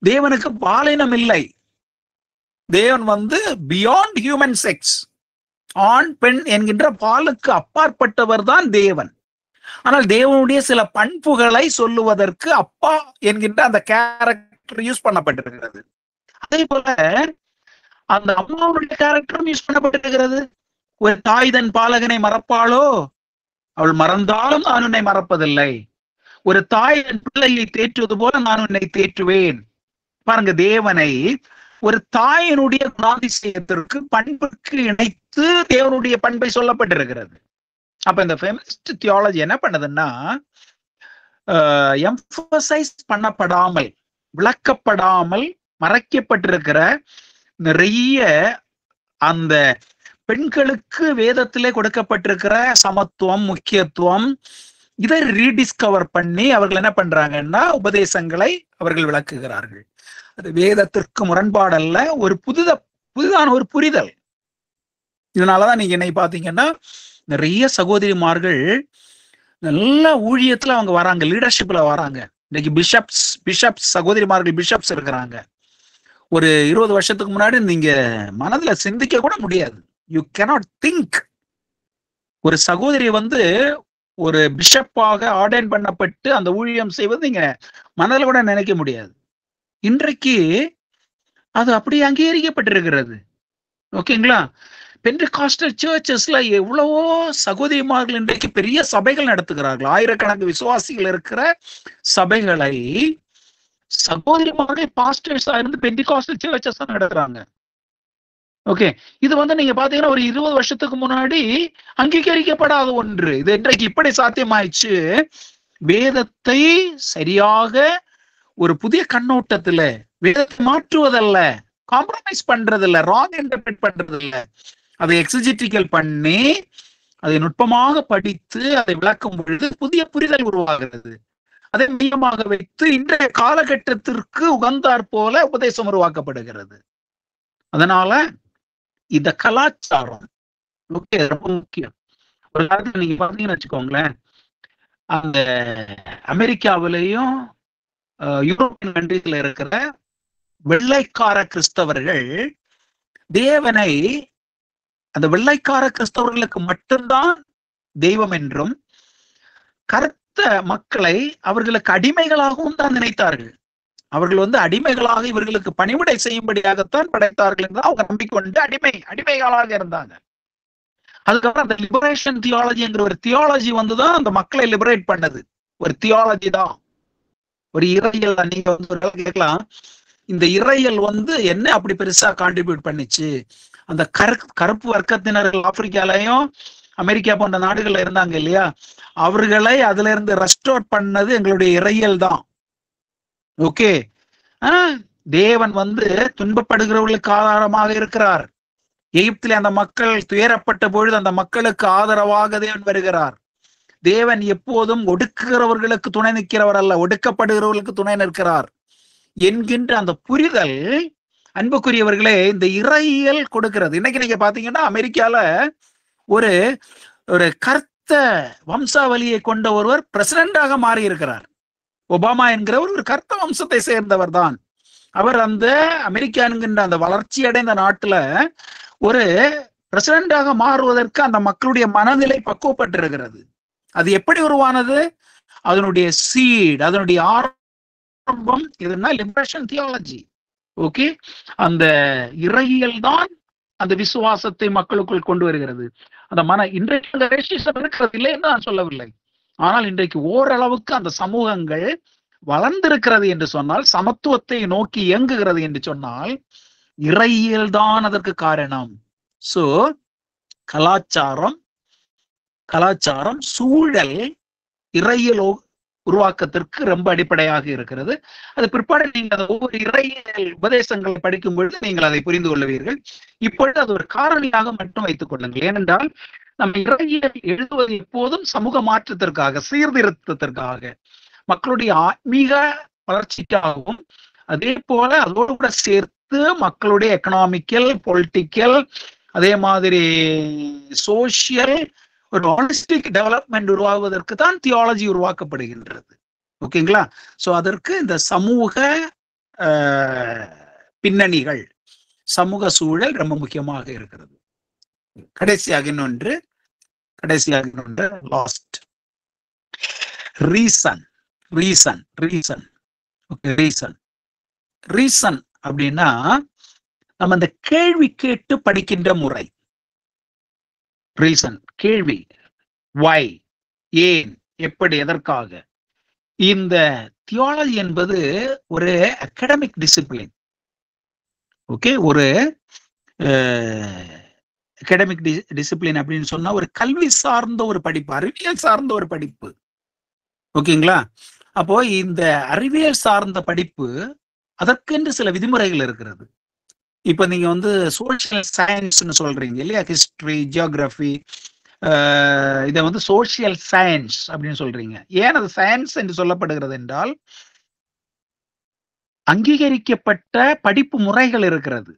தேவனுக்கு பாலினம் இல்லை. தேவன் பியாண்ட் ஹியூமன் செக்ஸ், ஆண் பெண் என்கின்ற பாலுக்கு அப்பாற்பட்டவர் தான் தேவன். ஆனால் தேவனுடைய சில பண்புகளை சொல்லுவதற்கு அப்பா என்கின்ற அந்த கேரக்டர் யூஸ் பண்ணப்பட்டிருக்கிறது. அதே போல அந்த அம்மாவுடைய கேரக்டரும் யூஸ் பண்ணப்பட்டிருக்கிறது. ஒரு தாய் தன் பாலகனை மறப்பாளோ, அவள் மறந்தாலும் நான் உன்னை மறப்பதில்லை. ஒரு தாய் என் பிள்ளையை தேற்றுவது போல நான் உன்னை தேற்றுவேன். பாருங்க, தேவனை ஒரு தாயினுடைய குணாதிசயத்திற்கு, பண்புக்கு இணைத்து தேவனுடைய பண்பை சொல்லப்பட்டிருக்கிறது. அப்ப இந்த ஃபெமினிஸ்ட் தியாலஜி என்ன பண்ணுதுன்னா, எம்பசைஸ் பண்ணப்படாமல், விளக்கப்படாமல் மறைக்கப்பட்டிருக்கிற நிறைய அந்த பெண்களுக்கு வேதத்திலே கொடுக்கப்பட்டிருக்கிற சமத்துவம், முக்கியத்துவம், இதை ரீடிஸ்கவர் பண்ணி அவர்கள் என்ன பண்றாங்கன்னா, உபதேசங்களை அவர்கள் விளக்குகிறார்கள். அது வேதத்திற்கு முரண்பாடல்ல, ஒரு புதிதான ஒரு புரிதல். இதனாலதான் நீங்க என்னை பாத்தீங்கன்னா, நிறைய சகோதரிமார்கள் நல்ல ஊழியத்துல அவங்க வராங்க, லீடர்ஷிப்ல வராங்க. இன்னைக்கு பிஷப்ஸ் சகோதரிமார்கள் பிஷப்ஸ் இருக்கிறாங்க. ஒரு 20 வருஷத்துக்கு முன்னாடி நீங்க மனதுல சிந்திக்க கூட முடியாது. யூ கேனாட் திங்க் ஒரு சகோதரி ஒரு பிஷப்பாக ஆர்டைன் பண்ணப்பட்டு அந்த ஊழியம் செய்வது நீங்க மனதில் கூட நினைக்க முடியாது. இன்றைக்கு அது அப்படியே அங்கீகரிக்கப்பட்டிருக்கிறது. ஓகேங்களா? பென்டெகாஸ்டல் சர்ச்சஸ்ல எவ்வளவோ சகோதரிமார்கள் இன்றைக்கு பெரிய சபைகள் நடத்துகிறார்கள். ஆயிரக்கணக்கு விசுவாசிகள் இருக்கிற சபைகளை சகோதரிமார்கள் பாஸ்டர்ஸா இருந்து பென்டெகாஸ்டல் சர்ச்சஸ் நடத்துறாங்க. ஓகே, இது நீங்க பாத்தீங்கன்னா ஒரு 20 வருஷத்துக்கு முன்னாடி அங்கீகரிக்கப்படாத ஒன்று. இது இன்றைக்கு இப்படி சாத்தியமாயிடுச்சு. வேதத்தை சரியாக ஒரு புதிய கண்ணோட்டத்துல வேதத்தை மாற்றுவதல்ல, காம்ப்ரமைஸ் பண்றதில்ல, ராங் இன்டர்பிரட் பண்றதில்ல, அதை எக்ஸஜெட்டிக்கல் பண்ணி அதை நுட்பமாக படித்து அதை விளக்கும் பொழுது புதிய புரிதல் உருவாகிறது. அதை மையமாக வைத்து இன்றைய காலகட்டத்திற்கு உகந்தாற் போல உபதேசம் உருவாக்கப்படுகிறது. அதனால இந்த கலாச்சாரம் ரொம்ப முக்கியம். ஒரு காலத்துல நீங்க பாத்தீங்கன்னு வச்சுக்கோங்களேன், அந்த அமெரிக்காவிலையும் யூரோப்பியன் கண்ட்ரீஸ்ல இருக்கிற வெள்ளைக்கார கிறிஸ்தவர்கள் தேவனை அந்த வெள்ளைக்கார கிறிஸ்தவர்களுக்கு மட்டும்தான் தெய்வம் என்றும், கருத்த மக்களை அவர்களுக்கு அடிமைகளாகவும் தான் நினைத்தார்கள். அவர்கள் அடிமைகளாக இவர்களுக்கு பணிவிடை செய்யும்படியாகத்தான் படைத்தார்கள் என்று அவங்க நம்பிக்கொண்டு அடிமைகளாக இருந்தாங்க. அதுக்கப்புறம் அந்த லிபரேஷன் தியாலஜிங்கிற ஒரு தியாலஜி வந்துதான் அந்த மக்களை லிபரேட் பண்ணது. ஒரு தியாலஜி தான், ஒரு இறையியல். நீங்க ஒரு கேட்கலாம், இந்த இறையியல் என்ன அப்படி பெருசா கான்ட்ரிபியூட் பண்ணிச்சு? அந்த கருப்பு வர்க்கத்தினர்கள் ஆப்பிரிக்காலையும் அமெரிக்கா போன்ற நாடுகள்ல இருந்தாங்க இல்லையா, அவர்களை அதுல இருந்து ரெஸ்டோர் பண்ணது எங்களுடைய இறையியல் தான். ஓகே, தேவன் துன்பப்படுகிறவர்களுக்கு ஆதாரமாக இருக்கிறார். எகிப்திலே அந்த மக்கள் துயரப்பட்ட பொழுது அந்த மக்களுக்கு ஆதரவாக தேவன் வருகிறார். தேவன் எப்போதும் ஒடுக்குகிறவர்களுக்கு துணை நிற்கிறவர் அல்ல, ஒடுக்கப்படுகிறவர்களுக்கு துணை நிற்கிறார் என்கின்ற அந்த புரிதல் அன்புக்குரியவர்களே இந்த இறையியல் கொடுக்கிறது. இன்னைக்கு நீங்க பாத்தீங்கன்னா அமெரிக்கால ஒரு ஒரு கர்த்த வம்சாவளியை கொண்ட ஒருவர் பிரசிடண்டாக மாறி இருக்கிறார். ஒபாமா என்கிறவர் ஒரு கர்த்த வம்சத்தை சேர்ந்தவர் தான். அவர் அந்த அமெரிக்கா என்கின்ற அந்த வளர்ச்சி அடைந்த நாட்டுல ஒரு பிரசிடண்டாக மாறுவதற்கு அந்த மக்களுடைய மனநிலை பக்குவப்பட்டிருக்கிறது. அது எப்படி உருவானது? அதனுடைய சீட், அதனுடைய ஆரம்பம் எதுனா லிபரேஷன் தியாலஜி. ஓகே, அந்த இறையியல் தான் அந்த விசுவாசத்தை மக்களுக்குள் கொண்டு வருகிறது. அந்த இன்றைக்கு ரேசிசம் இருக்கிறது இல்லை என்று நான் சொல்லவில்லை. ஆனால் இன்றைக்கு ஓரளவுக்கு அந்த சமூகங்கள் வளர்ந்திருக்கிறது என்று சொன்னால், சமத்துவத்தை நோக்கி இயங்குகிறது என்று சொன்னால் இறையியல் தான் அதற்கு காரணம். சோ கலாச்சாரம் சூழல் இறையியல் உருவாக்கத்திற்கு ரொம்ப அடிப்படையாக இருக்கிறது. அது பிற்பாடு நீங்கள் ஒவ்வொரு இறையியல் உபதேசங்களை படிக்கும் பொழுது நீங்கள் அதை புரிந்து கொள்வீர்கள். இப்பொழுது அது ஒரு காரணியாக மட்டும் வைத்துக் கொள்ளுங்கள். ஏனென்றால் நம்ம இறையியல் எழுதுவது எப்போதும் சமூக மாற்றத்திற்காக, சீர்திருத்தத்திற்காக, மக்களுடைய ஆன்மீக வளர்ச்சிக்காகவும், அதே போல அதோடு கூட சேர்த்து மக்களுடைய எக்கனாமிக்கல், பொலிட்டிக்கல், அதே மாதிரி சோசியல் ஒரு ஹாலிஸ்டிக் டெவலப்மெண்ட் உருவாகுவதற்கு தான் தியாலஜி உருவாக்கப்படுகின்றது. ஓகேங்களா? சோ அதற்கு இந்த சமூக பின்னணிகள், சமூக சூழல் ரொம்ப முக்கியமாக இருக்கிறது. கடைசியாக இன்னொன்று லாஸ்ட் ரீசன் அப்படின்னா நம்ம அந்த கேள்வி கேட்டு படிக்கின்ற முறை. ரீசன், கேள்வி, வை, ஏன், எப்படி, எதற்காக. இந்த தியாலஜி என்பது ஒரு அகாடமிக் டிசிப்ளின். ஓகே, ஒரு அகாடமிக் டிசிப்ளின் அப்படின்னு சொன்னா ஒரு கல்வி சார்ந்த ஒரு படிப்பு, அறிவியல் சார்ந்த ஒரு படிப்பு. ஓகேங்களா? அப்போ இந்த அறிவியல் சார்ந்த படிப்பு அதற்கென்று சில விதிமுறைகள் இருக்கிறது. இப்ப நீங்க சோசியல் சயின்ஸ்னு சொல்றீங்க இல்லையா, ஹிஸ்டரி, ஜியோகிராஃபி, இதை சோசியல் சயின்ஸ் அப்படின்னு சொல்றீங்க. ஏன் அது சயின்ஸ் என்று சொல்லப்படுகிறது என்றால், அங்கீகரிக்கப்பட்ட படிப்பு முறைகள் இருக்கிறது.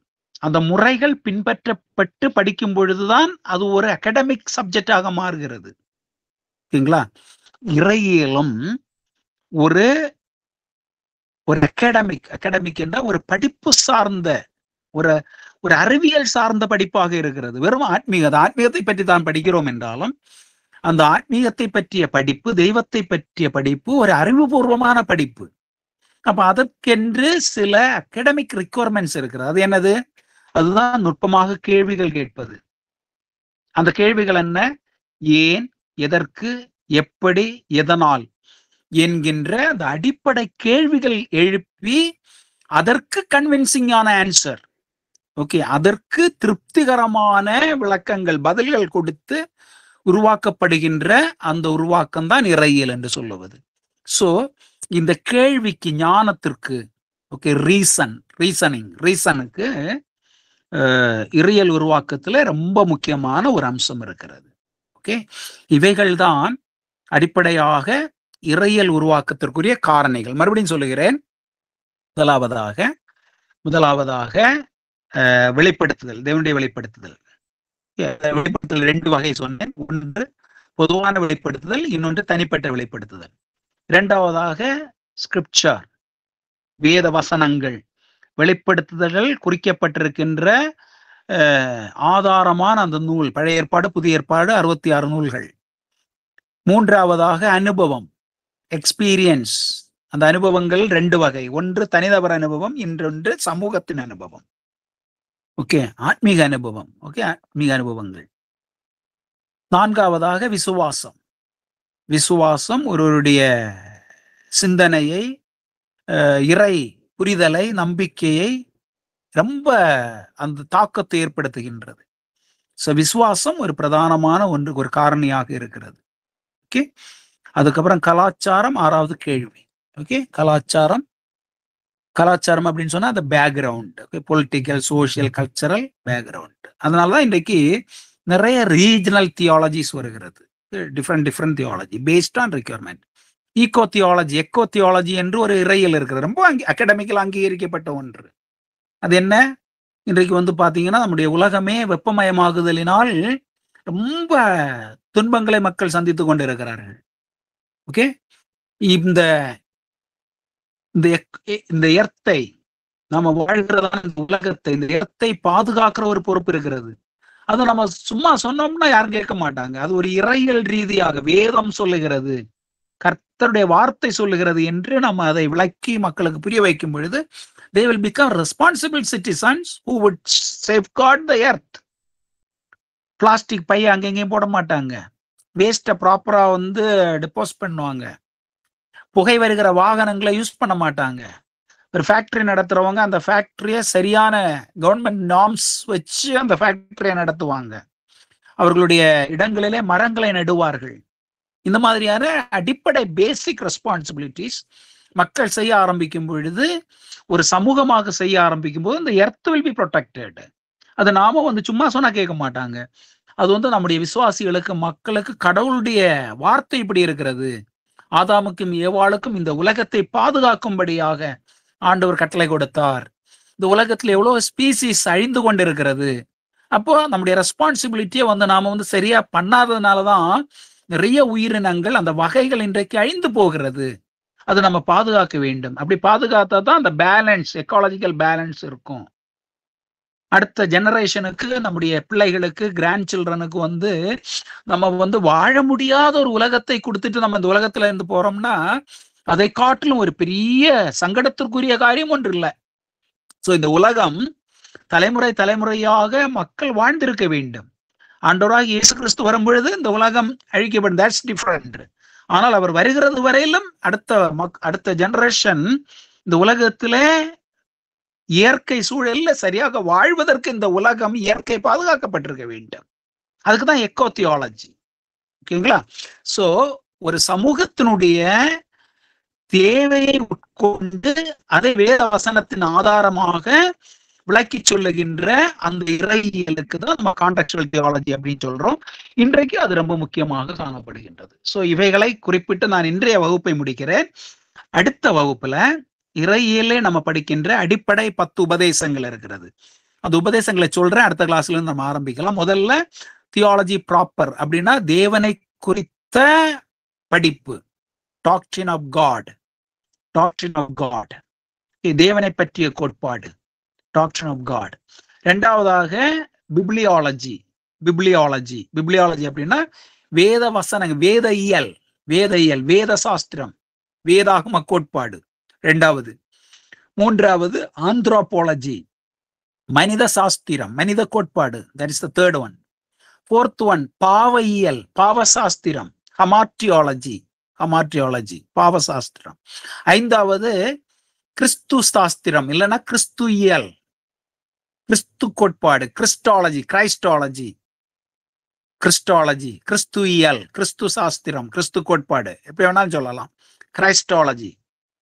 அந்த முறைகள் பின்பற்றப்பட்டு படிக்கும் பொழுதுதான் அது ஒரு அகாடமிக் சப்ஜெக்டாக மாறுகிறது. ஓகேங்களா? இறையியலும் ஒரு அகாடமிக் என்ற ஒரு படிப்பு சார்ந்த ஒரு அறிவியல் சார்ந்த படிப்பாக இருக்கிறது. வெறும் ஆன்மீகத்தை பற்றி தான் படிக்கிறோம் என்றாலும் அந்த ஆன்மீகத்தை பற்றிய படிப்பு, தெய்வத்தை பற்றிய படிப்பு ஒரு அறிவுபூர்வமான படிப்பு. அப்ப அதற்கென்று சில அகாடமிக் ரிக்வயர்மெண்ட்ஸ் இருக்கிறது. அது என்னது? அதுதான் நுட்பமாக கேள்விகள் கேட்பது, அந்த கேள்விகள் என்ன? ஏன், எதற்கு, எப்படி, எதனால் என்கின்ற அந்த அடிப்படை கேள்விகள் எழுப்பி அதற்கு கன்வின்சிங்கான ஆன்சர், ஓகே, அதற்கு திருப்திகரமான விளக்கங்கள், பதில்கள் கொடுத்து உருவாக்கப்படுகின்ற அந்த உருவாக்கம் தான் இறையியல் என்று சொல்லுவது. சோ இந்த கேள்விக்கு, ஞானத்திற்கு, ஓகே, ரீசனுக்கு இறையியல் உருவாக்கத்துல ரொம்ப முக்கியமான ஒரு அம்சம் இருக்கிறது. ஓகே, இவைகள் தான் அடிப்படையாக இறையியல் உருவாக்கத்திற்குரிய காரணிகள். மறுபடியும் சொல்லுகிறேன், முதலாவதாக வெளிப்படுத்துதல், தேவனுடைய வெளிப்படுத்துதல். வெளிப்படுத்துதல் 2 வகை சொன்னேன். ஒன்று பொதுவான வெளிப்படுத்துதல், இன்னொன்று தனிப்பட்ட வெளிப்படுத்துதல். இரண்டாவதாக ஸ்கிரிப்சர், வேத வசனங்கள், வெளிப்படுத்துதல்கள் குறிக்கப்பட்டிருக்கின்ற ஆதாரமான அந்த நூல், பழைய ஏற்பாடு புதிய ஏற்பாடு 66 நூல்கள். மூன்றாவதாக அனுபவம், எக்ஸ்பீரியன்ஸ். அந்த அனுபவங்கள் 2 வகை, ஒன்று தனிநபர் அனுபவம், இன்னொன்று சமூகத்தின் அனுபவம். ஓகே, ஆத்மீக அனுபவம். ஓகே, ஆத்மீக அனுபவங்கள். நான்காவதாக விசுவாசம் ஒருவருடைய சிந்தனையை, இறை புரிதலை, நம்பிக்கையை ரொம்ப அந்த தாக்கத்தை ஏற்படுத்துகின்றது. விசுவாசம் ஒரு பிரதானமான ஒன்று, ஒரு காரணியாக இருக்கிறது. ஓகே, அதுக்கப்புறம் கலாச்சாரம், 6வது கேள்வி. ஓகே, கலாச்சாரம் அப்படின்னு சொன்னா அந்த background, political, social, cultural background. அதனாலதான் இன்றைக்கு நிறைய ரீஜனல் தியாலஜிஸ் வருகிறது, different theology based on requirement. Echo theology என்று ஒரு இறையியல் இருக்கிறது, ரொம்ப அகாடமிக்கல் அங்கீகரிக்கப்பட்ட ஒன்று. அது என்ன? இன்றைக்கு பாத்தீங்கன்னா நம்முடைய உலகமே வெப்பமயமாகுதலினால் ரொம்ப துன்பங்களை மக்கள் சந்தித்துக் கொண்டிருக்கிறார்கள். ஓகே, இந்த எர்த்தை, நாம வாழ்கிறதான இந்த உலகத்தை, இந்த எர்த்தை பாதுகாக்கிற ஒரு பொறுப்பு இருக்கிறது. அது நம்ம சும்மா சொன்னோம்னா யாரும் கேட்க மாட்டாங்க. அது ஒரு இறையியல் ரீதியாக வேதம் சொல்லுகிறது, கர்த்தருடைய வார்த்தை சொல்லுகிறது என்று நம்ம அதை விளக்கி மக்களுக்கு புரிய வைக்கும் பொழுது they will become responsible citizens who would safeguard the earth. Plastic பை அங்கெங்கேயும் போட மாட்டாங்க, வேஸ்ட்டை ப்ராப்பரா டிப்போஸ் பண்ணுவாங்க. புகை வருகிற வாகனங்களை யூஸ் பண்ண மாட்டாங்க. ஒரு ஃபேக்டரி நடத்துறவங்க அந்த ஃபேக்டரியை சரியான கவர்மெண்ட் நார்ம்ஸ் வச்சு அந்த ஃபேக்டரியை நடத்துவாங்க. அவர்களுடைய இடங்களிலே மரங்களை நடுவார்கள். இந்த மாதிரியான அடிப்படை பேசிக் ரெஸ்பான்சிபிலிட்டிஸ் மக்கள் செய்ய ஆரம்பிக்கும் பொழுது, ஒரு சமூகமாக செய்ய ஆரம்பிக்கும் போது இந்த எர்த் வில் பி ப்ரொடெக்டட். அது நாம சும்மா சொன்னா கேட்க மாட்டாங்க. அது நம்முடைய விசுவாசிகளுக்கு, மக்களுக்கு கடவுளுடைய வார்த்தை இப்படி இருக்கிறது, ஆதாமுக்கும் ஏவாளுக்கும் இந்த உலகத்தை பாதுகாக்கும்படியாக ஆண்டவர் கட்டளை கொடுத்தார். இந்த உலகத்துல எவ்வளவு ஸ்பீசிஸ் அழிந்து கொண்டிருக்கிறது. அப்போ நம்முடைய ரெஸ்பான்சிபிலிட்டியை நாம சரியா பண்ணாததுனாலதான் நிறைய உயிரினங்கள், அந்த வகைகள் இன்றைக்கு அழிந்து போகிறது. அது நம்ம பாதுகாக்க வேண்டும். அப்படி பாதுகாத்தா தான் அந்த பேலன்ஸ், எக்காலஜிக்கல் பேலன்ஸ் இருக்கும். அடுத்த ஜெனரேஷனுக்கு, நம்முடைய பிள்ளைகளுக்கு, கிராண்ட் சில்ட்ரனுக்கு நம்ம வாழ முடியாத ஒரு உலகத்தை கொடுத்துட்டு நம்ம இந்த உலகத்துல இருந்து போறோம்னா அதை காட்டிலும் ஒரு பெரிய சங்கடத்திற்குரிய காரியம் ஒன்று இல்லை. சோ இந்த உலகம் தலைமுறையாக மக்கள் வாழ்ந்திருக்க வேண்டும். ஆண்டவராக இயேசு கிறிஸ்து வரும் பொழுது இந்த உலகம் அழிக்கப்படும், தட்ஸ் டிஃபரண்ட். ஆனால் அவர் வருகிறது வரையிலும் அடுத்த ஜெனரேஷன் இந்த உலகத்திலே இயற்கை சூழல்ல சரியாக வாழ்வதற்கு இந்த உலகம், இயற்கை பாதுகாக்கப்பட்டிருக்க வேண்டும். அதுக்குதான் எக்கோ தியாலஜி. ஓகேங்களா? சோ ஒரு சமூகத்தினுடைய தேவையை உட்கொண்டு அதை வேத வசனத்தின் ஆதாரமாக விளக்கி சொல்லுகின்ற அந்த இறையியலுக்கு தான் நம்ம கான்டெக்சுவல் தியாலஜி அப்படின்னு சொல்றோம். இன்றைக்கு அது ரொம்ப முக்கியமாக காணப்படுகின்றது. சோ இவைகளை குறிப்பிட்டு நான் இன்றைய வகுப்பை முடிக்கிறேன். அடுத்த வகுப்புல இறையியலே நம்ம படிக்கின்ற அடிப்படை 10 உபதேசங்கள் இருக்கிறது. அந்த உபதேசங்களை சொல்றேன். அடுத்த கிளாஸ்ல இருந்து நம்ம ஆரம்பிக்கலாம். முதல்ல தியாலஜி ப்ராப்பர் அப்படின்னா தேவனை குறித்த படிப்பு, டாக்ட்ரின் ஆஃப் காட், தேவனை பற்றிய கோட்பாடு, டாக்ட்ரின் ஆஃப் காட். இரண்டாவதாக பிப்ளியாலஜி அப்படின்னா வேத வசனங்கள், வேத சாஸ்திரம், வேதாகம கோட்பாடு இரண்டாவது. மூன்றாவது ஆந்த்ரோபாலஜி, மனித சாஸ்திரம், மனித கோட்பாடு, that is the third one. 4th one பாவையியல், பாவசாஸ்திரம், ஹமார்டியாலஜி, பாவசாஸ்திரம். 5வது கிறிஸ்து சாஸ்திரம் இல்லைன்னா கிறிஸ்துயியல், கிறிஸ்து கோட்பாடு, கிறிஸ்டாலஜி, கிறிஸ்துயியல், கிறிஸ்து சாஸ்திரம், கிறிஸ்து கோட்பாடு, எப்படி வேணாலும் சொல்லலாம், கிரைஸ்டாலஜி.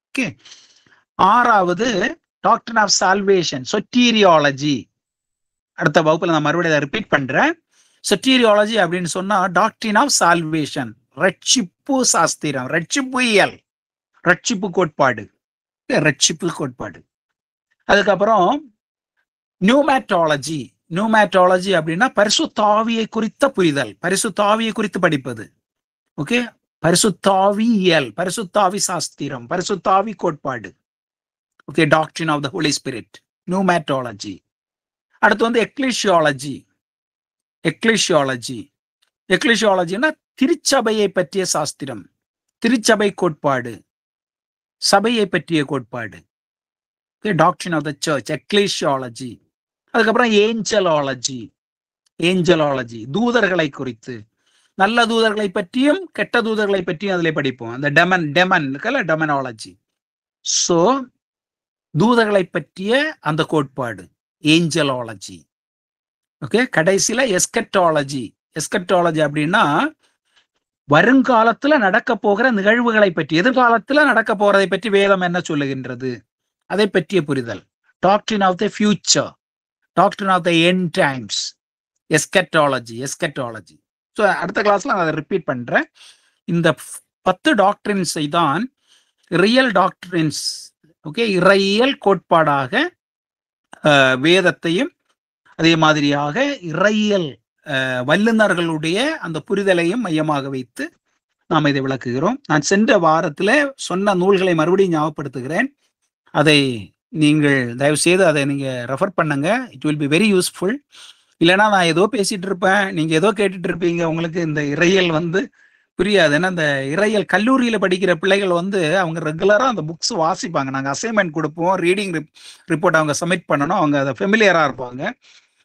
ஓகே. 6வது டாக்டரின் ஆஃப் சால்வேஷன், சொட்டீரியாலஜி. அடுத்த வகுப்புல நான் மறுபடியும் ரிப்பீட் பண்றேன். சொட்டீரியாலஜி அப்படின்னு சொன்னா டாக்டரின் ஆஃப் சால்வேஷன், ரட்சிப்பு சாஸ்திரம், ரட்சிப்புயியல், ரட்சிப்பு கோட்பாடு. அதுக்கப்புறம் நியூமேட்டாலஜி அப்படின்னா பரிசுத்தாவியை குறித்த புரிதல், பரிசுத்தாவியை குறித்து படிப்பது. ஓகே. பரிசுத்தாவியியல், பரிசுத்தாவி சாஸ்திரம், பரிசுத்தாவி கோட்பாடு. Okay. Doctrine of the Holy Spirit, pneumatology. அடுத்து வந்து எக்லிஷியாலஜினா திருச்சபையை பற்றிய சாஸ்திரம், திருச்சபை கோட்பாடு, சபையை பற்றிய கோட்பாடு. டாக்டரின் ஆஃப் த சர்ச், எக்லிஷியாலஜி. அதுக்கப்புறம் ஏஞ்சலாலஜி, தூதர்களை குறித்து, நல்ல தூதர்களை பற்றியும் கெட்ட தூதர்களை பற்றியும் அதில் படிப்போம். அந்த டெமனாலஜி. சோ தூதர்களை பற்றிய அந்த கோட்பாடு ஏஞ்சலாலஜி. ஓகே. கடைசியில எஸ்கட்டாலஜி அப்படின்னா வருங்காலத்துல நடக்க போகிற நிகழ்வுகளை பற்றி, எதிர்காலத்துல நடக்க போறதை பற்றி வேதம் என்ன சொல்லுகின்றது அதை பற்றிய புரிதல். Doctrine of the future, doctrine of the end times, eschatology. So அடுத்த கிளாஸ்ல நான் அதை ரிப்பீட் பண்றேன். இந்த 10 டாக்டரின்ஸை தான் ரியல் டாக்டரின்ஸ், ஓகே, இறையியல் கோட்பாடாக வேதத்தையும் அதே மாதிரியாக இறையியல் வல்லுநர்களுடைய அந்த புரிதலையும் மையமாக வைத்து நாம் இதை விளக்குகிறோம். நான் சென்ற வாரத்துல சொன்ன நூல்களை மறுபடியும் ஞாபகப்படுத்துகிறேன். அதை நீங்கள் தயவு செய்து அதை நீங்க ரெஃபர் பண்ணுங்க. It will be very useful. இல்லைன்னா நான் ஏதோ பேசிட்டு இருப்பேன், நீங்க ஏதோ கேட்டுட்டு இருப்பீங்க, உங்களுக்கு இந்த இறையியல் வந்து புரியாது. ஏன்னா இந்த இறையியல் கல்லூரியில படிக்கிற பிள்ளைகள் வந்து அவங்க ரெகுலரா அந்த புக்ஸ் வாசிப்பாங்க. நாங்க அசைன்மெண்ட் கொடுப்போம், ரீடிங் ரிப்போர்ட் அவங்க சப்மிட் பண்ணணும், அவங்க அதை ஃபெமிலியரா இருப்பாங்க.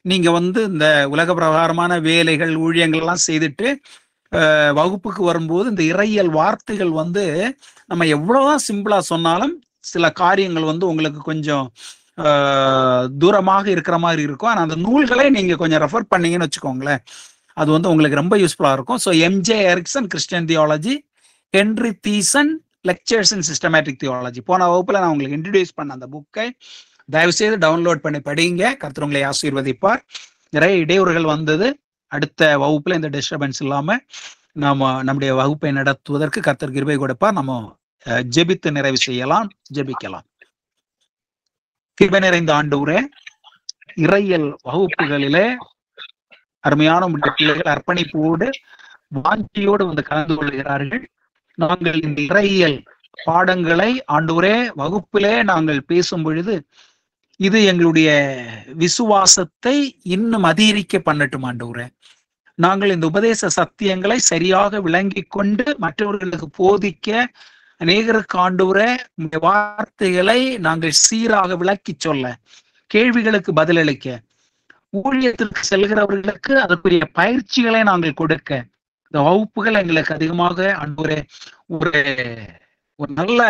நீங்க வந்து இந்த உலக பிரகாரமான வேலைகள் ஊழியங்கள் எல்லாம் செய்துட்டு வகுப்புக்கு வரும்போது இந்த இறையியல் வார்த்தைகள் வந்து நம்ம எவ்வளவுதான் சிம்பிளா சொன்னாலும் சில காரியங்கள் வந்து உங்களுக்கு கொஞ்சம் தூரமாக இருக்கிற மாதிரி இருக்கும். ஆனால் அந்த நூல்களை நீங்க கொஞ்சம் ரெஃபர் பண்ணீங்கன்னு வச்சுக்கோங்களேன், அது வந்து உங்களுக்கு ரொம்ப யூஸ்ஃபுல்லா இருக்கும். So MJ Erickson Christian theology, Henry Thiessen lectures in systematic theology, போன வகுப்புல நான் உங்களுக்கு இன்ட்ரடியூஸ் பண்ண அந்த புக்கை தயவு செய்து டவுன்லோட் பண்ணி படிங்க. கர்த்தர் உங்களை ஆசீர்வதிப்பார். நிறைய இடையூறுகள் வந்தது. அடுத்த வகுப்புல இந்த டிஸ்டர்பன்ஸ் இல்லாம நம்முடைய வகுப்பை நடத்துவதற்கு கர்த்தர் கிருபை கொடுப்பார். நம்ம ஜெபித்து நிறைவு செய்யலாம், ஜெபிக்கலாம். கிருபை நிறைந்த ஆண்டவரே, இறையியல் வகுப்புகளிலே அருமையான பிள்ளைகள் அர்ப்பணிப்போடு வாஞ்சியோடு வந்து கலந்து கொள்கிறார்கள். நாங்கள் இந்த இறையியல் பாடங்களை ஆண்டவரே வகுப்பிலே நாங்கள் பேசும் பொழுது இது எங்களுடைய விசுவாசத்தை இன்னும் அதிகரிக்க பண்ணட்டும் ஆண்டவரே. நாங்கள் இந்த உபதேச சத்தியங்களை சரியாக விளங்கி கொண்டு மற்றவர்களுக்கு போதிக்க, அநேகருக்கு ஆண்டவரே வார்த்தைகளை நாங்கள் சீராக விளக்கி சொல்ல, கேள்விகளுக்கு பதிலளிக்க, ஊழியத்திற்கு செல்கிறவர்களுக்கு அதற்குரிய பயிற்சிகளை நாங்கள் கொடுக்க, இந்த வகுப்புகள் எங்களுக்கு அதிகமாக ஆண்டவரே ஒரு நல்ல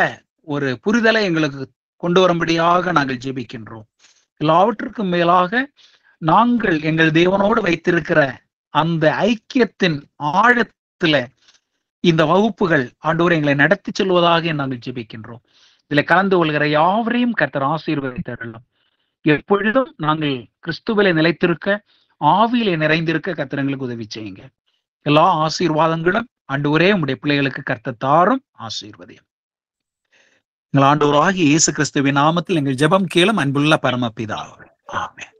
ஒரு புரிதலை எங்களுக்கு கொண்டு வரும்படியாக நாங்கள் ஜெபிக்கின்றோம். எல்லாவற்றுக்கும் மேலாக நாங்கள் எங்கள் தேவனோடு வைத்திருக்கிற அந்த ஐக்கியத்தின் ஆழத்துல இந்த வகுப்புகள் ஆண்டவரே எங்களை நடத்தி செல்வதாக நாங்கள் ஜெபிக்கின்றோம். இதுல கலந்து கொள்கிற யாவரையும் கர்த்தர் ஆசீர்வதித்தருளும். எப்பொழுதும் நாங்கள் கிறிஸ்துவிலே நிலைத்திருக்க, ஆவியிலே நிறைந்திருக்க கர்த்தர் எங்களுக்கு உதவி செய்யுங்க. எல்லா ஆசீர்வாதங்களும் ஆண்டவரே உம்முடைய பிள்ளைகளுக்கு கர்த்தர் தாரும் ஆசீர்வதியும். எங்கள் ஆண்டவராகிய இயேசு கிறிஸ்துவின் நாமத்தில் எங்கள் ஜெபம் கேளும் அன்புள்ள பரமபிதாவே. ஆமென்.